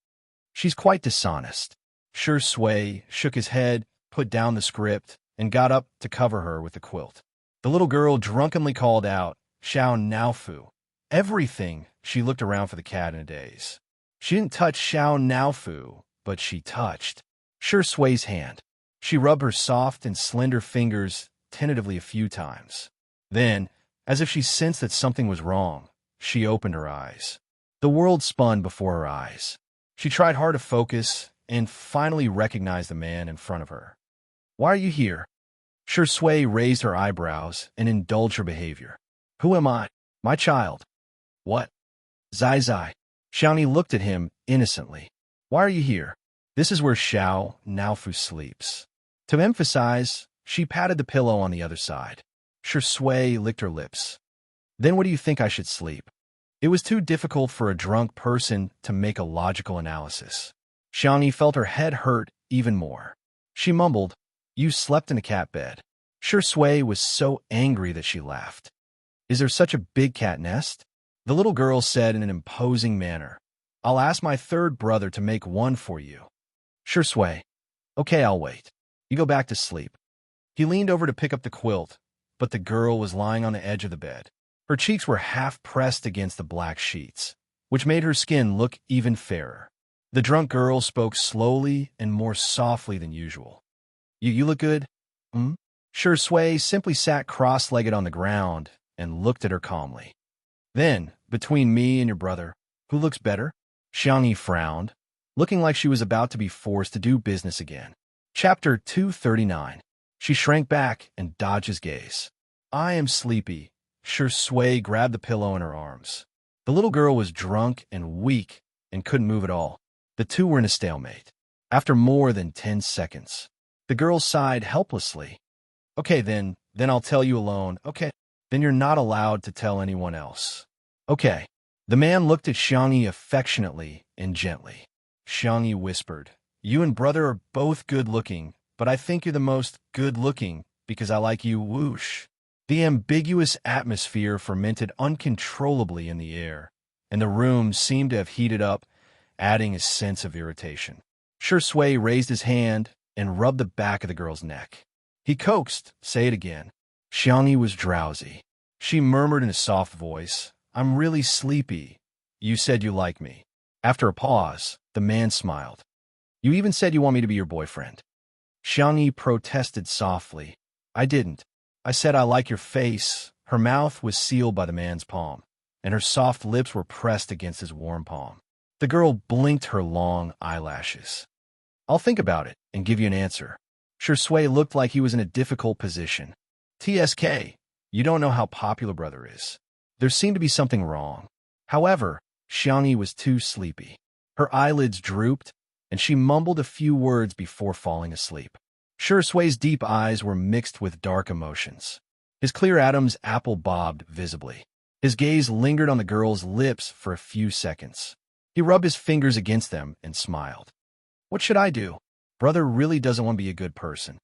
She's quite dishonest. Shi Sui shook his head, put down the script, and got up to cover her with the quilt. The little girl drunkenly called out, Xiao Naofu. Everything. She looked around for the cat in a daze. She didn't touch Xiao Naofu, but she touched Shi Sui's hand. She rubbed her soft and slender fingers tentatively a few times. Then, as if she sensed that something was wrong, she opened her eyes. The world spun before her eyes. She tried hard to focus and finally recognized the man in front of her. Why are you here? Shi Sui raised her eyebrows and indulged her behavior. Who am I? My child. What? Zai Zai. Xiaoni looked at him innocently. Why are you here? This is where Xiao Naofu sleeps. To emphasize, she patted the pillow on the other side. Shi Sui licked her lips. Then what do you think I should sleep? It was too difficult for a drunk person to make a logical analysis. Xiaoni felt her head hurt even more. She mumbled, You slept in a cat bed. Shi Sui was so angry that she laughed. Is there such a big cat nest? The little girl said in an imposing manner. I'll ask my third brother to make one for you. Shi Sui. Okay, I'll wait. You go back to sleep. He leaned over to pick up the quilt, but the girl was lying on the edge of the bed. Her cheeks were half pressed against the black sheets, which made her skin look even fairer. The drunk girl spoke slowly and more softly than usual. You look good? Shi Sui simply sat cross-legged on the ground and looked at her calmly. Then, between me and your brother, who looks better? Xiaoni frowned, looking like she was about to be forced to do business again. Chapter 239. She shrank back and dodged his gaze. I am sleepy. Shi Sui grabbed the pillow in her arms. The little girl was drunk and weak and couldn't move at all. The two were in a stalemate. After more than 10 seconds, the girl sighed helplessly. Okay, then I'll tell you alone. Okay, then you're not allowed to tell anyone else. Okay. The man looked at Xiaoni affectionately and gently. Xiaoni whispered, You and brother are both good-looking, but I think you're the most good-looking because I like you. Whoosh. The ambiguous atmosphere fermented uncontrollably in the air, and the room seemed to have heated up, adding a sense of irritation. Shi Sui raised his hand and rubbed the back of the girl's neck. He coaxed, Say it again. Xiangyi was drowsy. She murmured in a soft voice, "I'm really sleepy. You said you like me." After a pause, the man smiled. "You even said you want me to be your boyfriend." Xiangyi protested softly. "I didn't. I said I like your face." Her mouth was sealed by the man's palm, and her soft lips were pressed against his warm palm. The girl blinked her long eyelashes. "I'll think about it and give you an answer." Shui looked like he was in a difficult position. "TSK, you don't know how popular brother is." There seemed to be something wrong. However, Xiangyi was too sleepy. Her eyelids drooped, and she mumbled a few words before falling asleep. Shui's deep eyes were mixed with dark emotions. His clear Adam's apple bobbed visibly. His gaze lingered on the girl's lips for a few seconds. He rubbed his fingers against them and smiled. "What should I do? Brother really doesn't want to be a good person."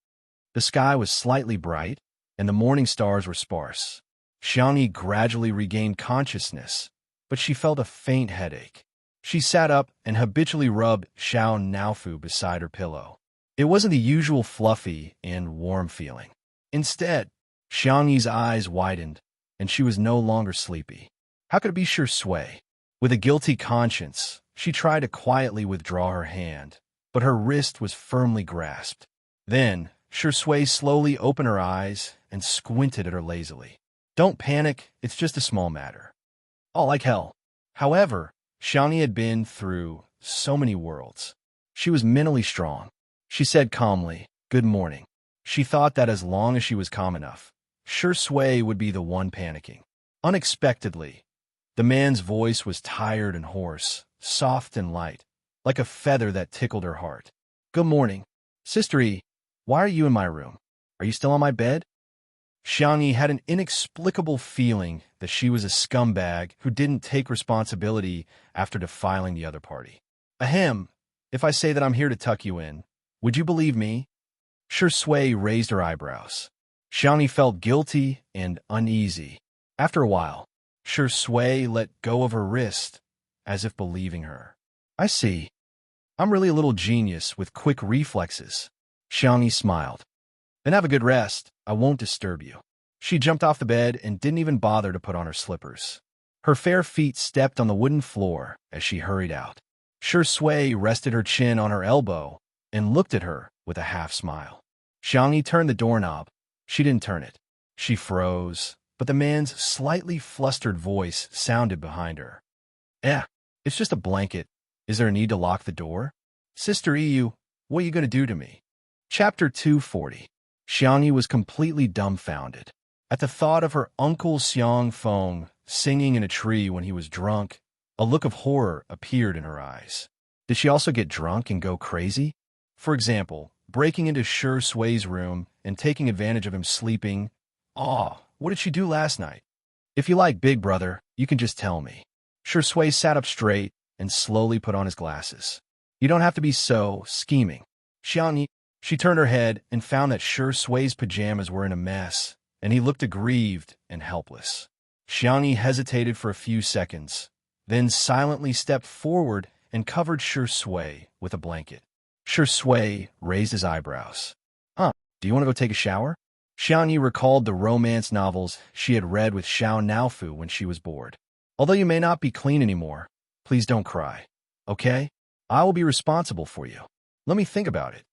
The sky was slightly bright, and the morning stars were sparse. Xiangyi gradually regained consciousness, but she felt a faint headache. She sat up and habitually rubbed Xiao Naofu beside her pillow. It wasn't the usual fluffy and warm feeling. Instead, Xiangyi's eyes widened, and she was no longer sleepy. How could it be Shui? With a guilty conscience, she tried to quietly withdraw her hand, but her wrist was firmly grasped. Then, Shui slowly opened her eyes and squinted at her lazily. "Don't panic, it's just a small matter." All like hell. However, Xiangyi had been through so many worlds. She was mentally strong. She said calmly, "Good morning." She thought that as long as she was calm enough, Shui would be the one panicking. Unexpectedly, the man's voice was tired and hoarse, soft and light, like a feather that tickled her heart. "Good morning. Sister E, why are you in my room? Are you still on my bed?" Xiangyi had an inexplicable feeling that she was a scumbag who didn't take responsibility after defiling the other party. "Ahem, if I say that I'm here to tuck you in, would you believe me?" Shui raised her eyebrows. Xiangyi felt guilty and uneasy. After a while, Shui let go of her wrist, as if believing her. "I see. I'm really a little genius with quick reflexes." Xiangyi smiled. "Then have a good rest. I won't disturb you." She jumped off the bed and didn't even bother to put on her slippers. Her fair feet stepped on the wooden floor as she hurried out. Shui rested her chin on her elbow and looked at her with a half smile. Xiangyi turned the doorknob. She didn't turn it. She froze, but the man's slightly flustered voice sounded behind her. It's just a blanket. Is there a need to lock the door?" "Sister EU, what are you going to do to me?" Chapter 240. Xiangyi was completely dumbfounded. At the thought of her uncle Xiang Feng singing in a tree when he was drunk, a look of horror appeared in her eyes. Did she also get drunk and go crazy? For example, breaking into Shui's room and taking advantage of him sleeping. What did she do last night? If you like, big brother, you can just tell me. Shui sat up straight and slowly put on his glasses. "You don't have to be so scheming." Xiangyi. She turned her head and found that Shui's pajamas were in a mess, and he looked aggrieved and helpless. Xiangyi hesitated for a few seconds, then silently stepped forward and covered Shui with a blanket. Shui raised his eyebrows. Do you want to go take a shower?" Xiangyi recalled the romance novels she had read with Xiao Naofu when she was bored. "Although you may not be clean anymore, please don't cry. Okay? I will be responsible for you. Let me think about it."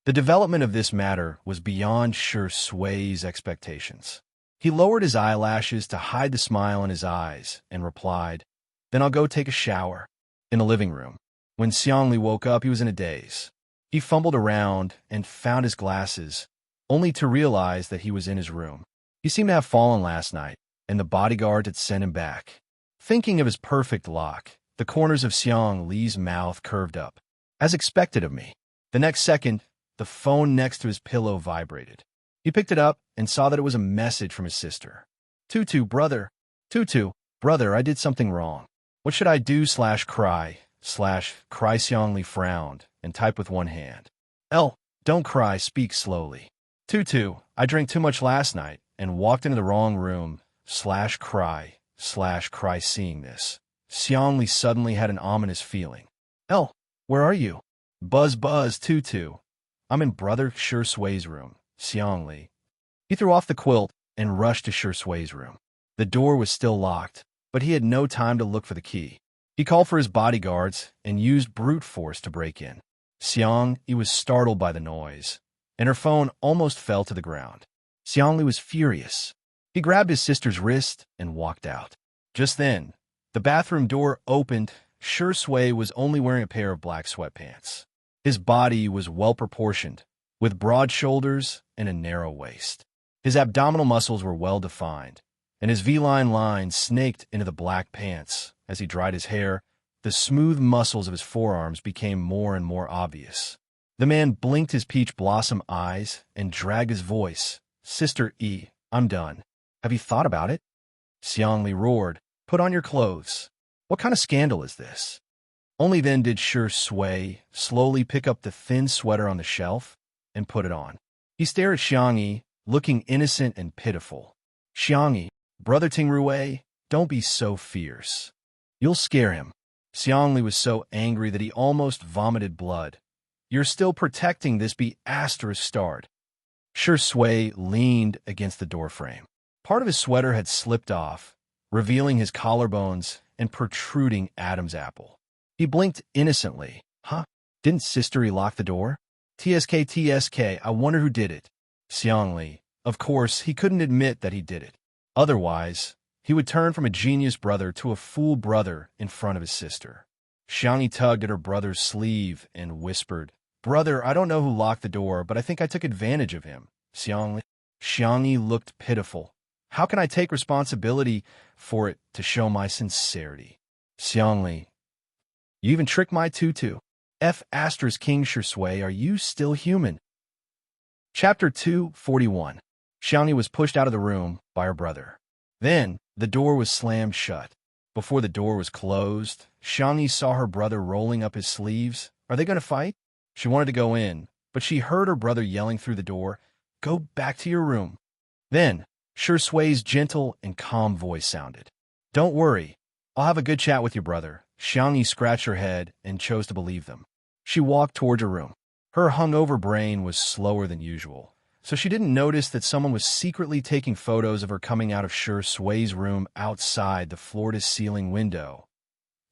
The development of this matter was beyond Shui's expectations. He lowered his eyelashes to hide the smile in his eyes and replied, "Then I'll go take a shower." In the living room, when Xiangli woke up, he was in a daze. He fumbled around and found his glasses, only to realize that he was in his room. He seemed to have fallen last night, and the bodyguard had sent him back. Thinking of his perfect lock, the corners of Xiang Li's mouth curved up. "As expected of me." The next second, the phone next to his pillow vibrated. He picked it up and saw that it was a message from his sister. Tutu, brother, I did something wrong. What should I do /cry? Xiangli frowned and typed with one hand. Don't cry, speak slowly. Tutu, I drank too much last night and walked into the wrong room /cry. Seeing this, Xiangli suddenly had an ominous feeling. Where are you? Buzz, Tutu. I'm in brother Shui's room, Xiangli. He threw off the quilt and rushed to Sui's room. The door was still locked, but he had no time to look for the key. He called for his bodyguards and used brute force to break in. Xiangli was startled by the noise, and her phone almost fell to the ground. Xiangli was furious. He grabbed his sister's wrist and walked out. Just then, the bathroom door opened. Shui was only wearing a pair of black sweatpants. His body was well-proportioned, with broad shoulders and a narrow waist. His abdominal muscles were well-defined, and his V-line lines snaked into the black pants. As he dried his hair, the smooth muscles of his forearms became more and more obvious. The man blinked his peach blossom eyes and dragged his voice. "Sister E, I'm done. Have you thought about it?" Xiangli roared, "Put on your clothes. What kind of scandal is this?" Only then did Shui slowly pick up the thin sweater on the shelf and put it on. He stared at Xiangli, looking innocent and pitiful. "Xiangli, Brother Tingrui, don't be so fierce. You'll scare him." Xiangli was so angry that he almost vomited blood. "You're still protecting this starred." Shui leaned against the doorframe. Part of his sweater had slipped off, revealing his collarbones and protruding Adam's apple. He blinked innocently. "Huh? Didn't Sistery lock the door? TSK, I wonder who did it." Xiangli, of course, he couldn't admit that he did it. Otherwise, he would turn from a genius brother to a fool brother in front of his sister. Xiangli tugged at her brother's sleeve and whispered, "Brother, I don't know who locked the door, but I think I took advantage of him." Xiangli looked pitiful. "How can I take responsibility for it to show my sincerity?" Xiangli, "You even tricked my tutu. King Shui, are you still human?" Chapter 241. Xiangli was pushed out of the room by her brother. Then, the door was slammed shut. Before the door was closed, Xiangli saw her brother rolling up his sleeves. Are they going to fight? She wanted to go in, but she heard her brother yelling through the door, "Go back to your room." Then, Shui's gentle and calm voice sounded. "Don't worry. I'll have a good chat with your brother." Xiangli scratched her head and chose to believe them. She walked toward her room. Her hungover brain was slower than usual, so she didn't notice that someone was secretly taking photos of her coming out of Shui's room outside the floor-to-ceiling window.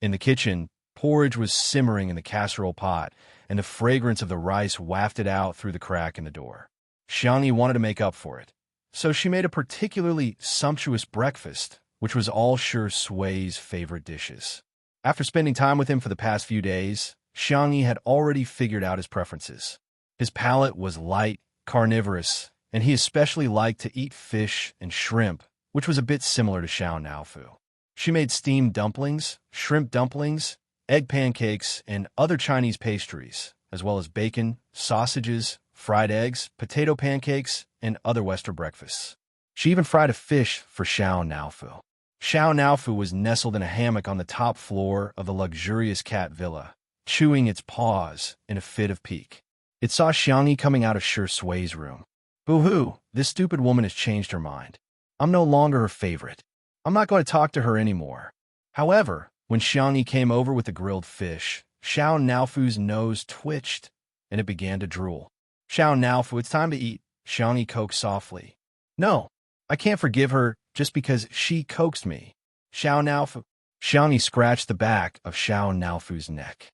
In the kitchen, porridge was simmering in the casserole pot, and the fragrance of the rice wafted out through the crack in the door. Xiangli wanted to make up for it, so she made a particularly sumptuous breakfast, which was all Shui's favorite dishes. After spending time with him for the past few days, Xiangli had already figured out his preferences. His palate was light, carnivorous, and he especially liked to eat fish and shrimp, which was a bit similar to Xiao Naofu. She made steamed dumplings, shrimp dumplings, egg pancakes, and other Chinese pastries, as well as bacon, sausages, fried eggs, potato pancakes, and other Western breakfasts. She even fried a fish for Xiao Naofu. Xiao Naofu was nestled in a hammock on the top floor of the luxurious cat villa, chewing its paws in a fit of pique. It saw Xiangli coming out of Shui's room. "Boo-hoo, this stupid woman has changed her mind. I'm no longer her favorite. I'm not going to talk to her anymore." However, when Xiangli came over with the grilled fish, Xiao Naofu's nose twitched, and it began to drool. "Xiao Naofu, it's time to eat," Xiangli coaxed softly. "No, I can't forgive her just because she coaxed me." Xiao Naofu. Xiangli scratched the back of Xiao Naofu's neck.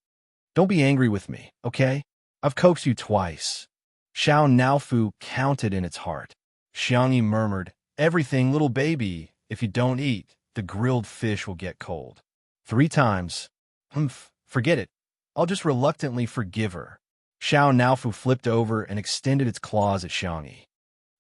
"Don't be angry with me, okay? I've coaxed you twice." Xiao Naofu counted in its heart. Xiangli murmured, "Everything, little baby. If you don't eat, the grilled fish will get cold." 3 times. Forget it. I'll just reluctantly forgive her." Xiao Naofu flipped over and extended its claws at Xiangli.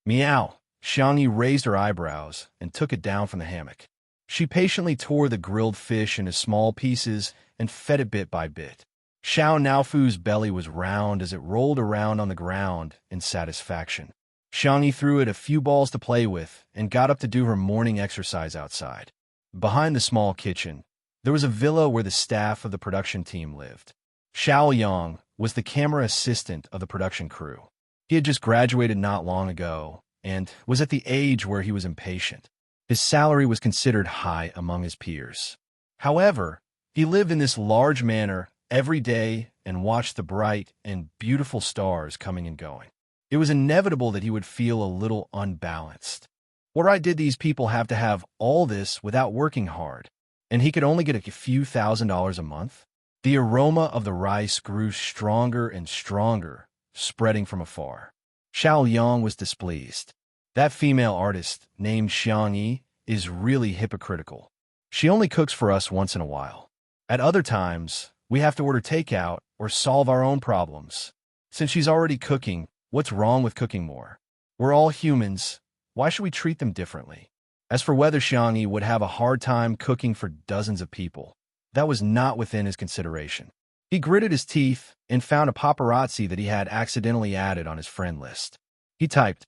"Meow." Xiangli raised her eyebrows and took it down from the hammock. She patiently tore the grilled fish into small pieces and fed it bit by bit. Xiao Naofu's belly was round as it rolled around on the ground in satisfaction. Xiangli threw it a few balls to play with and got up to do her morning exercise outside. Behind the small kitchen, there was a villa where the staff of the production team lived. Xiao Yang was the camera assistant of the production crew. He had just graduated not long ago and was at the age where he was impatient. His salary was considered high among his peers. However, he lived in this large manor every day and watched the bright and beautiful stars coming and going. It was inevitable that he would feel a little unbalanced. What right did these people have to have all this without working hard? And he could only get a few $1,000s a month? The aroma of the rice grew stronger and stronger, spreading from afar. Xiao Yang was displeased. That female artist, named Xiang Yi, is really hypocritical. She only cooks for us once in a while. At other times, we have to order takeout or solve our own problems. Since she's already cooking, what's wrong with cooking more? We're all humans. Why should we treat them differently? As for whether Xiang Yi would have a hard time cooking for dozens of people, that was not within his consideration. He gritted his teeth and found a paparazzi that he had accidentally added on his friend list. He typed,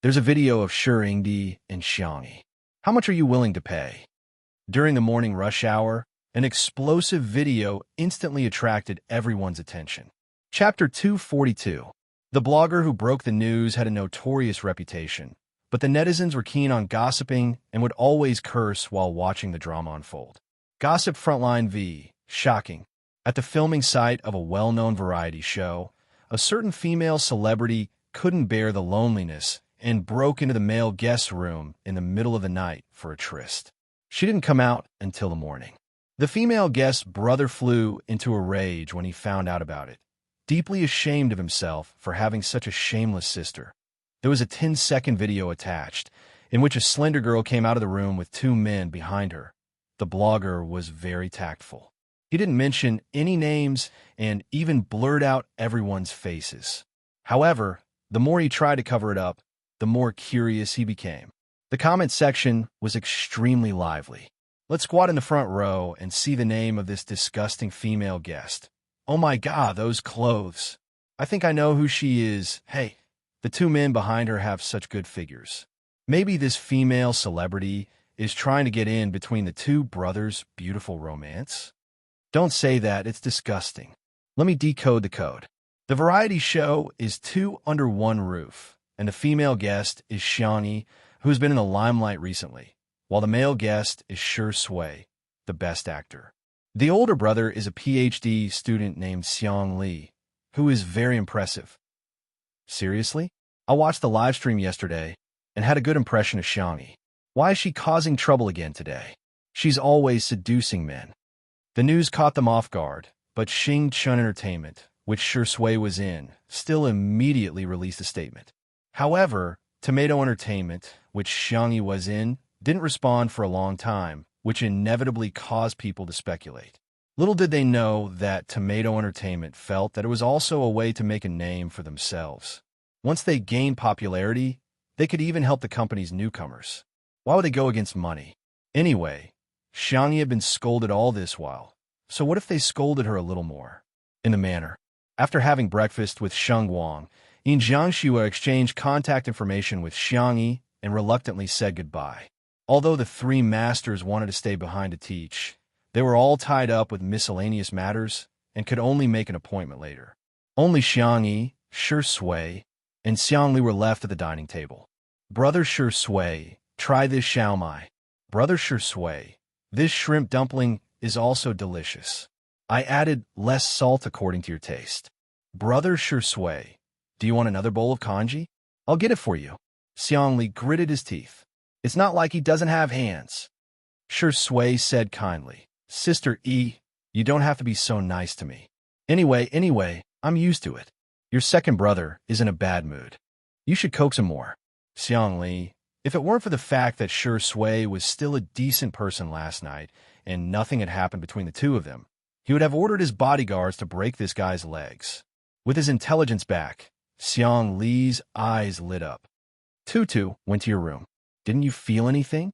"There's a video of Shi Yingdi and Xiang Yi. How much are you willing to pay?" During the morning rush hour, an explosive video instantly attracted everyone's attention. Chapter 242. The blogger who broke the news had a notorious reputation, but the netizens were keen on gossiping and would always curse while watching the drama unfold. Gossip Frontline v. Shocking. At the filming site of a well-known variety show, a certain female celebrity couldn't bear the loneliness and broke into the male guest room in the middle of the night for a tryst. She didn't come out until the morning. The female guest's brother flew into a rage when he found out about it, deeply ashamed of himself for having such a shameless sister. There was a 10-second video attached, in which a slender girl came out of the room with two men behind her. The blogger was very tactful. He didn't mention any names and even blurred out everyone's faces. However, the more he tried to cover it up, the more curious he became. The comment section was extremely lively. Let's squat in the front row and see the name of this disgusting female guest. Oh my God, those clothes. I think I know who she is. Hey, the two men behind her have such good figures. Maybe this female celebrity is trying to get in between the two brothers' beautiful romance? Don't say that, it's disgusting. Let me decode the code. The variety show is two under one roof, and the female guest is Xiang Yi, who's been in the limelight recently, while the male guest is Shi Sui, the best actor. The older brother is a PhD student named Xiang Li, who is very impressive. Seriously? I watched the live stream yesterday and had a good impression of Xiang Yi. Why is she causing trouble again today? She's always seducing men. The news caught them off guard, but Xing Chun Entertainment, which Shi Sui was in, still immediately released a statement. However, Tomato Entertainment, which Xiang Yi was in, didn't respond for a long time, which inevitably caused people to speculate. Little did they know that Tomato Entertainment felt that it was also a way to make a name for themselves. Once they gained popularity, they could even help the company's newcomers. Why would they go against money? Anyway, Xiang Yi had been scolded all this while, so what if they scolded her a little more? In the manner. After having breakfast with Sheng Wang, Yin Jiangxue exchanged contact information with Xiang Yi and reluctantly said goodbye. Although the three masters wanted to stay behind to teach, they were all tied up with miscellaneous matters and could only make an appointment later. Only Xiang Yi, Shi Sui, and Xiang Li were left at the dining table. Brother Shi Sui, try this xiaomai. Brother Shi Sui, this shrimp dumpling is also delicious. I added less salt according to your taste. Brother Shi Sui, do you want another bowl of congee? I'll get it for you. Xiang Li gritted his teeth. It's not like he doesn't have hands. Shi Sui said kindly, Sister E, you don't have to be so nice to me. Anyway, I'm used to it. Your second brother is in a bad mood. You should coax him more. Xiang Li, if it weren't for the fact that Shi Sui was still a decent person last night and nothing had happened between the two of them, he would have ordered his bodyguards to break this guy's legs. With his intelligence back, Xiang Li's eyes lit up. Tutu went to your room. Didn't you feel anything?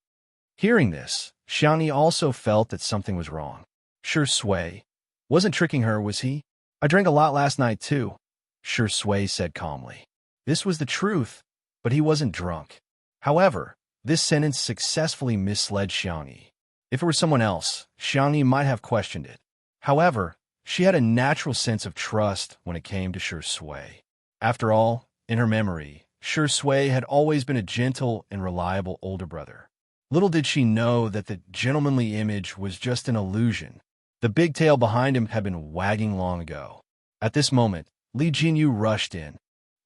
Hearing this, Xiang Yi also felt that something was wrong. Shi Sui wasn't tricking her, was he? I drank a lot last night too, Shi Sui said calmly. This was the truth, but he wasn't drunk. However, this sentence successfully misled Xiang Yi. If it were someone else, Xiang Yi might have questioned it. However, she had a natural sense of trust when it came to Shi Sui. After all, in her memory, Shi Sui had always been a gentle and reliable older brother. Little did she know that the gentlemanly image was just an illusion. The big tail behind him had been wagging long ago. At this moment, Li Jinyu rushed in.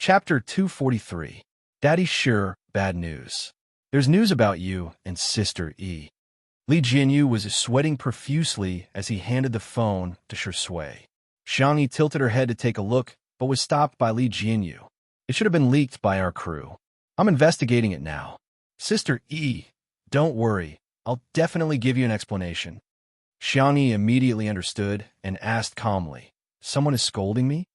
Chapter 243. Daddy sure, bad news. There's news about you and Sister E. Li Jinyu was sweating profusely as he handed the phone to Shui. Xiangyi tilted her head to take a look, but was stopped by Li Jinyu. It should have been leaked by our crew. I'm investigating it now. Sister E, don't worry. I'll definitely give you an explanation. Xiangyi immediately understood and asked calmly, someone is scolding me?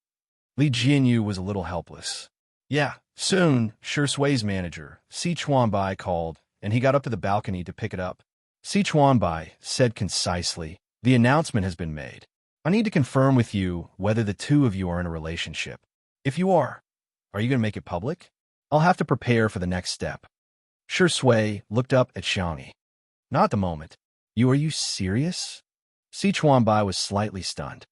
Li Jinyu was a little helpless. Yeah, soon, Shui's manager, Si Chuanbai, called, and he got up to the balcony to pick it up. Si Chuanbai said concisely, the announcement has been made. I need to confirm with you whether the two of you are in a relationship. If you are you going to make it public? I'll have to prepare for the next step. Shui looked up at Xiangyi. Not at the moment. Are you serious? Si Chuanbai was slightly stunned.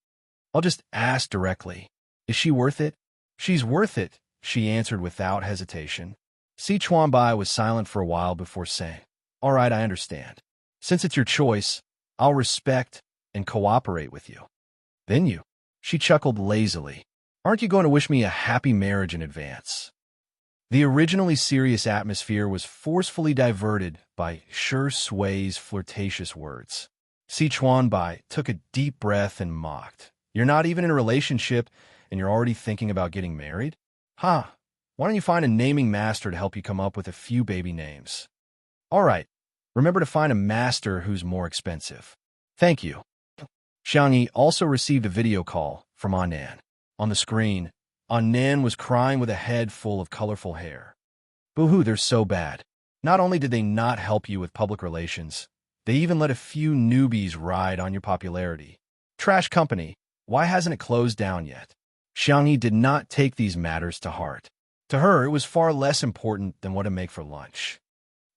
I'll just ask directly. Is she worth it? She's worth it, she answered without hesitation. Si Chuanbai was silent for a while before saying, all right, I understand. Since it's your choice, I'll respect and cooperate with you. Then you. She chuckled lazily. Aren't you going to wish me a happy marriage in advance? The originally serious atmosphere was forcefully diverted by Shui's flirtatious words. Si Chuanbai took a deep breath and mocked. You're not even in a relationship, and you're already thinking about getting married? Huh. Why don't you find a naming master to help you come up with a few baby names? All right. Remember to find a master who's more expensive. Thank you. Xiangyi also received a video call from Annan. On the screen, Annan was crying with a head full of colorful hair. Boo-hoo, they're so bad. Not only did they not help you with public relations, they even let a few newbies ride on your popularity. Trash company, why hasn't it closed down yet? Xiangyi did not take these matters to heart. To her, it was far less important than what to make for lunch.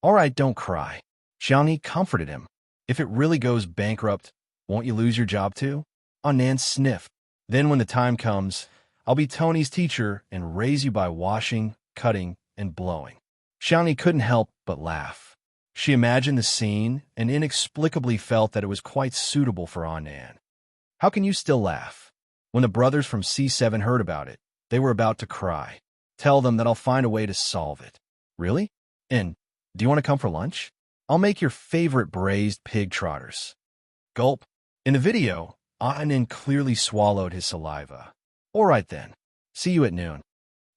All right, don't cry. Xiangyi comforted him. If it really goes bankrupt, won't you lose your job too? Annan sniffed. Then when the time comes, I'll be Tony's teacher and raise you by washing, cutting, and blowing. Xiangyi couldn't help but laugh. She imagined the scene and inexplicably felt that it was quite suitable for Annan. How can you still laugh? When the brothers from C7 heard about it, they were about to cry. Tell them that I'll find a way to solve it. Really? And do you want to come for lunch? I'll make your favorite braised pig trotters. Gulp. In the video, Annan clearly swallowed his saliva. All right then. See you at noon.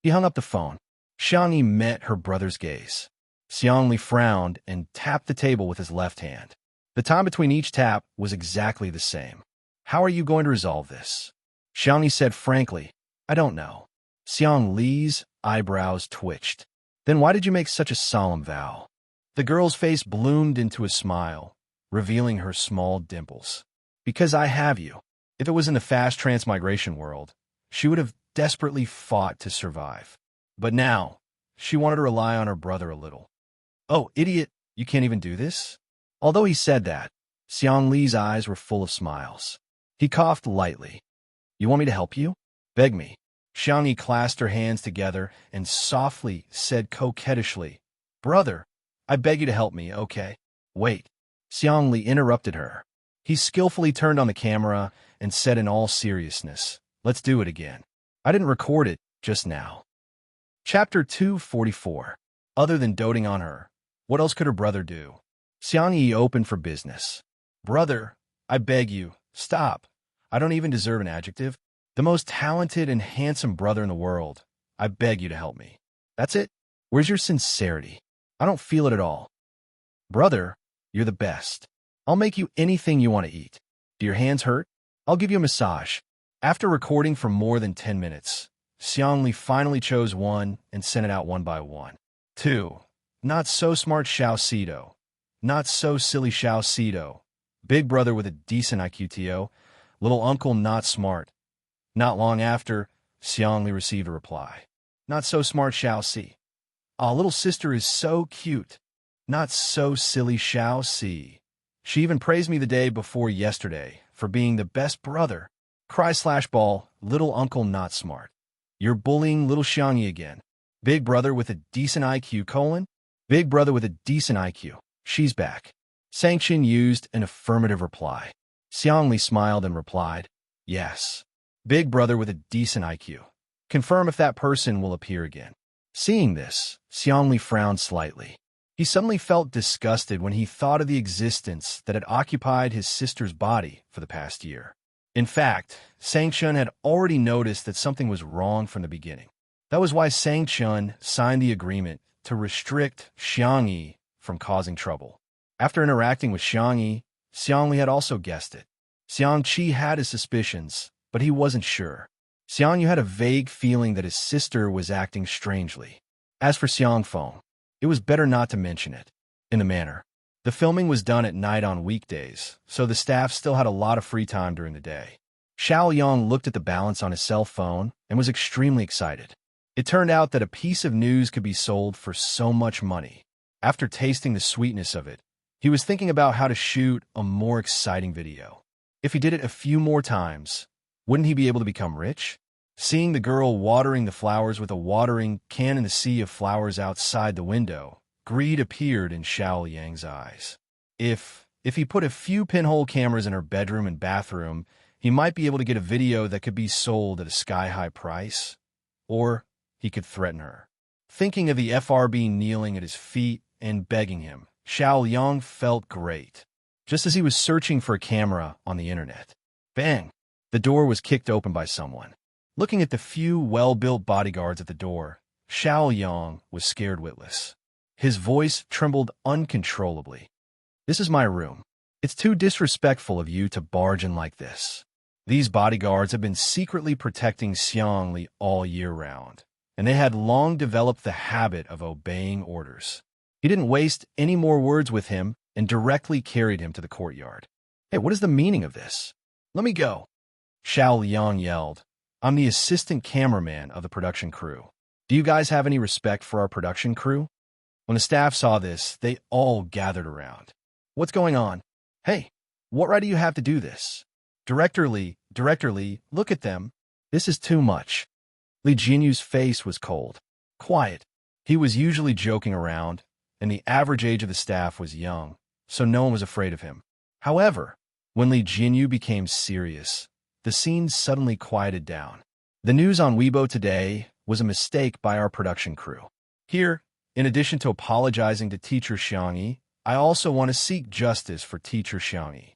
He hung up the phone. Xiangyi met her brother's gaze. Xiangli frowned and tapped the table with his left hand. The time between each tap was exactly the same. How are you going to resolve this? Xiangyi said frankly, I don't know. Xiang Li's eyebrows twitched. Then why did you make such a solemn vow? The girl's face bloomed into a smile, revealing her small dimples. Because I have you. If it was in the fast transmigration world, she would have desperately fought to survive. But now, she wanted to rely on her brother a little. Oh, idiot, you can't even do this? Although he said that, Xiang Li's eyes were full of smiles. He coughed lightly. You want me to help you? Beg me. Xiangyi clasped her hands together and softly said coquettishly, Brother, I beg you to help me, okay? Wait. Xiang Li interrupted her. He skillfully turned on the camera and said in all seriousness, Let's do it again. I didn't record it just now. Chapter 244. Other than doting on her, what else could her brother do? Xiangyi opened for business. Brother, I beg you, stop. I don't even deserve an adjective. The most talented and handsome brother in the world. I beg you to help me. That's it? Where's your sincerity? I don't feel it at all. Brother, you're the best. I'll make you anything you want to eat. Do your hands hurt? I'll give you a massage. After recording for more than 10 minutes, Xiangli finally chose one and sent it out one by one. 2. Not so smart Xiao Sido. Not so silly Xiao Sido. Big brother with a decent IQTO. Little uncle not smart. Not long after, Xiangli received a reply. Not so smart Xiao Si. Aw, little sister is so cute. Not so silly Xiao Si. She even praised me the day before yesterday for being the best brother. Cry/ball, little uncle not smart. You're bullying little Xiangyi again. Big brother with a decent IQ, Big brother with a decent IQ. She's back. Sanction used an affirmative reply. Xiangli smiled and replied, Yes. Big brother with a decent IQ. Confirm if that person will appear again. Seeing this, Xiangli frowned slightly. He suddenly felt disgusted when he thought of the existence that had occupied his sister's body for the past year. In fact, Sangchun had already noticed that something was wrong from the beginning. That was why Sangchun signed the agreement to restrict Xiangyi from causing trouble. After interacting with Xiangyi, Xiangli had also guessed it. Xiangqi had his suspicions, but he wasn't sure. Xiangyu had a vague feeling that his sister was acting strangely. As for Xiangfeng, it was better not to mention it. In the manner, the filming was done at night on weekdays, so the staff still had a lot of free time during the day. Xiao Yang looked at the balance on his cell phone and was extremely excited. It turned out that a piece of news could be sold for so much money. After tasting the sweetness of it, he was thinking about how to shoot a more exciting video. If he did it a few more times, wouldn't he be able to become rich? Seeing the girl watering the flowers with a watering can in the sea of flowers outside the window, greed appeared in Xiao Yang's eyes. If he put a few pinhole cameras in her bedroom and bathroom, he might be able to get a video that could be sold at a sky-high price. Or he could threaten her. Thinking of the FRB kneeling at his feet and begging him, Xiao Yang felt great. Just as he was searching for a camera on the internet. Bang! The door was kicked open by someone. Looking at the few well-built bodyguards at the door, Xiao Yang was scared witless. His voice trembled uncontrollably. "This is my room. It's too disrespectful of you to barge in like this." These bodyguards have been secretly protecting Xiangli all year round, and they had long developed the habit of obeying orders. He didn't waste any more words with him and directly carried him to the courtyard. "Hey, what is the meaning of this? Let me go." Xiao Yang yelled. "I'm the assistant cameraman of the production crew. Do you guys have any respect for our production crew?" When the staff saw this, they all gathered around. "What's going on? Hey, what right do you have to do this? Director Li, look at them. This is too much." Li Jinyu's face was cold. Quiet. He was usually joking around, and the average age of the staff was young, so no one was afraid of him. However, when Li Jinyu became serious, the scene suddenly quieted down. The news on Weibo today was a mistake by our production crew. Here, in addition to apologizing to Teacher Xiangyi, I also want to seek justice for Teacher Xiangyi.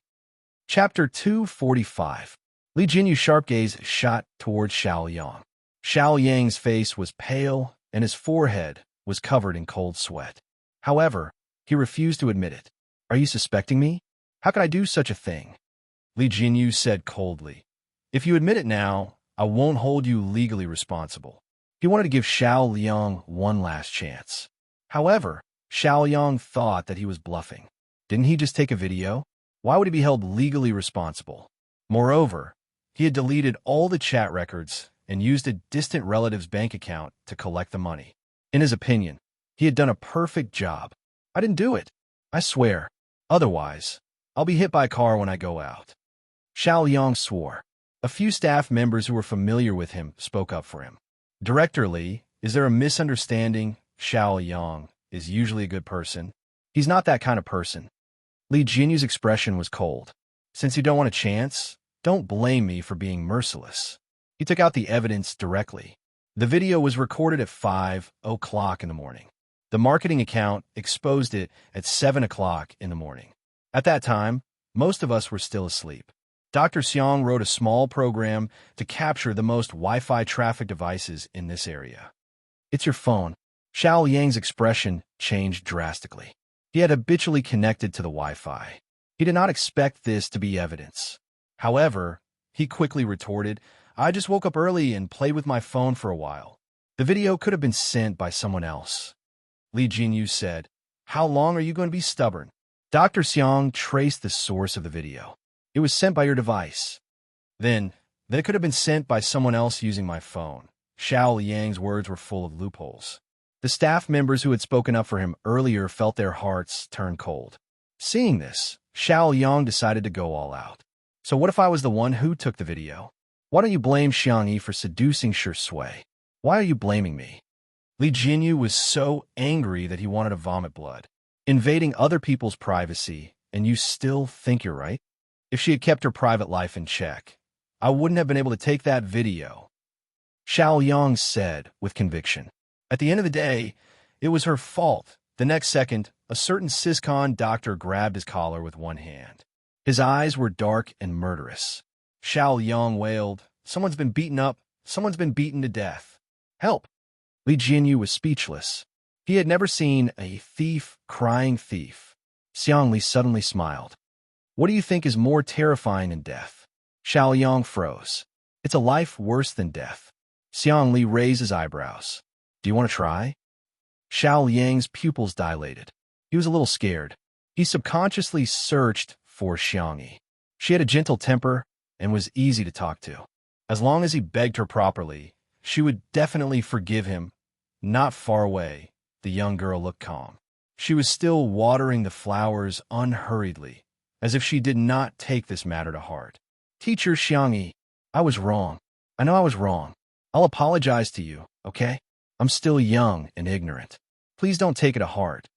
Chapter 245. Li Jinyu's sharp gaze shot towards Xiao Yang. Xiao Yang's face was pale, and his forehead was covered in cold sweat. However, he refused to admit it. "Are you suspecting me? How could I do such a thing?" Li Jinyu said coldly. "If you admit it now, I won't hold you legally responsible." He wanted to give Xiao Yang one last chance. However, Xiao Yang thought that he was bluffing. Didn't he just take a video? Why would he be held legally responsible? Moreover, he had deleted all the chat records and used a distant relative's bank account to collect the money. In his opinion, he had done a perfect job. "I didn't do it. I swear. Otherwise, I'll be hit by a car when I go out." Xiao Yang swore. A few staff members who were familiar with him spoke up for him. "Director Li, is there a misunderstanding? Xiao Yang is usually a good person. He's not that kind of person." Li Jinyu's expression was cold. "Since you don't want a chance, don't blame me for being merciless." He took out the evidence directly. The video was recorded at 5:00 in the morning. The marketing account exposed it at 7:00 in the morning. At that time, most of us were still asleep. Dr. Xiang wrote a small program to capture the most Wi-Fi traffic devices in this area. "It's your phone." Xiao Yang's expression changed drastically. He had habitually connected to the Wi-Fi. He did not expect this to be evidence. However, he quickly retorted, "I just woke up early and played with my phone for a while. The video could have been sent by someone else." Li Jinyu said, "How long are you going to be stubborn?" Dr. Xiang traced the source of the video. "It was sent by your device." Then it could have been sent by someone else using my phone. Xiao Yang's words were full of loopholes. The staff members who had spoken up for him earlier felt their hearts turn cold. Seeing this, Xiao Yang decided to go all out. "So what if I was the one who took the video? Why don't you blame Xiangyi for seducing Shui? Why are you blaming me?" Li Jinyu was so angry that he wanted to vomit blood. Invading other people's privacy, and you still think you're right? If she had kept her private life in check, I wouldn't have been able to take that video. Xiao Yang said with conviction. At the end of the day, it was her fault. The next second, a certain Siscon doctor grabbed his collar with one hand. His eyes were dark and murderous. Xiao Yang wailed, "Someone's been beaten up. Someone's been beaten to death. Help!" Li Jinyu was speechless. He had never seen a thief crying thief. Xiang Li suddenly smiled. "What do you think is more terrifying than death?" Xiao Yang froze. "It's a life worse than death." Xiang Li raised his eyebrows. "Do you want to try?" Xiao Yang's pupils dilated. He was a little scared. He subconsciously searched for Xiangyi. She had a gentle temper and was easy to talk to. As long as he begged her properly, she would definitely forgive him. Not far away, the young girl looked calm. She was still watering the flowers unhurriedly, as if she did not take this matter to heart. "Teacher Xiangyi, I was wrong. I know I was wrong. I'll apologize to you, okay? I'm still young and ignorant. Please don't take it to heart."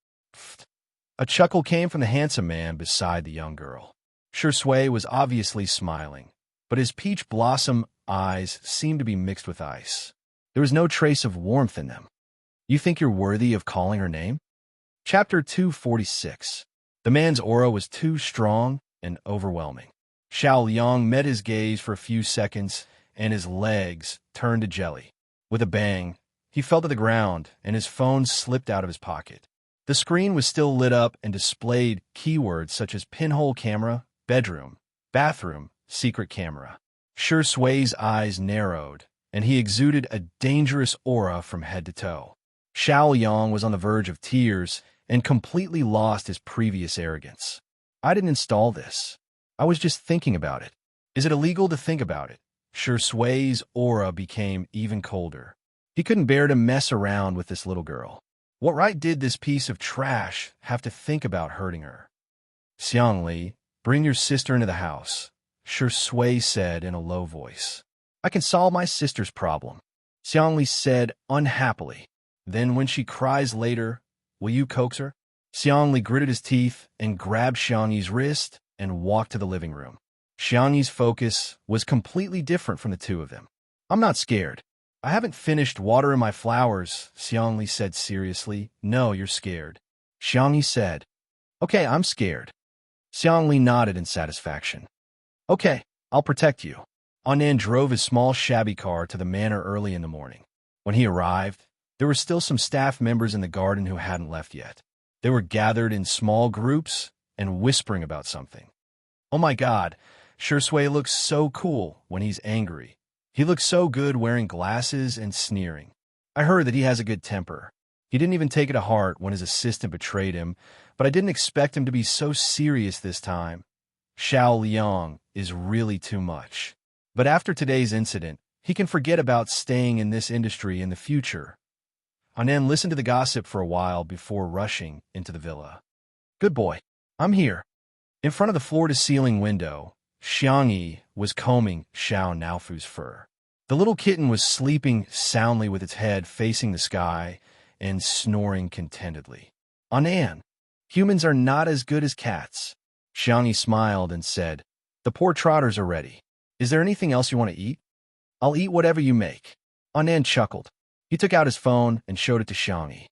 A chuckle came from the handsome man beside the young girl. Shui was obviously smiling, but his peach blossom eyes seemed to be mixed with ice. There was no trace of warmth in them. "You think you're worthy of calling her name?" Chapter 246. The man's aura was too strong and overwhelming. Xiao Yang met his gaze for a few seconds, and his legs turned to jelly. With a bang, he fell to the ground, and his phone slipped out of his pocket. The screen was still lit up and displayed keywords such as pinhole camera, bedroom, bathroom, secret camera. Shui's eyes narrowed, and he exuded a dangerous aura from head to toe. Xiao Yang was on the verge of tears and completely lost his previous arrogance. "I didn't install this. I was just thinking about it. Is it illegal to think about it?" Shui's aura became even colder. He couldn't bear to mess around with this little girl. What right did this piece of trash have to think about hurting her? "Xiang Li, bring your sister into the house," Shui said in a low voice. "I can solve my sister's problem," Xiang Li said unhappily. "Then when she cries later, will you coax her?" Xiang Li gritted his teeth and grabbed Xiangyi's wrist and walked to the living room. Xiangyi's focus was completely different from the two of them. "I'm not scared. I haven't finished watering my flowers," Xiang Li said seriously. "No, you're scared." Xiangyi said. "Okay, I'm scared." Xiang Li nodded in satisfaction. "Okay, I'll protect you." Anand drove his small shabby car to the manor early in the morning. When he arrived, there were still some staff members in the garden who hadn't left yet. They were gathered in small groups and whispering about something. "Oh my God, Shui looks so cool when he's angry. He looks so good wearing glasses and sneering. I heard that he has a good temper. He didn't even take it to heart when his assistant betrayed him, but I didn't expect him to be so serious this time. Xiao Liang is really too much. But after today's incident, he can forget about staying in this industry in the future." Anand listened to the gossip for a while before rushing into the villa. "Good boy, I'm here." In front of the floor-to-ceiling window, Xiangyi was combing Xiao Naofu's fur. The little kitten was sleeping soundly with its head facing the sky and snoring contentedly. "Anand, humans are not as good as cats." Xiangyi smiled and said, "The poor trotters are ready. Is there anything else you want to eat?" "I'll eat whatever you make." Anand chuckled. He took out his phone and showed it to Xiangyi.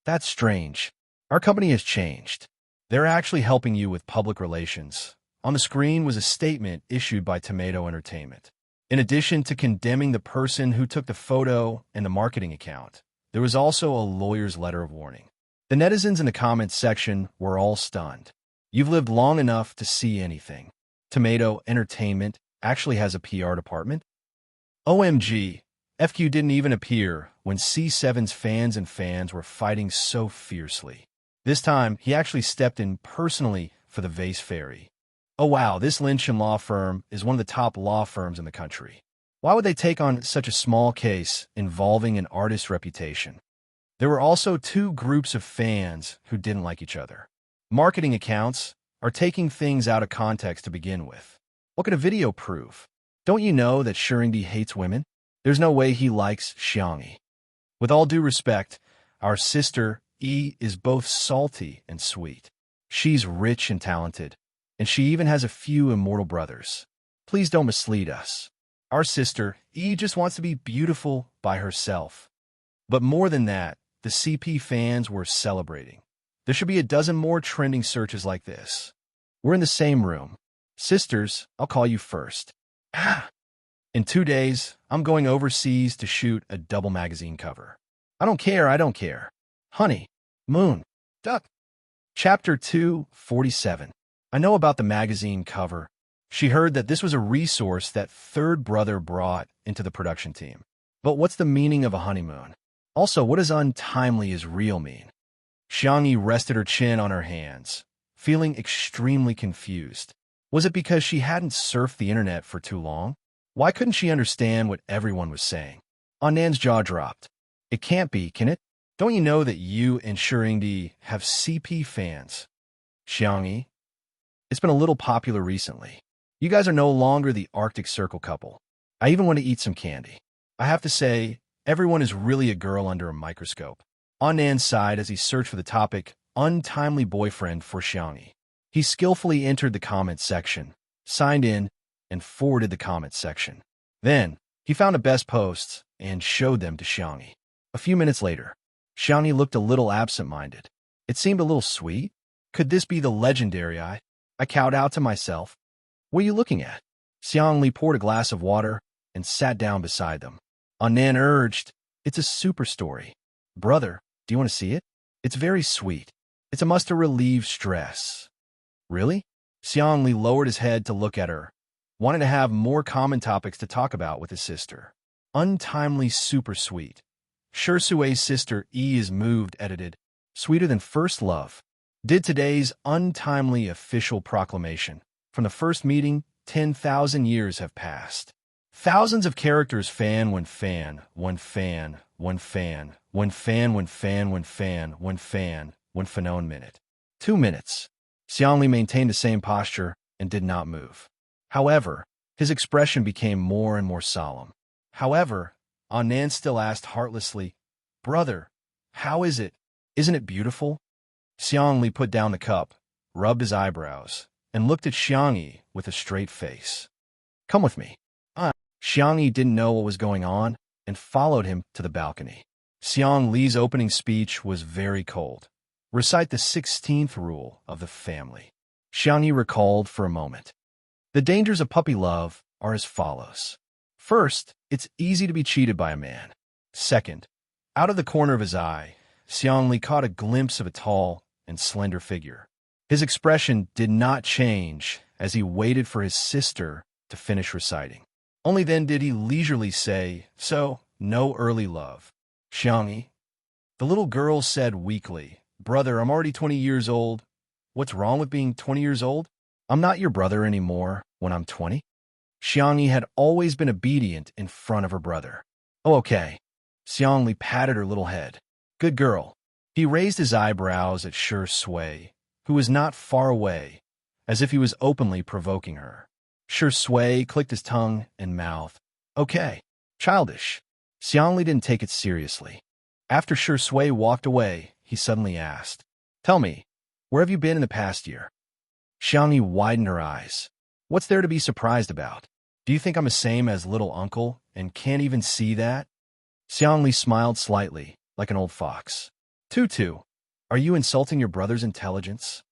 "That's strange. Our company has changed. They're actually helping you with public relations." On the screen was a statement issued by Tomato Entertainment. In addition to condemning the person who took the photo and the marketing account, there was also a lawyer's letter of warning. The netizens in the comments section were all stunned. You've lived long enough to see anything. Tomato Entertainment actually has a PR department? OMG, FQ didn't even appear when C7's fans were fighting so fiercely. This time, he actually stepped in personally for the vase fairy. Oh wow, this Lynch & Law firm is one of the top law firms in the country. Why would they take on such a small case involving an artist's reputation? There were also two groups of fans who didn't like each other. Marketing accounts are taking things out of context to begin with. What could a video prove? Don't you know that Shurindi hates women? There's no way he likes Xiangyi. With all due respect, our sister E is both salty and sweet. She's rich and talented, and she even has a few immortal brothers. Please don't mislead us. Our sister, E, just wants to be beautiful by herself. But more than that, the CP fans were celebrating. There should be a dozen more trending searches like this. We're in the same room. Sisters, I'll call you first. In 2 days, I'm going overseas to shoot a double magazine cover. I don't care. Honey, moon, duck. Chapter 247. I know about the magazine cover. She heard that this was a resource that third brother brought into the production team. But what's the meaning of a honeymoon? Also, what does untimely is real mean? Xiangyi rested her chin on her hands, feeling extremely confused. Was it because she hadn't surfed the internet for too long? Why couldn't she understand what everyone was saying? Annan's jaw dropped. It can't be, can it? Don't you know that you and Shurindi have CP fans? Xiangyi, it's been a little popular recently. You guys are no longer the Arctic Circle couple. I even want to eat some candy. I have to say, everyone is really a girl under a microscope. Annan sighed as he searched for the topic, untimely boyfriend for Xiangyi. He skillfully entered the comments section, signed in, and forwarded the comments section. Then, he found the best posts and showed them to Xiangyi. A few minutes later, Xiangyi looked a little absent-minded. It seemed a little sweet. Could this be the legendary I cowed out to myself. What are you looking at? Xiangli poured a glass of water and sat down beside them. Annan urged, it's a super story. Brother, do you want to see it? It's very sweet. It's a must to relieve stress. Really? Xiangli lowered his head to look at her, wanted to have more common topics to talk about with his sister. Untimely super sweet. Sure Sue's sister E is moved edited. Sweeter than first love. Did today's untimely official proclamation. From the first meeting, 10,000 years have passed. Thousands of characters fan, one fan, one fan, one fan, one fan, one fan, one fan, one fan, one phenone minute. 2 minutes. Xiangli maintained the same posture and did not move. However, his expression became more and more solemn. However, Annan still asked heartlessly, Brother, how is it? Isn't it beautiful? Xiangli put down the cup, rubbed his eyebrows, and looked at Xiangyi with a straight face. Come with me. Xiangyi didn't know what was going on and followed him to the balcony. Xiangli's opening speech was very cold. Recite the 16th rule of the family. Xiangyi recalled for a moment. The dangers of puppy love are as follows. First, it's easy to be cheated by a man. Second, out of the corner of his eye, Xiangli caught a glimpse of a tall and slender figure. His expression did not change as he waited for his sister to finish reciting. Only then did he leisurely say, So, no early love. Xiangyi. The little girl said weakly, Brother, I'm already 20 years old. What's wrong with being 20 years old? I'm not your brother anymore when I'm 20. Xiangyi had always been obedient in front of her brother. Oh, okay. Xiangli patted her little head. Good girl. He raised his eyebrows at Sure Sui, who was not far away, as if he was openly provoking her. Sure Sui clicked his tongue and mouth. Okay. Childish. Xiangli didn't take it seriously. After Sure Sui walked away, he suddenly asked, Tell me, where have you been in the past year? Xiangyi widened her eyes. What's there to be surprised about? Do you think I'm the same as little uncle and can't even see that? Xiangli smiled slightly, like an old fox. Tutu, are you insulting your brother's intelligence?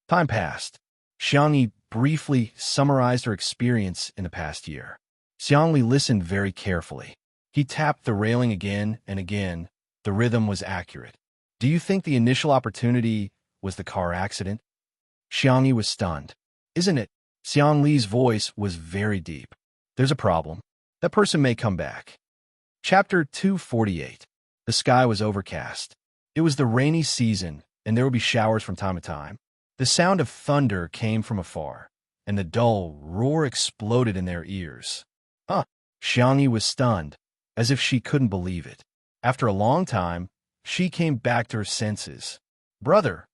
Time passed. Xiangyi briefly summarized her experience in the past year. Xiangli listened very carefully. He tapped the railing again and again. The rhythm was accurate. Do you think the initial opportunity was the car accident? Xiangyi was stunned. Isn't it? Xiangli's voice was very deep. There's a problem. That person may come back. Chapter 248. The sky was overcast. It was the rainy season, and there would be showers from time to time. The sound of thunder came from afar, and the dull roar exploded in their ears. Xiangyi was stunned, as if she couldn't believe it. After a long time, she came back to her senses. Brother,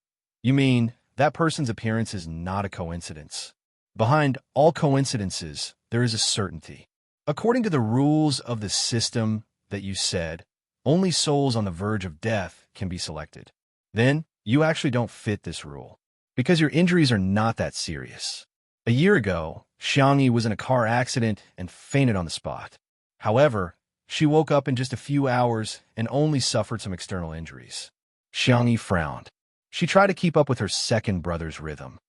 you mean that person's appearance is not a coincidence? Behind all coincidences, there is a certainty. According to the rules of the system that you said, only souls on the verge of death can be selected. Then, you actually don't fit this rule, because your injuries are not that serious. A year ago, Xiangyi was in a car accident and fainted on the spot. However, she woke up in just a few hours and only suffered some external injuries. Xiangyi frowned. She tried to keep up with her second brother's rhythm.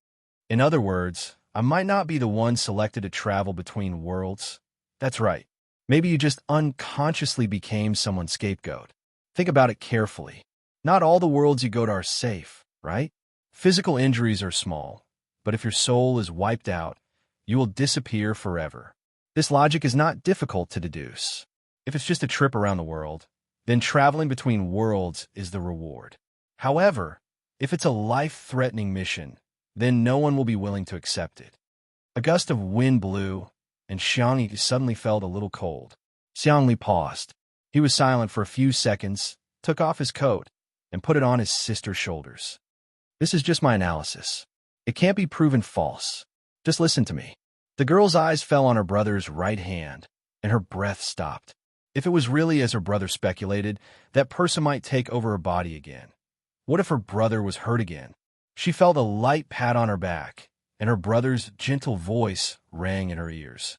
In other words, I might not be the one selected to travel between worlds. That's right. Maybe you just unconsciously became someone's scapegoat. Think about it carefully. Not all the worlds you go to are safe, right? Physical injuries are small, but if your soul is wiped out, you will disappear forever. This logic is not difficult to deduce. If it's just a trip around the world, then traveling between worlds is the reward. However, if it's a life-threatening mission, then no one will be willing to accept it. A gust of wind blew, and Xiangyi suddenly felt a little cold. Xiangli paused. He was silent for a few seconds, took off his coat, and put it on his sister's shoulders. This is just my analysis. It can't be proven false. Just listen to me. The girl's eyes fell on her brother's right hand, and her breath stopped. If it was really as her brother speculated, that person might take over her body again. What if her brother was hurt again? She felt a light pat on her back, and her brother's gentle voice rang in her ears.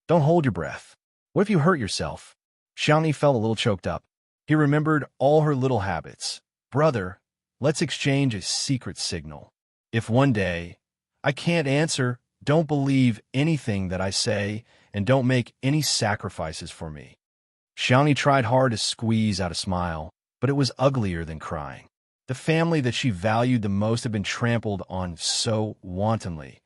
Don't hold your breath. What if you hurt yourself? Xiangyi felt a little choked up. He remembered all her little habits. Brother, let's exchange a secret signal. If one day I can't answer, don't believe anything that I say, and don't make any sacrifices for me. Xiangyi tried hard to squeeze out a smile, but it was uglier than crying. The family that she valued the most had been trampled on so wantonly.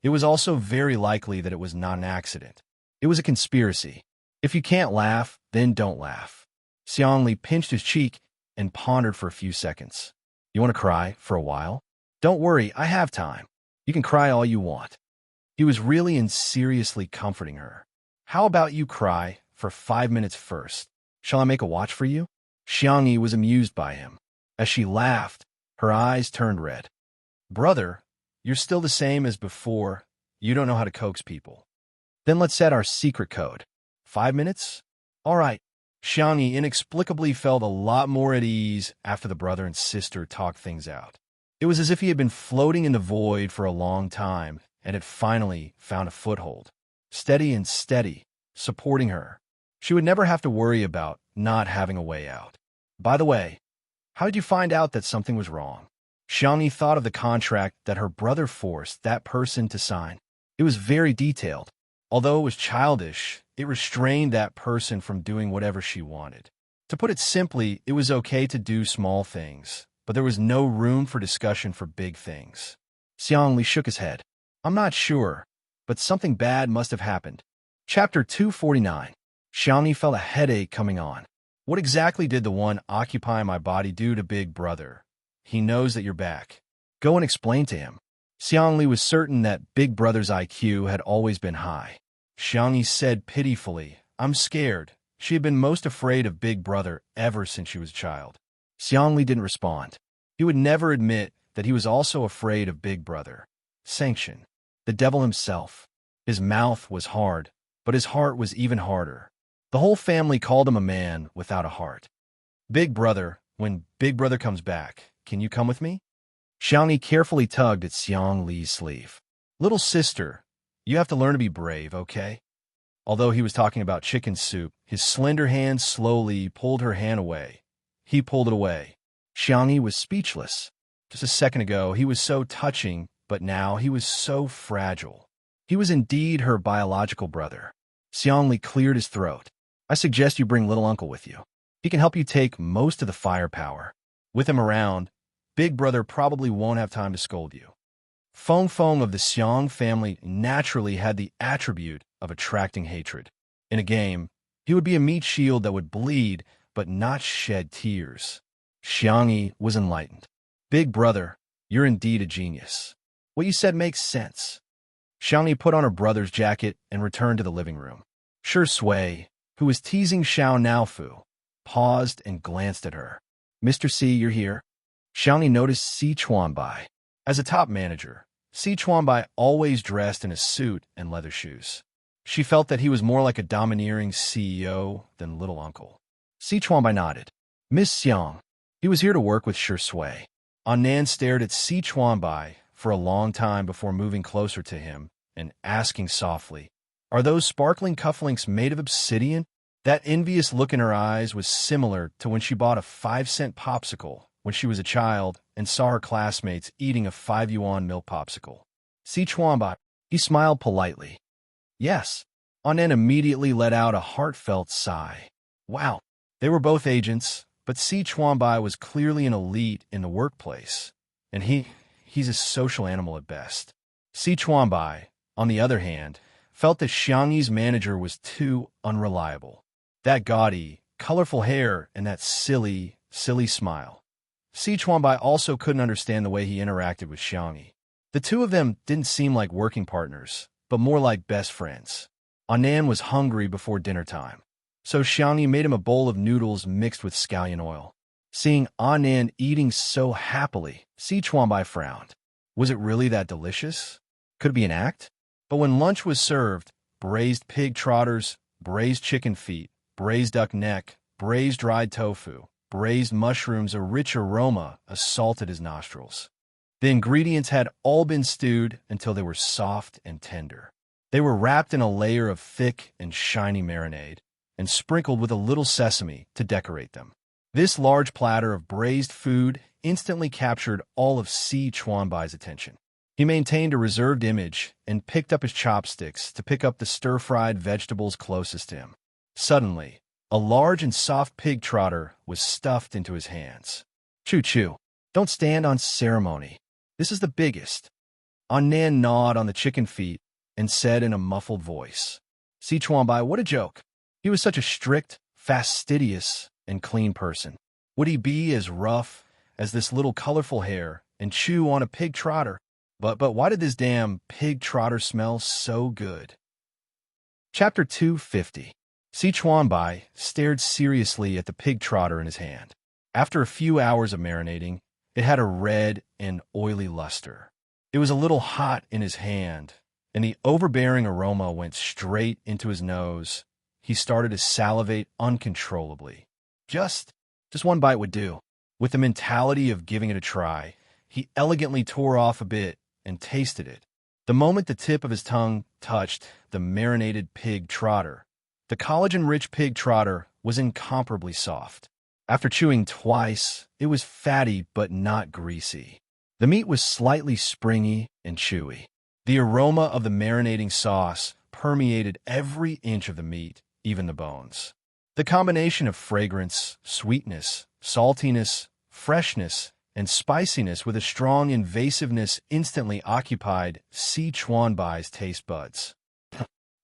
It was also very likely that it was not an accident. It was a conspiracy. If you can't laugh, then don't laugh. Xiangli pinched his cheek and pondered for a few seconds. You want to cry for a while? Don't worry, I have time. You can cry all you want. He was really and seriously comforting her. How about you cry for 5 minutes first? Shall I make a watch for you? Xiangyi was amused by him. As she laughed, her eyes turned red. Brother, you're still the same as before. You don't know how to coax people. Then let's set our secret code. 5 minutes? All right. Xiangyi inexplicably felt a lot more at ease after the brother and sister talked things out. It was as if he had been floating in the void for a long time and had finally found a foothold. Steady and steady, supporting her. She would never have to worry about not having a way out. By the way, how did you find out that something was wrong? Xiangyi thought of the contract that her brother forced that person to sign. It was very detailed. Although it was childish, it restrained that person from doing whatever she wanted. To put it simply, it was okay to do small things, but there was no room for discussion for big things. Xiangli shook his head. I'm not sure, but something bad must have happened. Chapter 249. Xiangli felt a headache coming on. What exactly did the one occupying my body do to Big Brother? He knows that you're back. Go and explain to him. Xiangli was certain that Big Brother's IQ had always been high. Xiangli said pitifully, I'm scared. She had been most afraid of Big Brother ever since she was a child. Xiangli didn't respond. He would never admit that he was also afraid of Big Brother. Sanction. The devil himself. His mouth was hard, but his heart was even harder. The whole family called him a man without a heart. Big Brother, when Big Brother comes back, can you come with me? Xiangli carefully tugged at Xiang Li's sleeve. Little sister, you have to learn to be brave, okay? Although he was talking about chicken soup, his slender hand slowly pulled her hand away. He pulled it away. Xiangli was speechless. Just a second ago, he was so touching, but now he was so fragile. He was indeed her biological brother. Xiangli cleared his throat. I suggest you bring little uncle with you. He can help you take most of the firepower. With him around, Big Brother probably won't have time to scold you. Feng Feng of the Xiang family naturally had the attribute of attracting hatred. In a game, he would be a meat shield that would bleed, but not shed tears. Xiangyi was enlightened. Big Brother, you're indeed a genius. What you said makes sense. Xiangyi put on her brother's jacket and returned to the living room. Shui, who was teasing Xiao Naofu, paused and glanced at her. Mr. C, you're here? Xiangyi noticed Si Chuanbai. As a top manager, Si Chuanbai always dressed in a suit and leather shoes. She felt that he was more like a domineering CEO than little uncle. Si Chuanbai nodded. Miss Xiang, he was here to work with Shui. Annan stared at Si Chuanbai for a long time before moving closer to him and asking softly, "Are those sparkling cufflinks made of obsidian?" That envious look in her eyes was similar to when she bought a 5-cent popsicle when she was a child and saw her classmates eating a 5 yuan milk popsicle. Si Chuanbai, he smiled politely. Yes. Anan immediately let out a heartfelt sigh. Wow. They were both agents, but Si Chuanbai was clearly an elite in the workplace, and he's a social animal at best. Si Chuanbai, on the other hand, felt that Xiangyi's manager was too unreliable. That gaudy, colorful hair and that silly smile. Si Chuanbai also couldn't understand the way he interacted with Xiangyi. The two of them didn't seem like working partners, but more like best friends. Anan was hungry before dinner time, so Xiangyi made him a bowl of noodles mixed with scallion oil. Seeing Anan eating so happily, Si Chuanbai frowned. Was it really that delicious? Could it be an act? But when lunch was served, braised pig trotters, braised chicken feet, braised duck neck, braised dried tofu, braised mushrooms, a rich aroma assaulted his nostrils. The ingredients had all been stewed until they were soft and tender. They were wrapped in a layer of thick and shiny marinade and sprinkled with a little sesame to decorate them. This large platter of braised food instantly captured all of Si Chuanbai's attention. He maintained a reserved image and picked up his chopsticks to pick up the stir-fried vegetables closest to him. Suddenly, a large and soft pig trotter was stuffed into his hands. Choo-choo, don't stand on ceremony. This is the biggest. Anan gnawed on the chicken feet and said in a muffled voice, Si Chuanbai, what a joke. He was such a strict, fastidious, and clean person. Would he be as rough as this little colorful hair and chew on a pig trotter? But why did this damn pig trotter smell so good? Chapter 250. Si Chuanbai stared seriously at the pig trotter in his hand. After a few hours of marinating, it had a red and oily luster. It was a little hot in his hand, and the overbearing aroma went straight into his nose. He started to salivate uncontrollably. Just one bite would do. With the mentality of giving it a try, he elegantly tore off a bit and tasted it. The moment the tip of his tongue touched the marinated pig trotter, the collagen-rich pig trotter was incomparably soft. After chewing twice, it was fatty but not greasy. The meat was slightly springy and chewy. The aroma of the marinating sauce permeated every inch of the meat, even the bones. The combination of fragrance, sweetness, saltiness, freshness, and spiciness with a strong invasiveness instantly occupied Si Chuanbai's taste buds.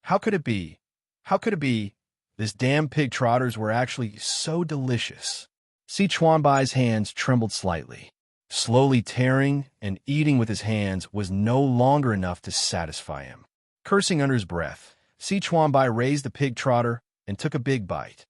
How could it be? How could it be? This damn pig trotters were actually so delicious. Si Chuanbai's hands trembled slightly. Slowly tearing and eating with his hands was no longer enough to satisfy him. Cursing under his breath, Si Chuanbai raised the pig trotter and took a big bite.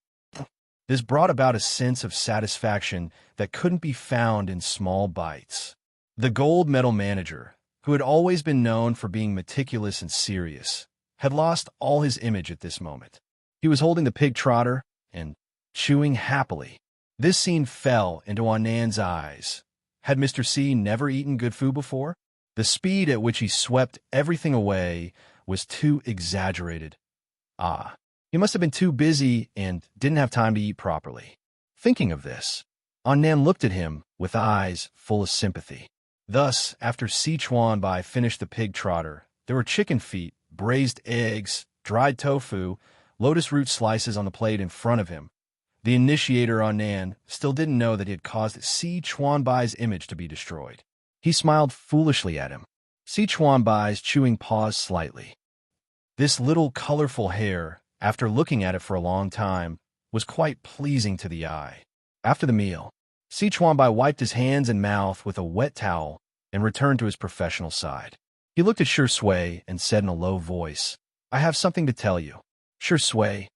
This brought about a sense of satisfaction that couldn't be found in small bites. The gold medal manager, who had always been known for being meticulous and serious, had lost all his image at this moment. He was holding the pig trotter and chewing happily. This scene fell into Anan's eyes. Had Mr. C never eaten good food before? The speed at which he swept everything away was too exaggerated. He must have been too busy and didn't have time to eat properly. Thinking of this, Anan looked at him with eyes full of sympathy. Thus, after Si Chuanbai finished the pig trotter, there were chicken feet, braised eggs, dried tofu, lotus root slices on the plate in front of him. The initiator Anan still didn't know that he had caused Si Chuanbai's image to be destroyed. He smiled foolishly at him. Si Chuanbai's chewing paused slightly. This little colorful hair, after looking at it for a long time, was quite pleasing to the eye. After the meal, Si Chuanbai wiped his hands and mouth with a wet towel and returned to his professional side. He looked at Shi Sui and said in a low voice, I have something to tell you. Shi Sui,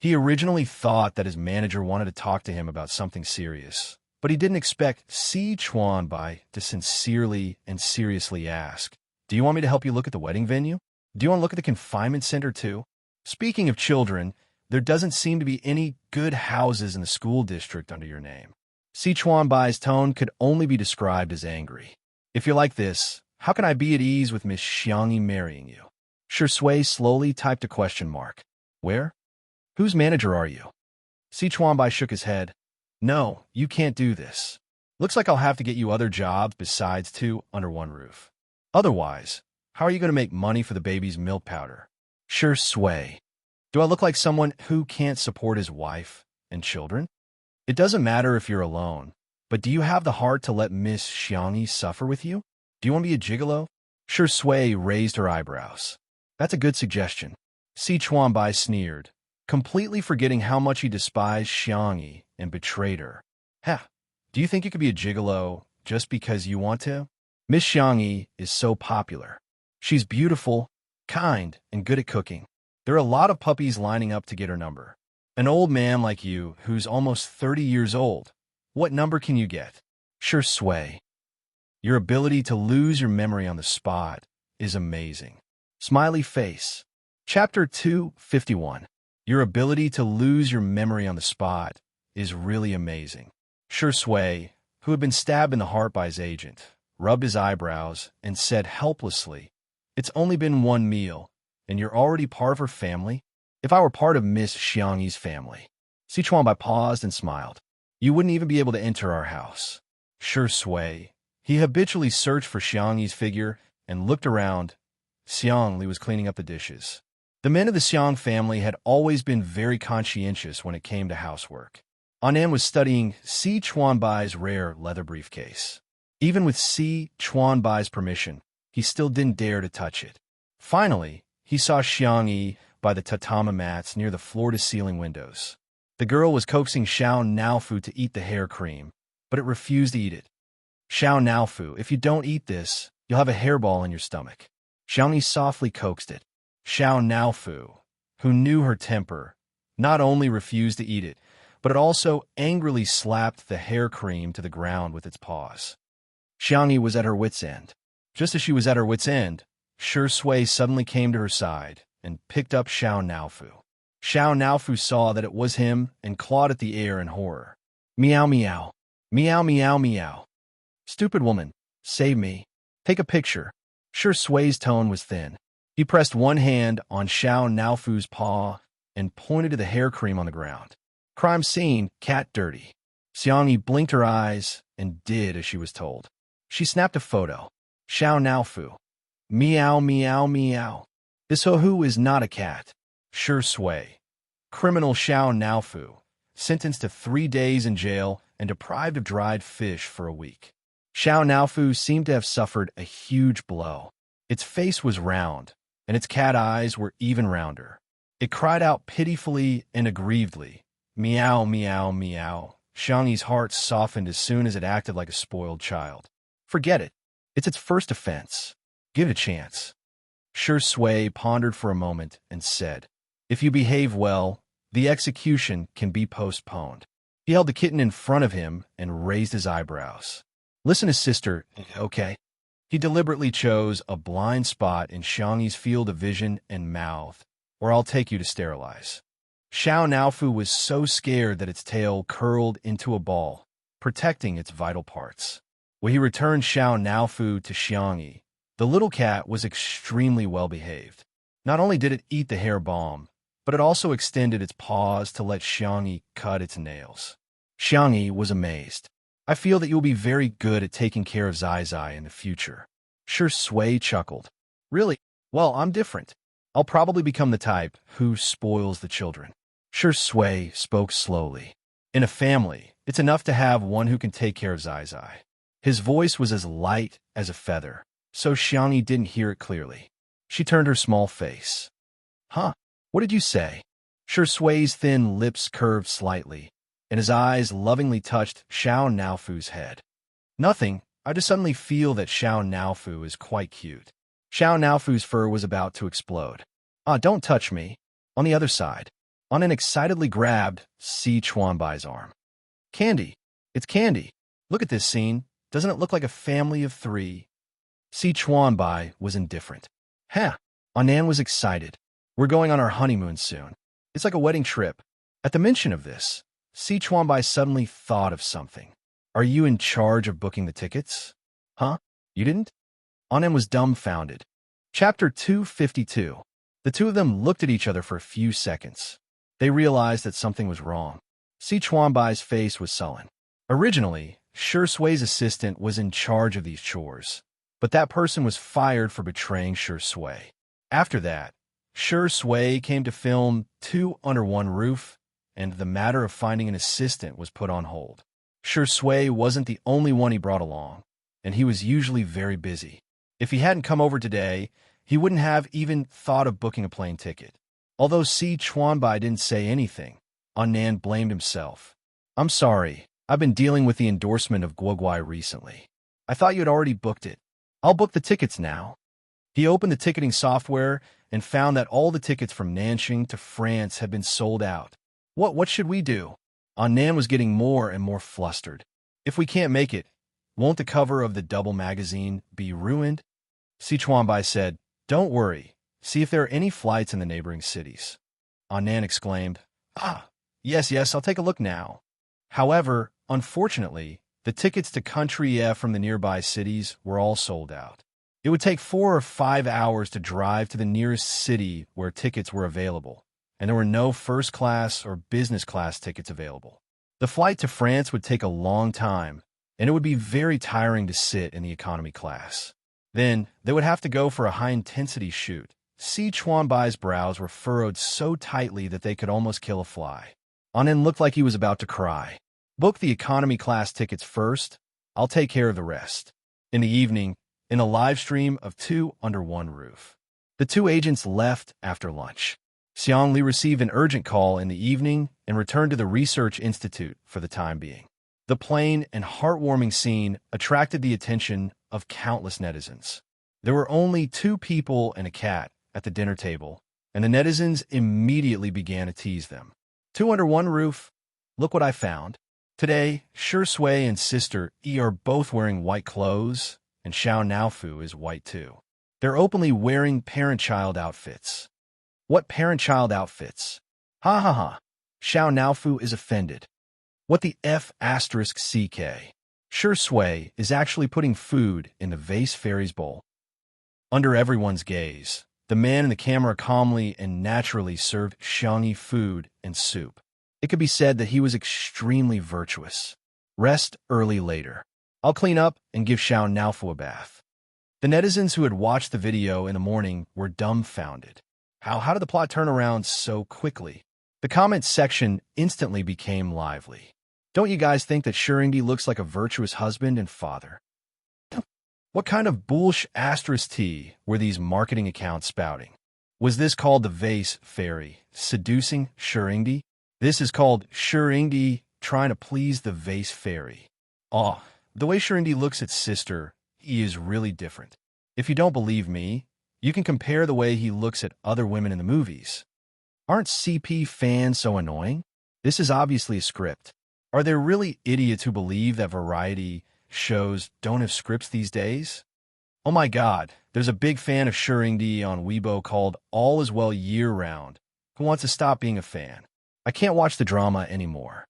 He originally thought that his manager wanted to talk to him about something serious, but he didn't expect Si Chuanbai to sincerely and seriously ask, do you want me to help you look at the wedding venue? Do you want to look at the confinement center too? Speaking of children, there doesn't seem to be any good houses in the school district under your name. Si Chuanbai's tone could only be described as angry. If you're like this, How can I be at ease with Miss Xiangyi marrying you? Shui slowly typed a question mark. Where? Whose manager are you? Si Chuanbai shook his head. No, you can't do this. Looks like I'll have to get you other jobs besides two under one roof. Otherwise, how are you going to make money for the baby's milk powder? Shui. Do I look like someone who can't support his wife and children? It doesn't matter if you're alone, but do you have the heart to let Miss Xiangyi suffer with you? Do you want to be a gigolo? Shui raised her eyebrows. That's a good suggestion. Si Chuanbai sneered, completely forgetting how much he despised Xiangyi and betrayed her. Ha! Do you think you could be a gigolo just because you want to? Miss Xiangyi is so popular. She's beautiful, kind, and good at cooking. There are a lot of puppies lining up to get her number. An old man like you, who's almost 30 years old, what number can you get? Shui. Your ability to lose your memory on the spot is amazing. Smiley face. Chapter 251. Your ability to lose your memory on the spot is really amazing. Shui, who had been stabbed in the heart by his agent, rubbed his eyebrows and said helplessly, It's only been one meal, and you're already part of her family? If I were part of Miss Xiangyi's family. Si Chuanbai paused and smiled. You wouldn't even be able to enter our house. Shui. He habitually searched for Xiangyi's figure and looked around. Xiangli was cleaning up the dishes. The men of the Xiang family had always been very conscientious when it came to housework. Anan was studying Si Chuanbai's rare leather briefcase. Even with Si Chuanbai's permission, he still didn't dare to touch it. Finally, he saw Xiangyi by the tatami mats near the floor-to-ceiling windows. The girl was coaxing Xiao Naofu to eat the hair cream, but it refused to eat it. Xiao Naofu, if you don't eat this, you'll have a hairball in your stomach. Xiangyi softly coaxed it. Xiao Naofu, who knew her temper, not only refused to eat it, but it also angrily slapped the hair cream to the ground with its paws. Xiangyi was at her wit's end. Just as she was at her wit's end, Shui suddenly came to her side and picked up Xiao Naofu. Xiao Naofu saw that it was him and clawed at the air in horror. Meow meow. Meow meow meow. Stupid woman, save me. Take a picture. Shui's tone was thin. He pressed one hand on Xiao Naofu's paw and pointed to the hair cream on the ground. Crime scene, cat dirty. Xiangyi blinked her eyes and did as she was told. She snapped a photo. Xiao Naofu. Meow meow meow. This Hohu is not a cat. Shui. Criminal Xiao Naofu, sentenced to 3 days in jail and deprived of dried fish for a week. Xiao Naofu seemed to have suffered a huge blow. Its face was round, and its cat eyes were even rounder. It cried out pitifully and aggrievedly. Meow, meow, meow. Xiangyi's heart softened as soon as it acted like a spoiled child. Forget it. It's its first offense. Give it a chance. Shui pondered for a moment and said, If you behave well, the execution can be postponed. He held the kitten in front of him and raised his eyebrows. Listen to sister, okay? He deliberately chose a blind spot in Xiangyi's field of vision and mouth, or I'll take you to sterilize. Xiao Naofu was so scared that its tail curled into a ball, protecting its vital parts. When he returned Xiao Naofu to Xiangyi, the little cat was extremely well-behaved. Not only did it eat the hair balm, but it also extended its paws to let Xiangyi cut its nails. Xiangyi was amazed. I feel that you will be very good at taking care of Zai Zai in the future. Shui chuckled. Really? Well, I'm different. I'll probably become the type who spoils the children. Shui spoke slowly. In a family, it's enough to have one who can take care of Zai Zai. His voice was as light as a feather, so Xiangyi didn't hear it clearly. She turned her small face. Huh? What did you say? Shui's thin lips curved slightly, and his eyes lovingly touched Xiao Naofu's head. Nothing. I just suddenly feel that Xiao Naofu is quite cute. Xiao Naofu's fur was about to explode. Ah, don't touch me. On the other side. Anan excitedly grabbed Si Chuanbai's arm. Candy. It's Candy. Look at this scene. Doesn't it look like a family of 3? Si Chuanbai was indifferent. Huh. Anan was excited. We're going on our honeymoon soon. It's like a wedding trip. At the mention of this, Si Chuanbai suddenly thought of something. Are you in charge of booking the tickets? Huh? You didn't? Anem was dumbfounded. Chapter 252. The two of them looked at each other for a few seconds. They realized that something was wrong. Si Chuanbai's face was sullen. Originally, Shi Sui's assistant was in charge of these chores, but that person was fired for betraying Shi Sui. After that, Shi Sui came to film Two Under One Roof, and the matter of finding an assistant was put on hold. Shi Sui wasn't the only one he brought along, and he was usually very busy. If he hadn't come over today, he wouldn't have even thought of booking a plane ticket. Although Si Chuanbai didn't say anything, Anand blamed himself. "I'm sorry, I've been dealing with the endorsement of Guoguai recently. I thought you had already booked it. I'll book the tickets now." He opened the ticketing software and found that all the tickets from Nanjing to France had been sold out. What should we do?" Anand was getting more and more flustered. "If we can't make it, won't the cover of the double magazine be ruined?" Si Chuanbai said, "Don't worry. See if there are any flights in the neighboring cities." Anand exclaimed, Yes, I'll take a look now." However, unfortunately, the tickets to Country F from the nearby cities were all sold out. It would take 4 or 5 hours to drive to the nearest city where tickets were available, and there were no first class or business class tickets available. The flight to France would take a long time, and it would be very tiring to sit in the economy class. Then, they would have to go for a high-intensity shoot. Si Chuanbai's brows were furrowed so tightly that they could almost kill a fly. Anand looked like he was about to cry. "Book the economy class tickets first. I'll take care of the rest." In the evening, in a live stream of Two Under One Roof, the two agents left after lunch. Xiang Li received an urgent call in the evening and returned to the Research Institute for the time being. The plain and heartwarming scene attracted the attention of countless netizens. There were only 2 people and a cat at the dinner table, and the netizens immediately began to tease them. "Two Under One Roof, look what I found." Today, Shi Sui and Sister Yi are both wearing white clothes, and Xiao Naofu is white too. They're openly wearing parent-child outfits. "What parent-child outfits? Ha ha ha." Xiao Naofu is offended. "What the F***CK? Shi Sui is actually putting food in the vase fairy's bowl." Under everyone's gaze, the man in the camera calmly and naturally served Xiangyi food and soup. It could be said that he was extremely virtuous. "Rest early later. I'll clean up and give Xiao Naofu a bath." The netizens who had watched the video in the morning were dumbfounded. How did the plot turn around so quickly? The comments section instantly became lively. "Don't you guys think that Shirindi looks like a virtuous husband and father? What kind of **T were these marketing accounts spouting? Was this called the vase fairy seducing Shirindi? This is called Shirindi trying to please the vase fairy. The way Shirindi looks at Sister Yi is really different. If you don't believe me, you can compare the way he looks at other women in the movies. Aren't CP fans so annoying? This is obviously a script. Are there really idiots who believe that variety shows don't have scripts these days? Oh my god, there's a big fan of Shirindi on Weibo called All Is Well Year-Round who wants to stop being a fan. I can't watch the drama anymore.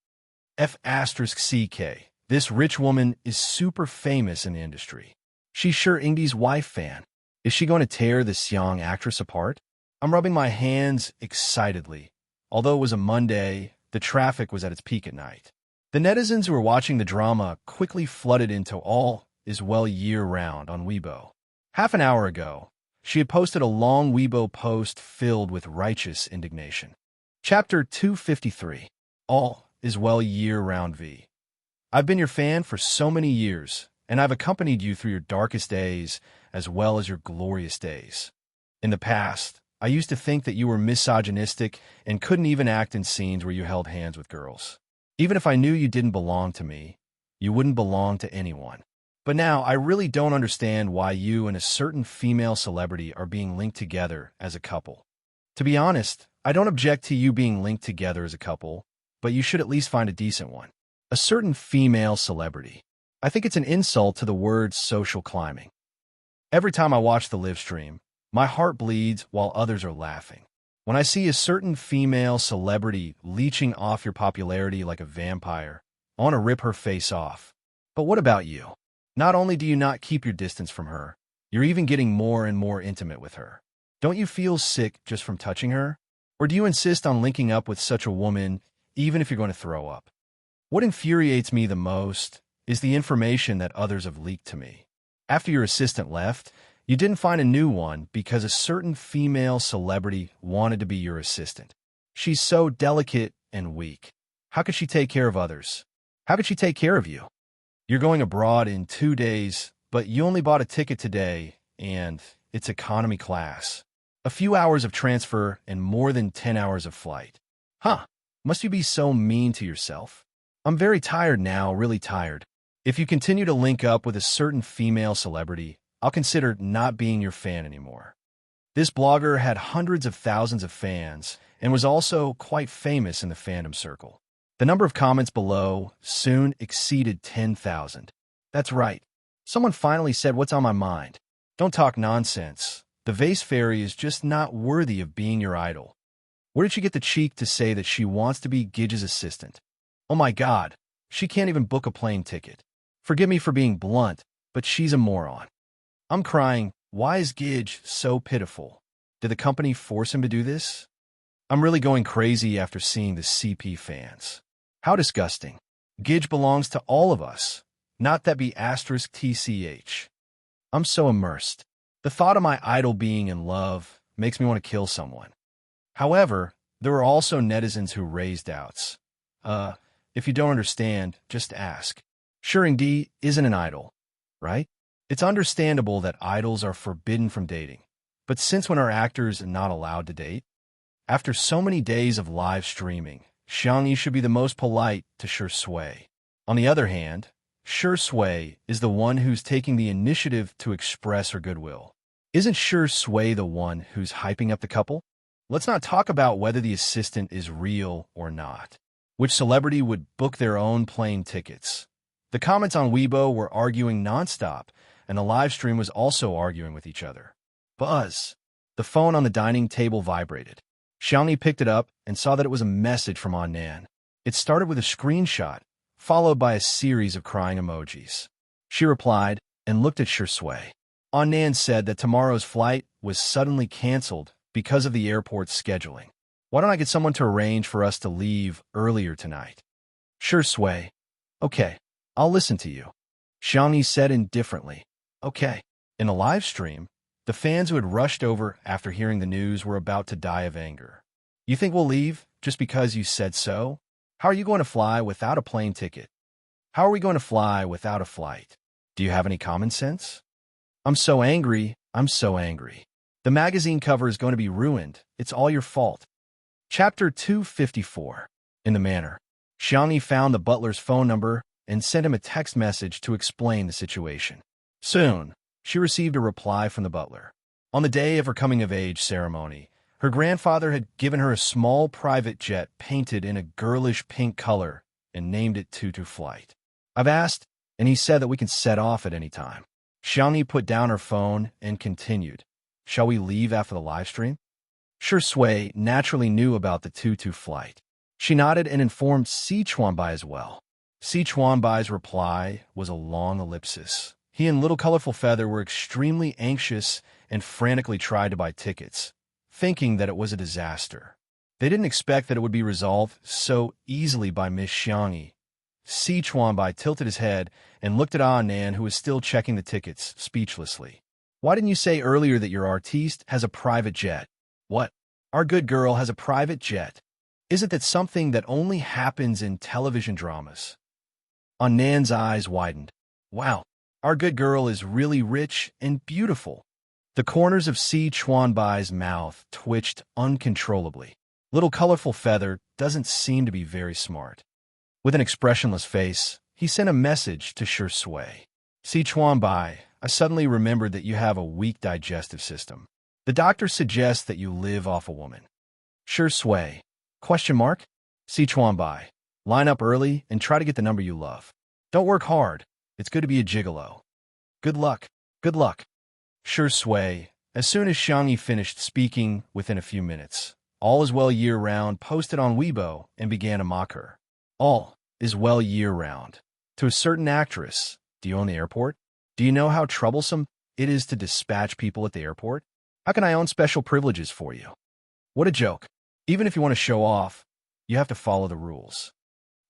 F***CK. This rich woman is super famous in the industry. She's Shirindi's wife fan. Is she going to tear this young actress apart? I'm rubbing my hands excitedly. Although it was a Monday, the traffic was at its peak at night. The netizens who were watching the drama quickly flooded into All Is Well Year-Round on Weibo. Half an hour ago, she had posted a long Weibo post filled with righteous indignation. Chapter 253. All Is Well Year-Round V. I've been your fan for so many years, and I've accompanied you through your darkest days as well as your glorious days. In the past, I used to think that you were misogynistic and couldn't even act in scenes where you held hands with girls. Even if I knew you didn't belong to me, you wouldn't belong to anyone. But now I really don't understand why you and a certain female celebrity are being linked together as a couple. To be honest, I don't object to you being linked together as a couple, but you should at least find a decent one. A certain female celebrity. I think it's an insult to the word social climbing. Every time I watch the live stream, my heart bleeds while others are laughing. When I see a certain female celebrity leeching off your popularity like a vampire, I want to rip her face off. But what about you? Not only do you not keep your distance from her, You're even getting more and more intimate with her. Don't you feel sick just from touching her? Or do you insist on linking up with such a woman, even if you're going to throw up? What infuriates me the most is the information that others have leaked to me. After your assistant left, you didn't find a new one because a certain female celebrity wanted to be your assistant. She's so delicate and weak. How could she take care of others? How could she take care of you? You're going abroad in 2 days, but you only bought a ticket today, and it's economy class. A few hours of transfer and more than 10 hours of flight. Huh, must you be so mean to yourself? I'm very tired now, really tired. If you continue to link up with a certain female celebrity, I'll consider not being your fan anymore. This blogger had hundreds of thousands of fans and was also quite famous in the fandom circle. The number of comments below soon exceeded 10,000. That's right. Someone finally said what's on my mind. Don't talk nonsense. The vase fairy is just not worthy of being your idol. Where did she get the cheek to say that she wants to be Gidge's assistant? Oh my God, she can't even book a plane ticket. Forgive me for being blunt, but she's a moron. I'm crying, why is Gidge so pitiful? Did the company force him to do this? I'm really going crazy after seeing the CP fans. How disgusting. Gidge belongs to all of us, not that be asterisk TCH. I'm so immersed. The thought of my idol being in love makes me want to kill someone. However, there are also netizens who raise doubts. If you don't understand, just ask. Sure, D isn't an idol, right? It's understandable that idols are forbidden from dating. But since when are actors not allowed to date? After so many days of live streaming, Xiangyi should be the most polite to Sure Sui. On the other hand, Sure Sui is the one who's taking the initiative to express her goodwill. Isn't Sure Sui the one who's hyping up the couple? Let's not talk about whether the assistant is real or not. Which celebrity would book their own plane tickets? The comments on Weibo were arguing nonstop, and the live stream was also arguing with each other. Buzz. The phone on the dining table vibrated. Xiangyi picked it up and saw that it was a message from Annan. It started with a screenshot, followed by a series of crying emojis. She replied and looked at Sure Sui. Annan said that tomorrow's flight was suddenly canceled because of the airport's scheduling. Why don't I get someone to arrange for us to leave earlier tonight? Sure Sui. Okay, I'll listen to you. Xiangyi said indifferently. Okay. In a live stream, the fans who had rushed over after hearing the news were about to die of anger. You think we'll leave just because you said so? How are you going to fly without a plane ticket? How are we going to fly without a flight? Do you have any common sense? I'm so angry. I'm so angry. The magazine cover is going to be ruined. It's all your fault. Chapter 254. In the manor, Xiangyi found the butler's phone number and sent him a text message to explain the situation. Soon, she received a reply from the butler. On the day of her coming-of-age ceremony, her grandfather had given her a small private jet painted in a girlish pink color and named it Tutu Flight. I've asked, and he said that we can set off at any time. Xiangyi put down her phone and continued. Shall we leave after the live stream? Sure Sui naturally knew about the Tutu Flight. She nodded and informed Si Chuanbai as well. Si Chuanbai's reply was a long ellipsis. He and Little Colorful Feather were extremely anxious and frantically tried to buy tickets, thinking that it was a disaster. They didn't expect that it would be resolved so easily by Miss Xiangyi. Si Chuanbai tilted his head and looked at Annan, who was still checking the tickets, speechlessly. Why didn't you say earlier that your artiste has a private jet? What? Our good girl has a private jet. Isn't that something that only happens in television dramas? Annan's eyes widened. Wow, our good girl is really rich and beautiful. The corners of Si Chuanbai's mouth twitched uncontrollably. Little Colorful Feather doesn't seem to be very smart. With an expressionless face, he sent a message to Sure Sui. Si Chuanbai, I suddenly remembered that you have a weak digestive system. The doctor suggests that you live off a woman. Sure Sui. Question mark? Si Chuanbai. Line up early and try to get the number you love. Don't work hard. It's good to be a gigolo. Good luck. Good luck. Sure Sui. As soon as Xiangyi finished speaking within a few minutes, All is Well Year-Round posted on Weibo and began to mock her. All is well year-round. To a certain actress, do you own the airport? Do you know how troublesome it is to dispatch people at the airport? How can I own special privileges for you? What a joke. Even if you want to show off, you have to follow the rules.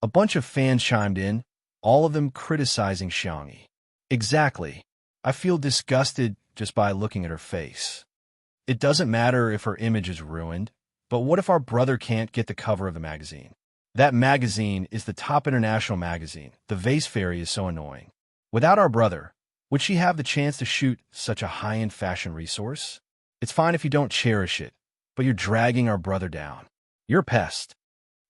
A bunch of fans chimed in, all of them criticizing Xiangyi. Exactly. I feel disgusted just by looking at her face. It doesn't matter if her image is ruined, but what if our brother can't get the cover of the magazine? That magazine is the top international magazine. The Vase Fairy is so annoying. Without our brother, would she have the chance to shoot such a high-end fashion resource? It's fine if you don't cherish it, but you're dragging our brother down. You're a pest.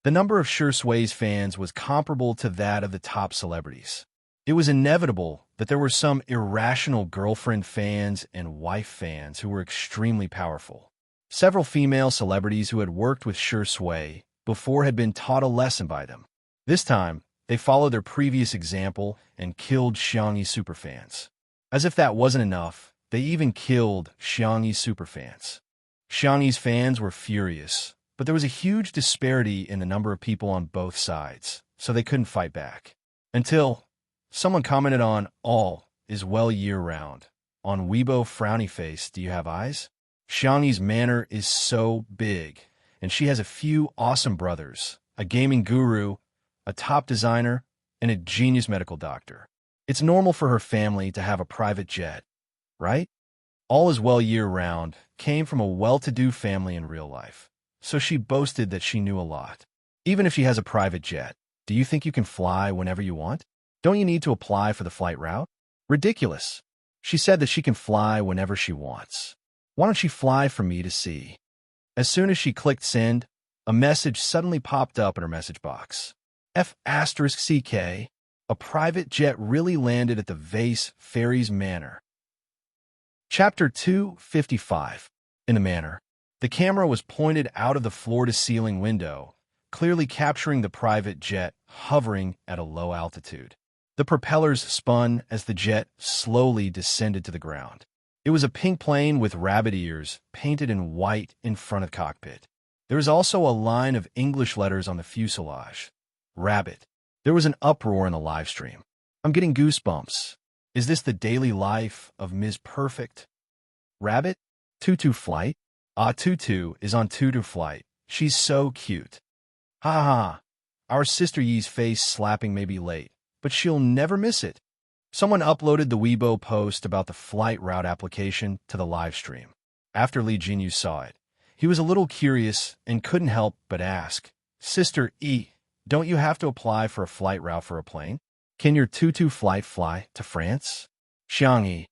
The number of Sui's fans was comparable to that of the top celebrities. It was inevitable that there were some irrational girlfriend fans and wife fans who were extremely powerful. Several female celebrities who had worked with Sui before had been taught a lesson by them. This time, they followed their previous example and killed Xiangyi superfans. As if that wasn't enough, they even killed Xiangyi superfans. Xiangyi's fans were furious, but there was a huge disparity in the number of people on both sides, so they couldn't fight back. Until someone commented on "all is well year-round." On Weibo frowny face, do you have eyes? Xiangyi's manor is so big, and she has a few awesome brothers, a gaming guru, a top designer, and a genius medical doctor. It's normal for her family to have a private jet, right? All is well year-round came from a well-to-do family in real life, so she boasted that she knew a lot. Even if she has a private jet, do you think you can fly whenever you want? Don't you need to apply for the flight route? Ridiculous. She said that she can fly whenever she wants. Why don't she fly for me to see? As soon as she clicked send, a message suddenly popped up in her message box. F***CK, a private jet really landed at the Vase Fairy's manor. Chapter 255. In the manor, the camera was pointed out of the floor-to-ceiling window, clearly capturing the private jet hovering at a low altitude. The propellers spun as the jet slowly descended to the ground. It was a pink plane with rabbit ears painted in white in front of the cockpit. There was also a line of English letters on the fuselage. Rabbit. There was an uproar in the live stream. I'm getting goosebumps. Is this the daily life of Ms. Perfect? Rabbit? Tutu flight? Tutu is on Tutu flight. She's so cute. Ha ha. Our sister Yi's face slapping may be late, but she'll never miss it. Someone uploaded the Weibo post about the flight route application to the live stream. After Li Jinyu saw it, he was a little curious and couldn't help but ask, Sister E, don't you have to apply for a flight route for a plane? Can your Tutu flight fly to France? Xiangyi,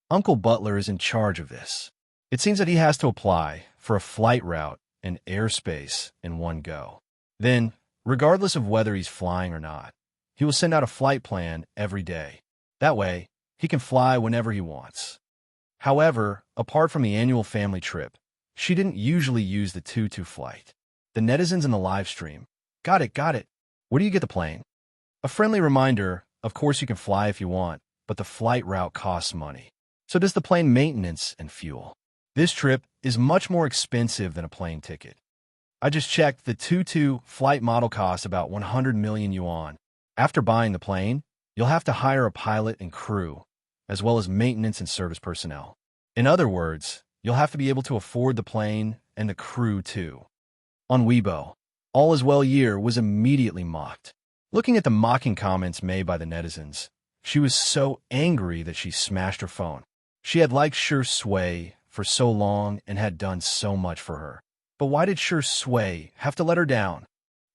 Uncle Butler is in charge of this. It seems that he has to apply for a flight route and airspace in one go. Then, regardless of whether he's flying or not, he will send out a flight plan every day. That way, he can fly whenever he wants. However, apart from the annual family trip, she didn't usually use the Tutu flight. The netizens in the live stream, got it. Where do you get the plane? A friendly reminder, of course you can fly if you want, but the flight route costs money. So does the plane maintenance and fuel. This trip is much more expensive than a plane ticket. I just checked, the Tutu flight model costs about 100 million yuan. After buying the plane, you'll have to hire a pilot and crew, as well as maintenance and service personnel. In other words, you'll have to be able to afford the plane and the crew too. On Weibo, All Is Well Year was immediately mocked. Looking at the mocking comments made by the netizens, she was so angry that she smashed her phone. She had liked Sui for so long and had done so much for her. But why did Sui have to let her down?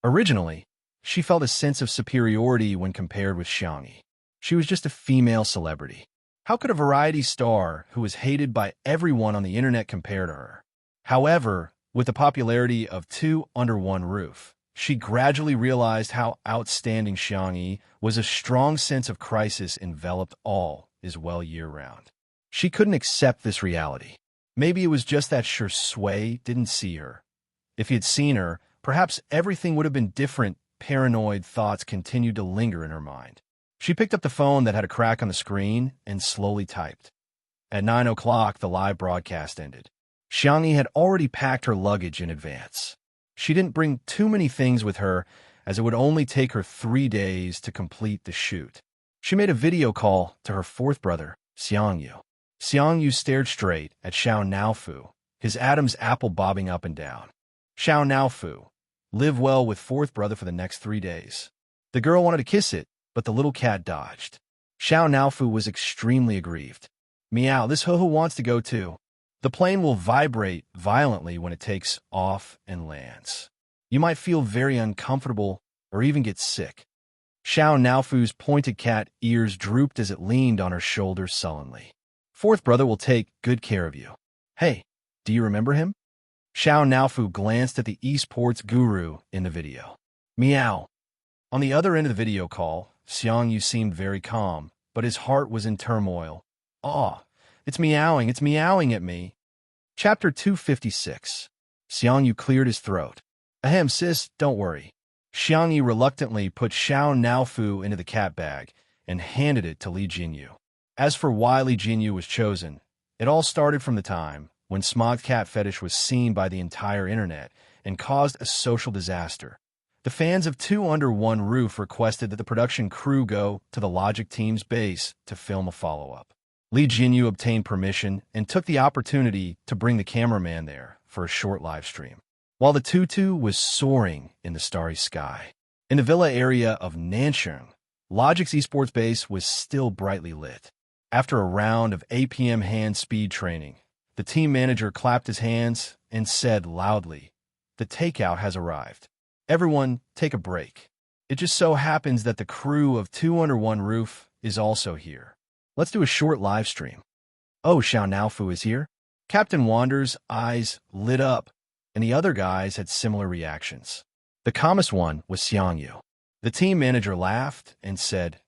Originally, she felt a sense of superiority when compared with Xiangyi. She was just a female celebrity. How could a variety star who was hated by everyone on the internet compare to her? However, with the popularity of Two Under One Roof, she gradually realized how outstanding Xiangyi was. A strong sense of crisis enveloped All Is Well year-round. She couldn't accept this reality. Maybe it was just that Sui didn't see her. If he had seen her, perhaps everything would have been different. Paranoid thoughts continued to linger in her mind. She picked up the phone that had a crack on the screen and slowly typed. At 9 o'clock, the live broadcast ended. Xiangyi had already packed her luggage in advance. She didn't bring too many things with her, as it would only take her 3 days to complete the shoot. She made a video call to her fourth brother, Xiangyu. Xiang Yu stared straight at Xiao Naofu, his Adam's apple bobbing up and down. Xiao Naofu, live well with fourth brother for the next 3 days. The girl wanted to kiss it, but the little cat dodged. Xiao Naofu was extremely aggrieved. Meow, this hoo-hoo wants to go too. The plane will vibrate violently when it takes off and lands. You might feel very uncomfortable or even get sick. Xiao Naofu's pointed cat ears drooped as it leaned on her shoulder sullenly. Fourth brother will take good care of you. Hey, do you remember him? Xiao Naofu glanced at the esports guru in the video. Meow. On the other end of the video call, Xiang Yu seemed very calm, but his heart was in turmoil. Aw, it's meowing at me. Chapter 256. Xiang Yu cleared his throat. Ahem, sis, don't worry. Xiang Yu reluctantly put Xiao Naofu into the cat bag and handed it to Li Jinyu. As for why Li Jinyu was chosen, it all started from the time when Smog's cat fetish was seen by the entire internet and caused a social disaster. The fans of Two Under One Roof requested that the production crew go to the Logic team's base to film a follow-up. Li Jinyu obtained permission and took the opportunity to bring the cameraman there for a short live stream. While the tutu was soaring in the starry sky, in the villa area of Nansheng, Logic's esports base was still brightly lit. After a round of 8 p.m. hand speed training, the team manager clapped his hands and said loudly, "The takeout has arrived. Everyone, take a break. It just so happens that the crew of Two Under One Roof is also here. Let's do a short live stream." Oh, Xiao Naofu is here? Captain Wander's eyes lit up, and the other guys had similar reactions. The calmest one was Xiang Yu. The team manager laughed and said,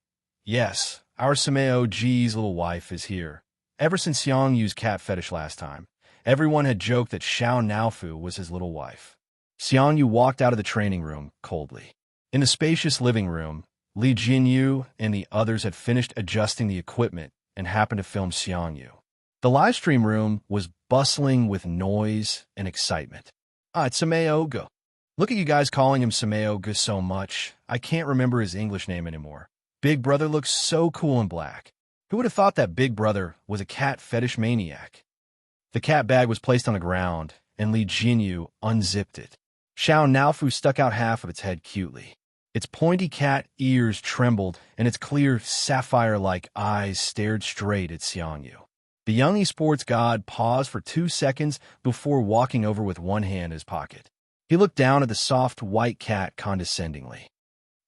"Yes, our Sameo G's little wife is here. Ever since Xiang Yu's cat fetish last time, everyone had joked that Xiao Naofu was his little wife." Xiang Yu walked out of the training room coldly. In the spacious living room, Li Jinyu and the others had finished adjusting the equipment and happened to film Xiang Yu. The live stream room was bustling with noise and excitement. It's Sameo Go. Look at you guys calling him Sameo Go so much, I can't remember his English name anymore. Big Brother looks so cool in black. Who would have thought that Big Brother was a cat fetish maniac? The cat bag was placed on the ground, and Li Jinyu unzipped it. Xiao Naofu stuck out half of its head cutely. Its pointy cat ears trembled, and its clear, sapphire-like eyes stared straight at Xiang Yu. The young esports god paused for 2 seconds before walking over with one hand in his pocket. He looked down at the soft white cat condescendingly.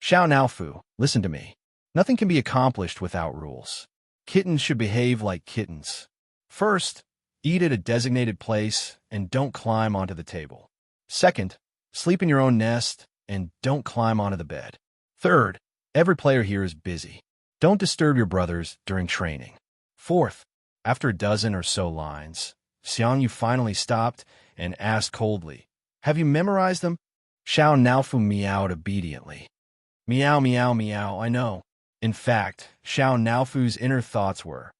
Xiao Naofu, listen to me. Nothing can be accomplished without rules. Kittens should behave like kittens. First, eat at a designated place and don't climb onto the table. Second, sleep in your own nest and don't climb onto the bed. Third, every player here is busy. Don't disturb your brothers during training. Fourth, after a dozen or so lines, Xiang Yu finally stopped and asked coldly, "Have you memorized them?" Xiao Naofu meowed obediently. Meow, meow, meow, I know. In fact, Xiao Naofu's inner thoughts were,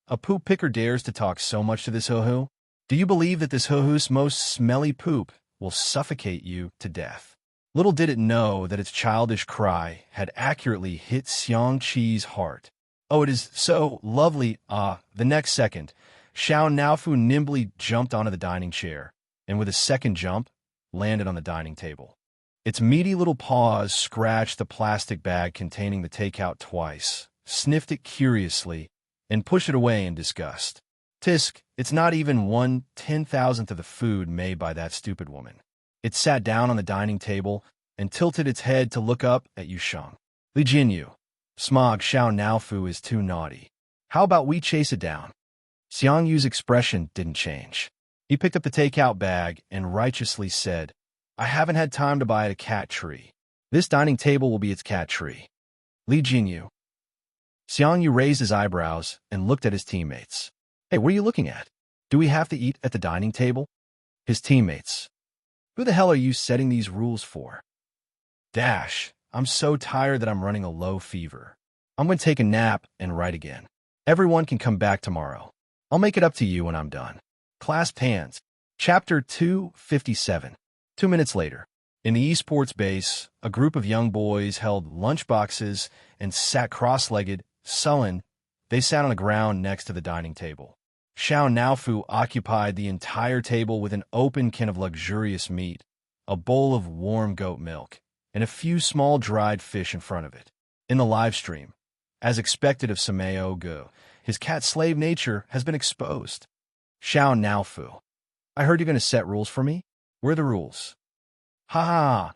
a poop picker dares to talk so much to this hoo-hoo? Do you believe that this hoo-hoo's most smelly poop will suffocate you to death? Little did it know that its childish cry had accurately hit Xiang Qi's heart. Oh, it is so lovely. The next second, Xiao Naofu nimbly jumped onto the dining chair, and with a second jump, landed on the dining table. Its meaty little paws scratched the plastic bag containing the takeout twice, sniffed it curiously, and pushed it away in disgust. Tisk, it's not even 1/10,000th of the food made by that stupid woman. It sat down on the dining table and tilted its head to look up at Yusheng. Li Jinyu, Smog, Xiao Naofu is too naughty. How about we chase it down? Xiang Yu's expression didn't change. He picked up the takeout bag and righteously said, "I haven't had time to buy it a cat tree. This dining table will be its cat tree." Li Jinyu. Xiang Yu raised his eyebrows and looked at his teammates. Hey, what are you looking at? Do we have to eat at the dining table? His teammates. Who the hell are you setting these rules for? Dash, I'm so tired that I'm running a low fever. I'm going to take a nap and write again. Everyone can come back tomorrow. I'll make it up to you when I'm done. Clasped hands. Chapter 257. 2 minutes later, in the esports base, a group of young boys held lunchboxes and sat cross-legged, sullen, They sat on the ground next to the dining table. Xiao Naofu occupied the entire table with an open can of luxurious meat, a bowl of warm goat milk, and a few small dried fish in front of it. In the live stream, as expected of Sameo Gu, his cat-slave nature has been exposed. Xiao Naofu, I heard you're going to set rules for me? What are the rules? Ha ha,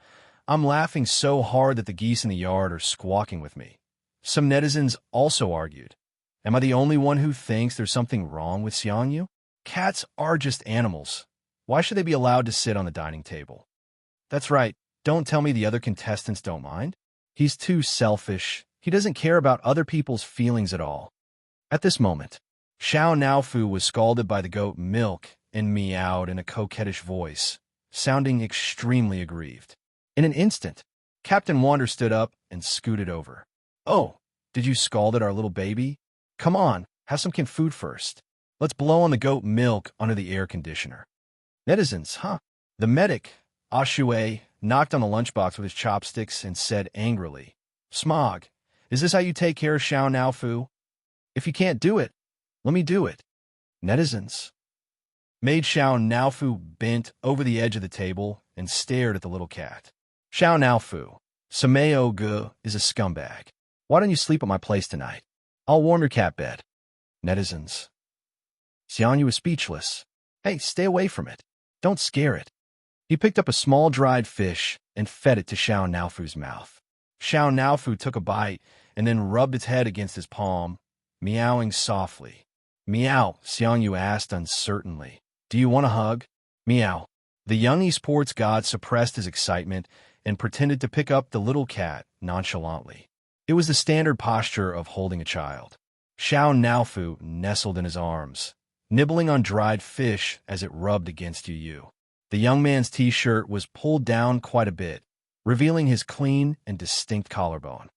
I'm laughing so hard that the geese in the yard are squawking with me. Some netizens also argued. Am I the only one who thinks there's something wrong with Xiangyu? Cats are just animals. Why should they be allowed to sit on the dining table? That's right, don't tell me the other contestants don't mind. He's too selfish. He doesn't care about other people's feelings at all. At this moment, Xiao Naofu was scalded by the goat milk and meowed in a coquettish voice, sounding extremely aggrieved. In an instant, Captain Wander stood up and scooted over. Oh, did you scald our little baby? Come on, have some canned food first. Let's blow on the goat milk under the air conditioner. Netizens, huh? The medic, Ashue, knocked on the lunchbox with his chopsticks and said angrily, Smog, is this how you take care of Xiao Naofu? If you can't do it, let me do it. Netizens. Made Xiao Naofu bent over the edge of the table and stared at the little cat. Xiao Naofu, Sameo Gu is a scumbag. Why don't you sleep at my place tonight? I'll warm your cat bed. Netizens. Xiangyu was speechless. Hey, stay away from it. Don't scare it. He picked up a small dried fish and fed it to Xiao Naofu's mouth. Xiao Naofu took a bite and then rubbed its head against his palm, meowing softly. Meow, Xiangyu asked uncertainly. Do you want a hug? Meow. The young esports god suppressed his excitement and pretended to pick up the little cat nonchalantly. It was the standard posture of holding a child. Xiao Naofu nestled in his arms, nibbling on dried fish as it rubbed against Yu. The young man's t-shirt was pulled down quite a bit, revealing his clean and distinct collarbone.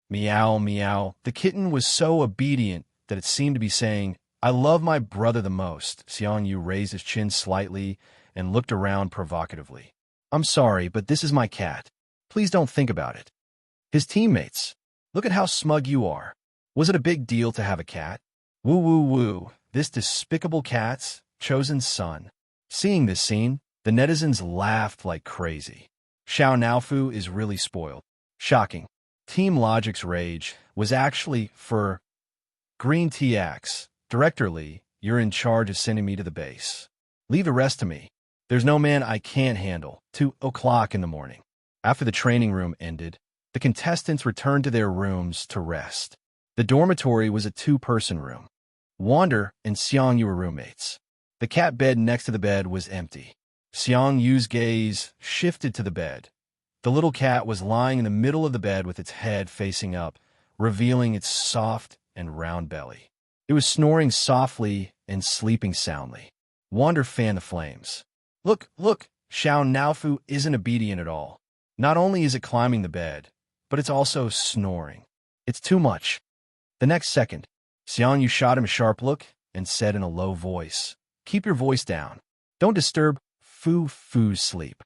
Meow, meow. The kitten was so obedient that it seemed to be saying, I love my brother the most. Xiangyu raised his chin slightly and looked around provocatively. I'm sorry, but this is my cat. Please don't think about it. His teammates. Look at how smug you are. Was it a big deal to have a cat? Woo woo woo, this despicable cat's chosen son. Seeing this scene, the netizens laughed like crazy. Xiao Naofu is really spoiled. Shocking. Team Logic's rage was actually for Green TX. Director Lee, you're in charge of sending me to the base. Leave the rest to me. There's no man I can't handle. 2 o'clock in the morning. After the training room ended, the contestants returned to their rooms to rest. The dormitory was a 2-person room. Wander and Xiangyu were roommates. The cat bed next to the bed was empty. Xiangyu's gaze shifted to the bed. The little cat was lying in the middle of the bed with its head facing up, revealing its soft and round belly. It was snoring softly and sleeping soundly. Wander fanned the flames. Look, look, Xiao Naofu isn't obedient at all. Not only is it climbing the bed, but it's also snoring. It's too much. The next second, Xiangyu shot him a sharp look and said in a low voice, Keep your voice down. Don't disturb Fu's sleep.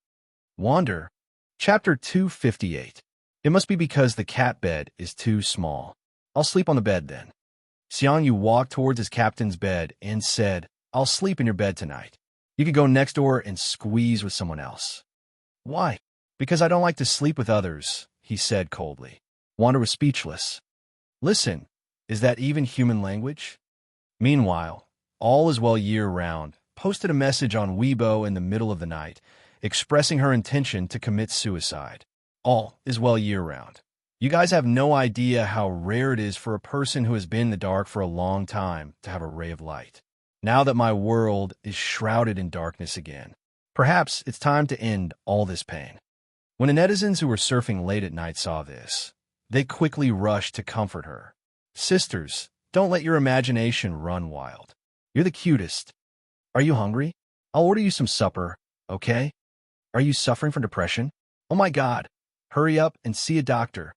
Wander. Chapter 258. It must be because the cat bed is too small. I'll sleep on the bed then. Xiangyu walked towards his captain's bed and said, I'll sleep in your bed tonight. You could go next door and squeeze with someone else. Why? Because I don't like to sleep with others, he said coldly. Wander was speechless. Listen, is that even human language? Meanwhile, All Is Well year-round posted a message on Weibo in the middle of the night, expressing her intention to commit suicide. All is well year-round. You guys have no idea how rare it is for a person who has been in the dark for a long time to have a ray of light. Now that my world is shrouded in darkness again, perhaps it's time to end all this pain. When the netizens who were surfing late at night saw this, they quickly rushed to comfort her. Sisters, don't let your imagination run wild. You're the cutest. Are you hungry? I'll order you some supper, okay? Are you suffering from depression? Oh my God, hurry up and see a doctor.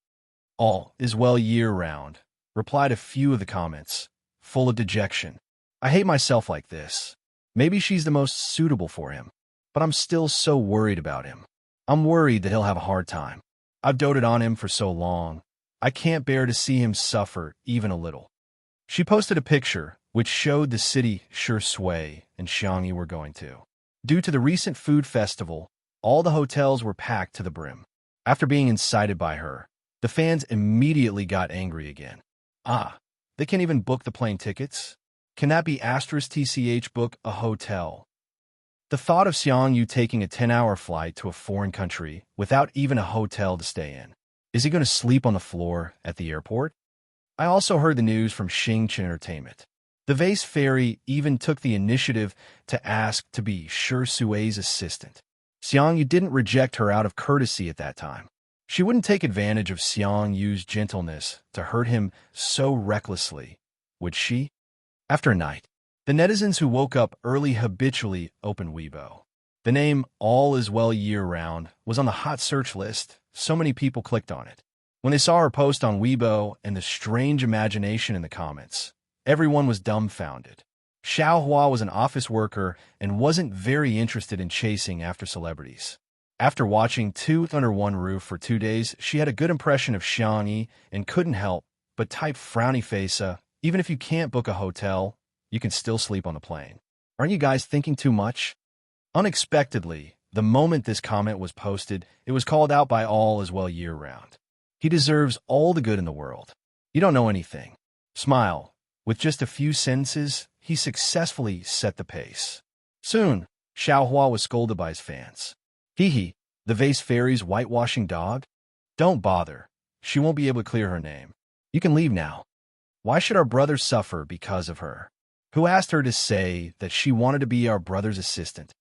All is well year-round, replied a few of the comments, full of dejection. I hate myself like this. Maybe she's the most suitable for him, but I'm still so worried about him. I'm worried that he'll have a hard time. I've doted on him for so long. I can't bear to see him suffer even a little. She posted a picture which showed the city Shui and Xiangyi were going to. Due to the recent food festival, all the hotels were packed to the brim. After being incited by her, the fans immediately got angry again. They can't even book the plane tickets? Can that be *TCH book a hotel? The thought of Xiangyu taking a 10-hour flight to a foreign country without even a hotel to stay in. Is he going to sleep on the floor at the airport? I also heard the news from Xingchen Entertainment. The Vase Fairy even took the initiative to ask to be Sui's assistant. Xiangyu didn't reject her out of courtesy at that time. She wouldn't take advantage of Xiangyu's gentleness to hurt him so recklessly, would she? After a night, the netizens who woke up early habitually opened Weibo. The name All Is Well Year Round was on the hot search list. So many people clicked on it. When they saw her post on Weibo and the strange imagination in the comments, everyone was dumbfounded. Xiaohua was an office worker and wasn't very interested in chasing after celebrities. After watching Two Under One Roof for 2 days, she had a good impression of Xiangyi and couldn't help but type frowny face. Even if you can't book a hotel, you can still sleep on the plane. Aren't you guys thinking too much? Unexpectedly, the moment this comment was posted, it was called out by All Is Well Year Round. He deserves all the good in the world. You don't know anything. Smile. With just a few sentences, he successfully set the pace. Soon, Xiaohua was scolded by his fans. The Vase Fairy's whitewashing dog? Don't bother. She won't be able to clear her name. You can leave now. Why should our brother suffer because of her? Who asked her to say that she wanted to be our brother's assistant?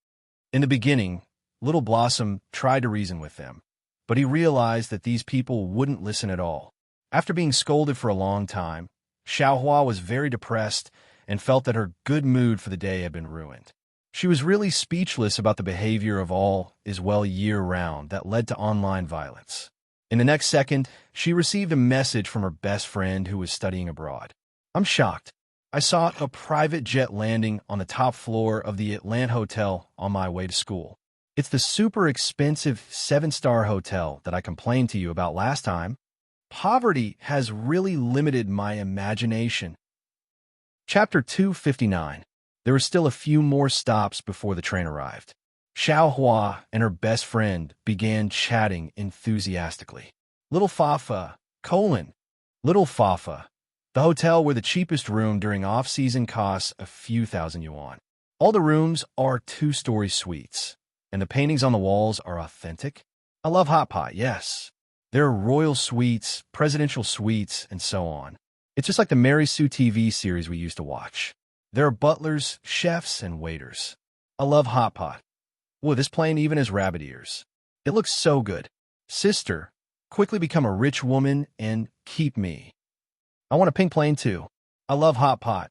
In the beginning, Little Blossom tried to reason with them, but he realized that these people wouldn't listen at all. After being scolded for a long time, Xiaohua was very depressed and felt that her good mood for the day had been ruined. She was really speechless about the behavior of All Is Well Year Round that led to online violence. In the next second, she received a message from her best friend who was studying abroad. I'm shocked. I saw a private jet landing on the top floor of the Atlanta Hotel on my way to school. It's the super expensive 7-star hotel that I complained to you about last time. Poverty has really limited my imagination. Chapter 259. There were still a few more stops before the train arrived. Xiaohua and her best friend began chatting enthusiastically. Little Fafa, Little Fafa, the hotel where the cheapest room during off-season costs a few thousand yuan. All the rooms are 2-story suites, and the paintings on the walls are authentic. I love hot pot, yes. There are royal suites, presidential suites, and so on. It's just like the Mary Sue TV series we used to watch. There are butlers, chefs, and waiters. I love hot pot. Whoa, this plane even has rabbit ears. It looks so good. Sister, quickly become a rich woman and keep me. I want a pink plane too. I love hot pot.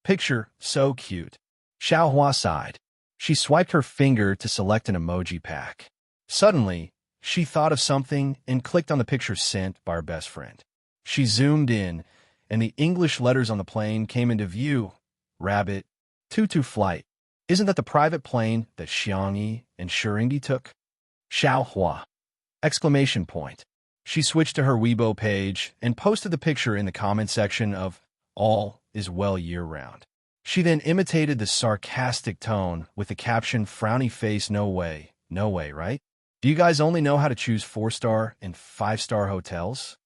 Picture, so cute. Xiaohua sighed. She swiped her finger to select an emoji pack. Suddenly, she thought of something and clicked on the picture sent by her best friend. She zoomed in, and the English letters on the plane came into view. Rabbit, Tutu flight. Isn't that the private plane that Xiangyi and Shurindi took? Xiaohua! Exclamation point. She switched to her Weibo page and posted the picture in the comment section of All Is Well Year Round. She then imitated the sarcastic tone with the caption frowny face no way, right? Do you guys only know how to choose 4-star and 5-star hotels?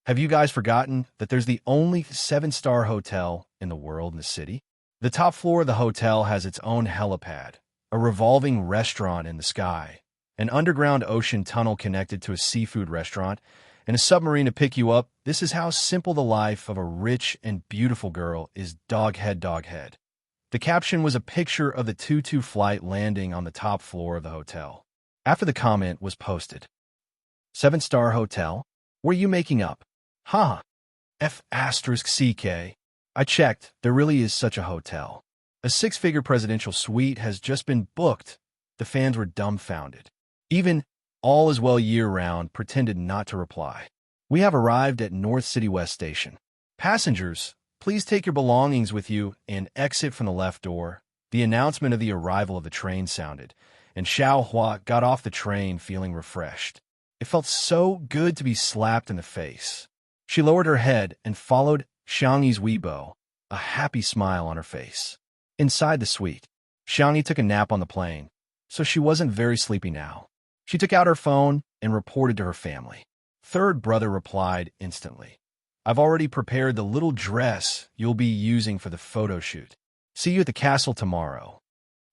Have you guys forgotten that there's the only 7-star hotel in the world in the city? The top floor of the hotel has its own helipad, a revolving restaurant in the sky, an underground ocean tunnel connected to a seafood restaurant, and a submarine to pick you up. This is how simple the life of a rich and beautiful girl is. Doghead. The caption was a picture of the Tutu flight landing on the top floor of the hotel. After the comment was posted, 7-star hotel? Were you making up? F***CK. I checked, there really is such a hotel. A 6-figure presidential suite has just been booked. The fans were dumbfounded. Even All Is Well Year Round pretended not to reply. We have arrived at North City West Station. Passengers, please take your belongings with you and exit from the left door. The announcement of the arrival of the train sounded, and Xiaohua got off the train feeling refreshed. It felt so good to be slapped in the face. She lowered her head and followed Xiangyi's Weibo, a happy smile on her face. Inside the suite, Xiangyi took a nap on the plane, so she wasn't very sleepy now. She took out her phone and reported to her family. Third brother replied instantly. I've already prepared the little dress you'll be using for the photo shoot. See you at the castle tomorrow.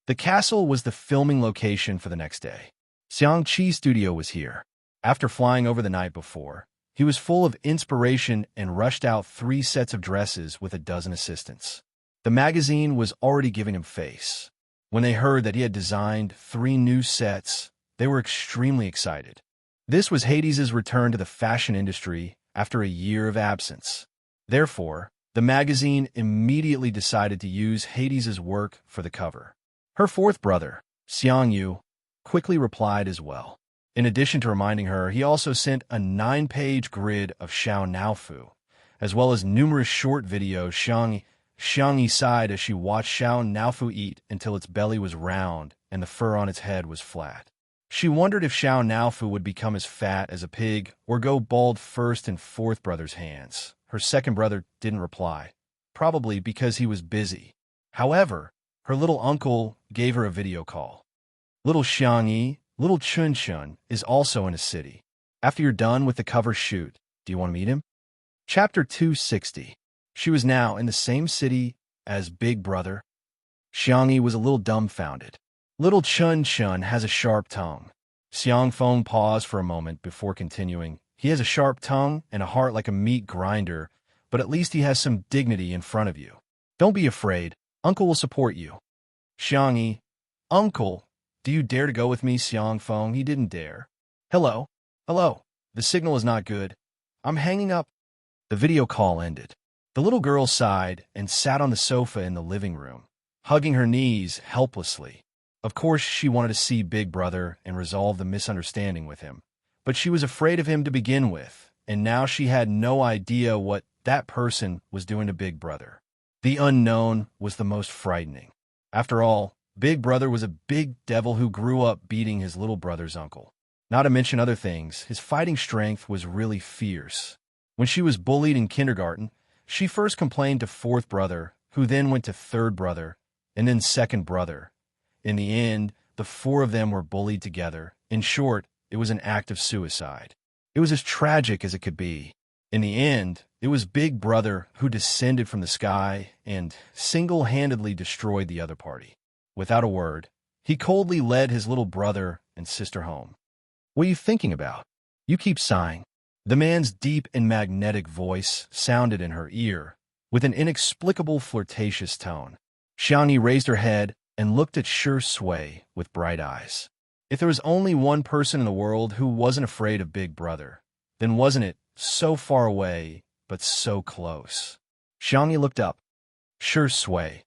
The castle was the filming location for the next day. Xiangqi's studio was here. After flying over the night before, he was full of inspiration and rushed out 3 sets of dresses with a dozen assistants. The magazine was already giving him face. When they heard that he had designed 3 new sets, they were extremely excited. This was Hades's return to the fashion industry after a year of absence. Therefore, the magazine immediately decided to use Hades's work for the cover. Her fourth brother, Xiangyu, quickly replied as well. In addition to reminding her, he also sent a 9-page grid of Xiao Naofu, as well as numerous short videos. Xiangyi sighed as she watched Xiao Naofu eat until its belly was round and the fur on its head was flat. She wondered if Xiao Naofu would become as fat as a pig or go bald first in fourth brother's hands. Her second brother didn't reply, probably because he was busy. However, her little uncle gave her a video call. Little Xiangyi, little Chun is also in a city. After you're done with the cover shoot, do you want to meet him? Chapter 260. She was now in the same city as Big Brother. Xiangyi was a little dumbfounded. Little Chun has a sharp tongue. Xiang Feng paused for a moment before continuing. He has a sharp tongue and a heart like a meat grinder, but at least he has some dignity in front of you. Don't be afraid. Uncle will support you. Xiangyi, Uncle, do you dare to go with me? Xiang Feng, he didn't dare. Hello. The signal is not good. I'm hanging up. The video call ended. The little girl sighed and sat on the sofa in the living room, hugging her knees helplessly. Of course, she wanted to see Big Brother and resolve the misunderstanding with him, but she was afraid of him to begin with, and now she had no idea what that person was doing to Big Brother. The unknown was the most frightening. After all, Big Brother was a big devil who grew up beating his little brother's uncle. Not to mention other things, his fighting strength was really fierce. When she was bullied in kindergarten, she first complained to fourth brother, who then went to third brother, and then second brother. In the end, the 4 of them were bullied together. In short, it was an act of suicide. It was as tragic as it could be. In the end, it was Big Brother who descended from the sky and single-handedly destroyed the other party. Without a word, he coldly led his little brother and sister home. What are you thinking about? You keep sighing. The man's deep and magnetic voice sounded in her ear, with an inexplicable flirtatious tone. Xiangyi raised her head and looked at Shui with bright eyes. If there was only one person in the world who wasn't afraid of Big Brother, then wasn't it so far away, but so close? Xiangyi looked up. Shui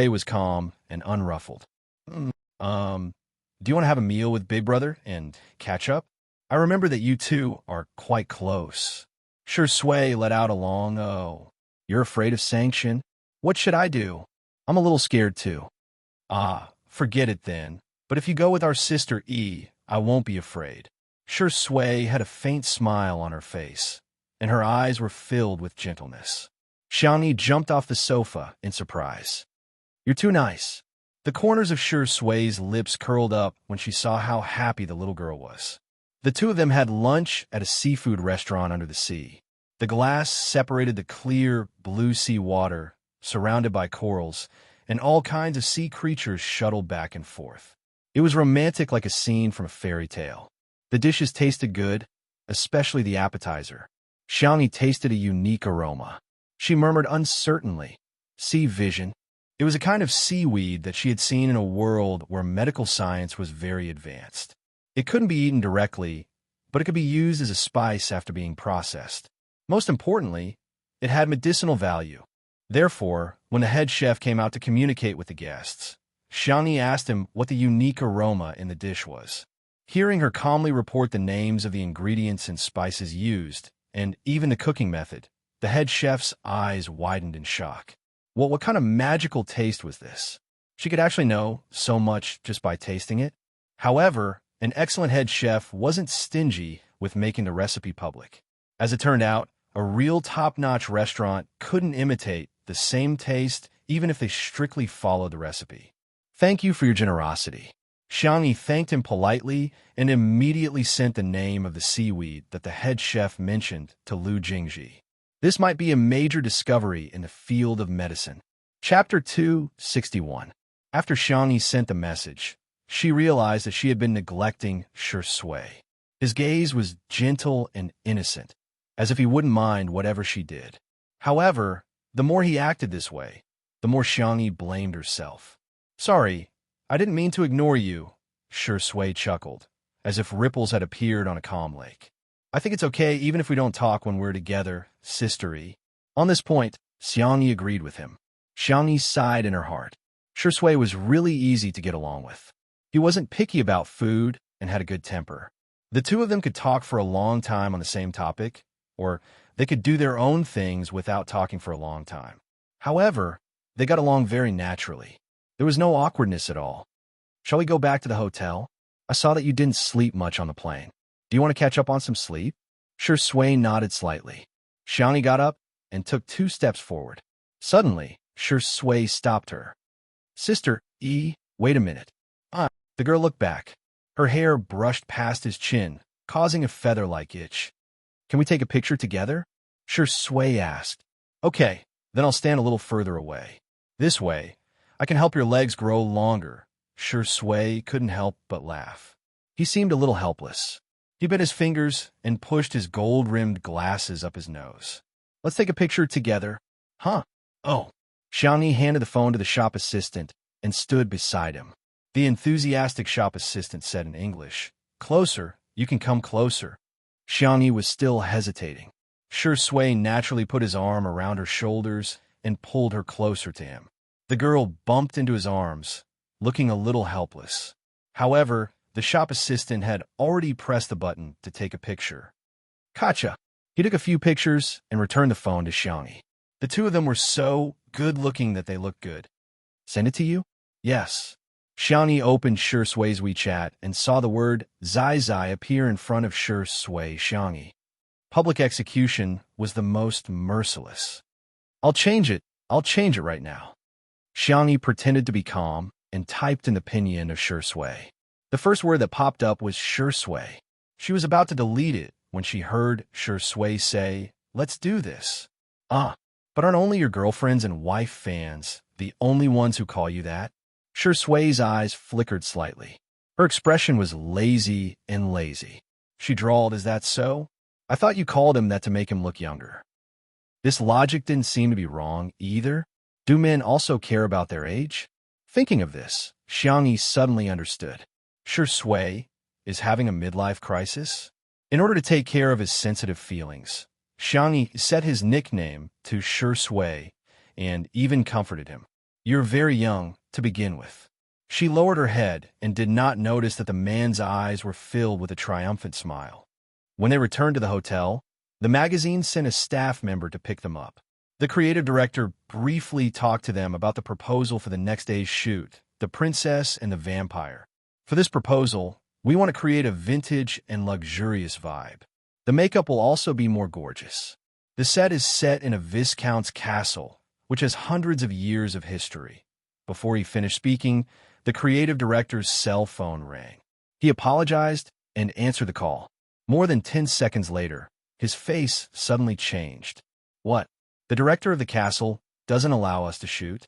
was calm and unruffled. Do you want to have a meal with Big Brother and catch up? I remember that you two are quite close. Shui let out a long oh. You're afraid of sanction? What should I do? I'm a little scared too. Ah, forget it then. But if you go with our sister E, I won't be afraid. Shui had a faint smile on her face, and her eyes were filled with gentleness. Xiangyi jumped off the sofa in surprise. You're too nice. The corners of Shui's lips curled up when she saw how happy the little girl was. The 2 of them had lunch at a seafood restaurant under the sea. The glass separated the clear, blue sea water, surrounded by corals, and all kinds of sea creatures shuttled back and forth. It was romantic like a scene from a fairy tale. The dishes tasted good, especially the appetizer. Xiangyi tasted a unique aroma. She murmured uncertainly, sea vision. It was a kind of seaweed that she had seen in a world where medical science was very advanced. It couldn't be eaten directly, but it could be used as a spice after being processed. Most importantly, it had medicinal value. Therefore, when the head chef came out to communicate with the guests, Xiangyi asked him what the unique aroma in the dish was. Hearing her calmly report the names of the ingredients and spices used, and even the cooking method, the head chef's eyes widened in shock. Well, what kind of magical taste was this? She could actually know so much just by tasting it. However, an excellent head chef wasn't stingy with making the recipe public. As it turned out, A real top-notch restaurant couldn't imitate the same taste even if they strictly followed the recipe. Thank you for your generosity. Xiangyi thanked him politely and immediately sent the name of the seaweed that the head chef mentioned to Lu Jingji. This might be a major discovery in the field of medicine. Chapter 261. After Xiangyi sent the message, she realized that she had been neglecting Shui. His gaze was gentle and innocent, as if he wouldn't mind whatever she did. However, the more he acted this way, the more Xiangyi blamed herself. Sorry, I didn't mean to ignore you, Shui chuckled, as if ripples had appeared on a calm lake. I think it's okay even if we don't talk when we're together, sister-y. On this point, Xiangyi agreed with him. Xiangyi sighed in her heart. Shui was really easy to get along with. He wasn't picky about food and had a good temper. The two of them could talk for a long time on the same topic, or they could do their own things without talking for a long time. However, they got along very naturally. There was no awkwardness at all. Shall we go back to the hotel? I saw that you didn't sleep much on the plane. Do you want to catch up on some sleep? Shui nodded slightly. Xiangyi got up and took 2 steps forward. Suddenly, Shui stopped her. Sister, wait a minute. The girl looked back. Her hair brushed past his chin, causing a feather-like itch. Can we take a picture together? Shui asked. Okay, then I'll stand a little further away. This way, I can help your legs grow longer. Shui couldn't help but laugh. He seemed a little helpless. He bit his fingers and pushed his gold-rimmed glasses up his nose. Let's take a picture together. Huh? Oh. Xiangyi handed the phone to the shop assistant and stood beside him. The enthusiastic shop assistant said in English, Closer, you can come closer. Xiangyi was still hesitating. Shui naturally put his arm around her shoulders and pulled her closer to him. The girl bumped into his arms, looking a little helpless. However, the shop assistant had already pressed the button to take a picture. Gotcha! He took a few pictures and returned the phone to Xiangyi. The two of them were so good-looking that they looked good. Send it to you? Yes. Xiangyi opened Shui's WeChat and saw the word Zai appear in front of Shui Xiangyi. Public execution was the most merciless. I'll change it right now. Xiangyi pretended to be calm and typed in the pinyin of Shui. The first word that popped up was Shui. She was about to delete it when she heard Shui say, Let's do this. But aren't only your girlfriends and wife fans the only ones who call you that? Shui's eyes flickered slightly. Her expression was lazy. She drawled, Is that so? I thought you called him that to make him look younger. This logic didn't seem to be wrong either. Do men also care about their age? Thinking of this, Xiangyi suddenly understood. Shui is having a midlife crisis? In order to take care of his sensitive feelings, Xiangyi set his nickname to Shui and even comforted him. You're very young to begin with. She lowered her head and did not notice that the man's eyes were filled with a triumphant smile. When they returned to the hotel, the magazine sent a staff member to pick them up. The creative director briefly talked to them about the proposal for the next day's shoot, The Princess and the Vampire. For this proposal, we want to create a vintage and luxurious vibe. The makeup will also be more gorgeous. The set is set in a viscount's castle, which has hundreds of years of history. Before he finished speaking, the creative director's cell phone rang. He apologized and answered the call. More than 10 seconds later, his face suddenly changed. What? The director of the castle doesn't allow us to shoot?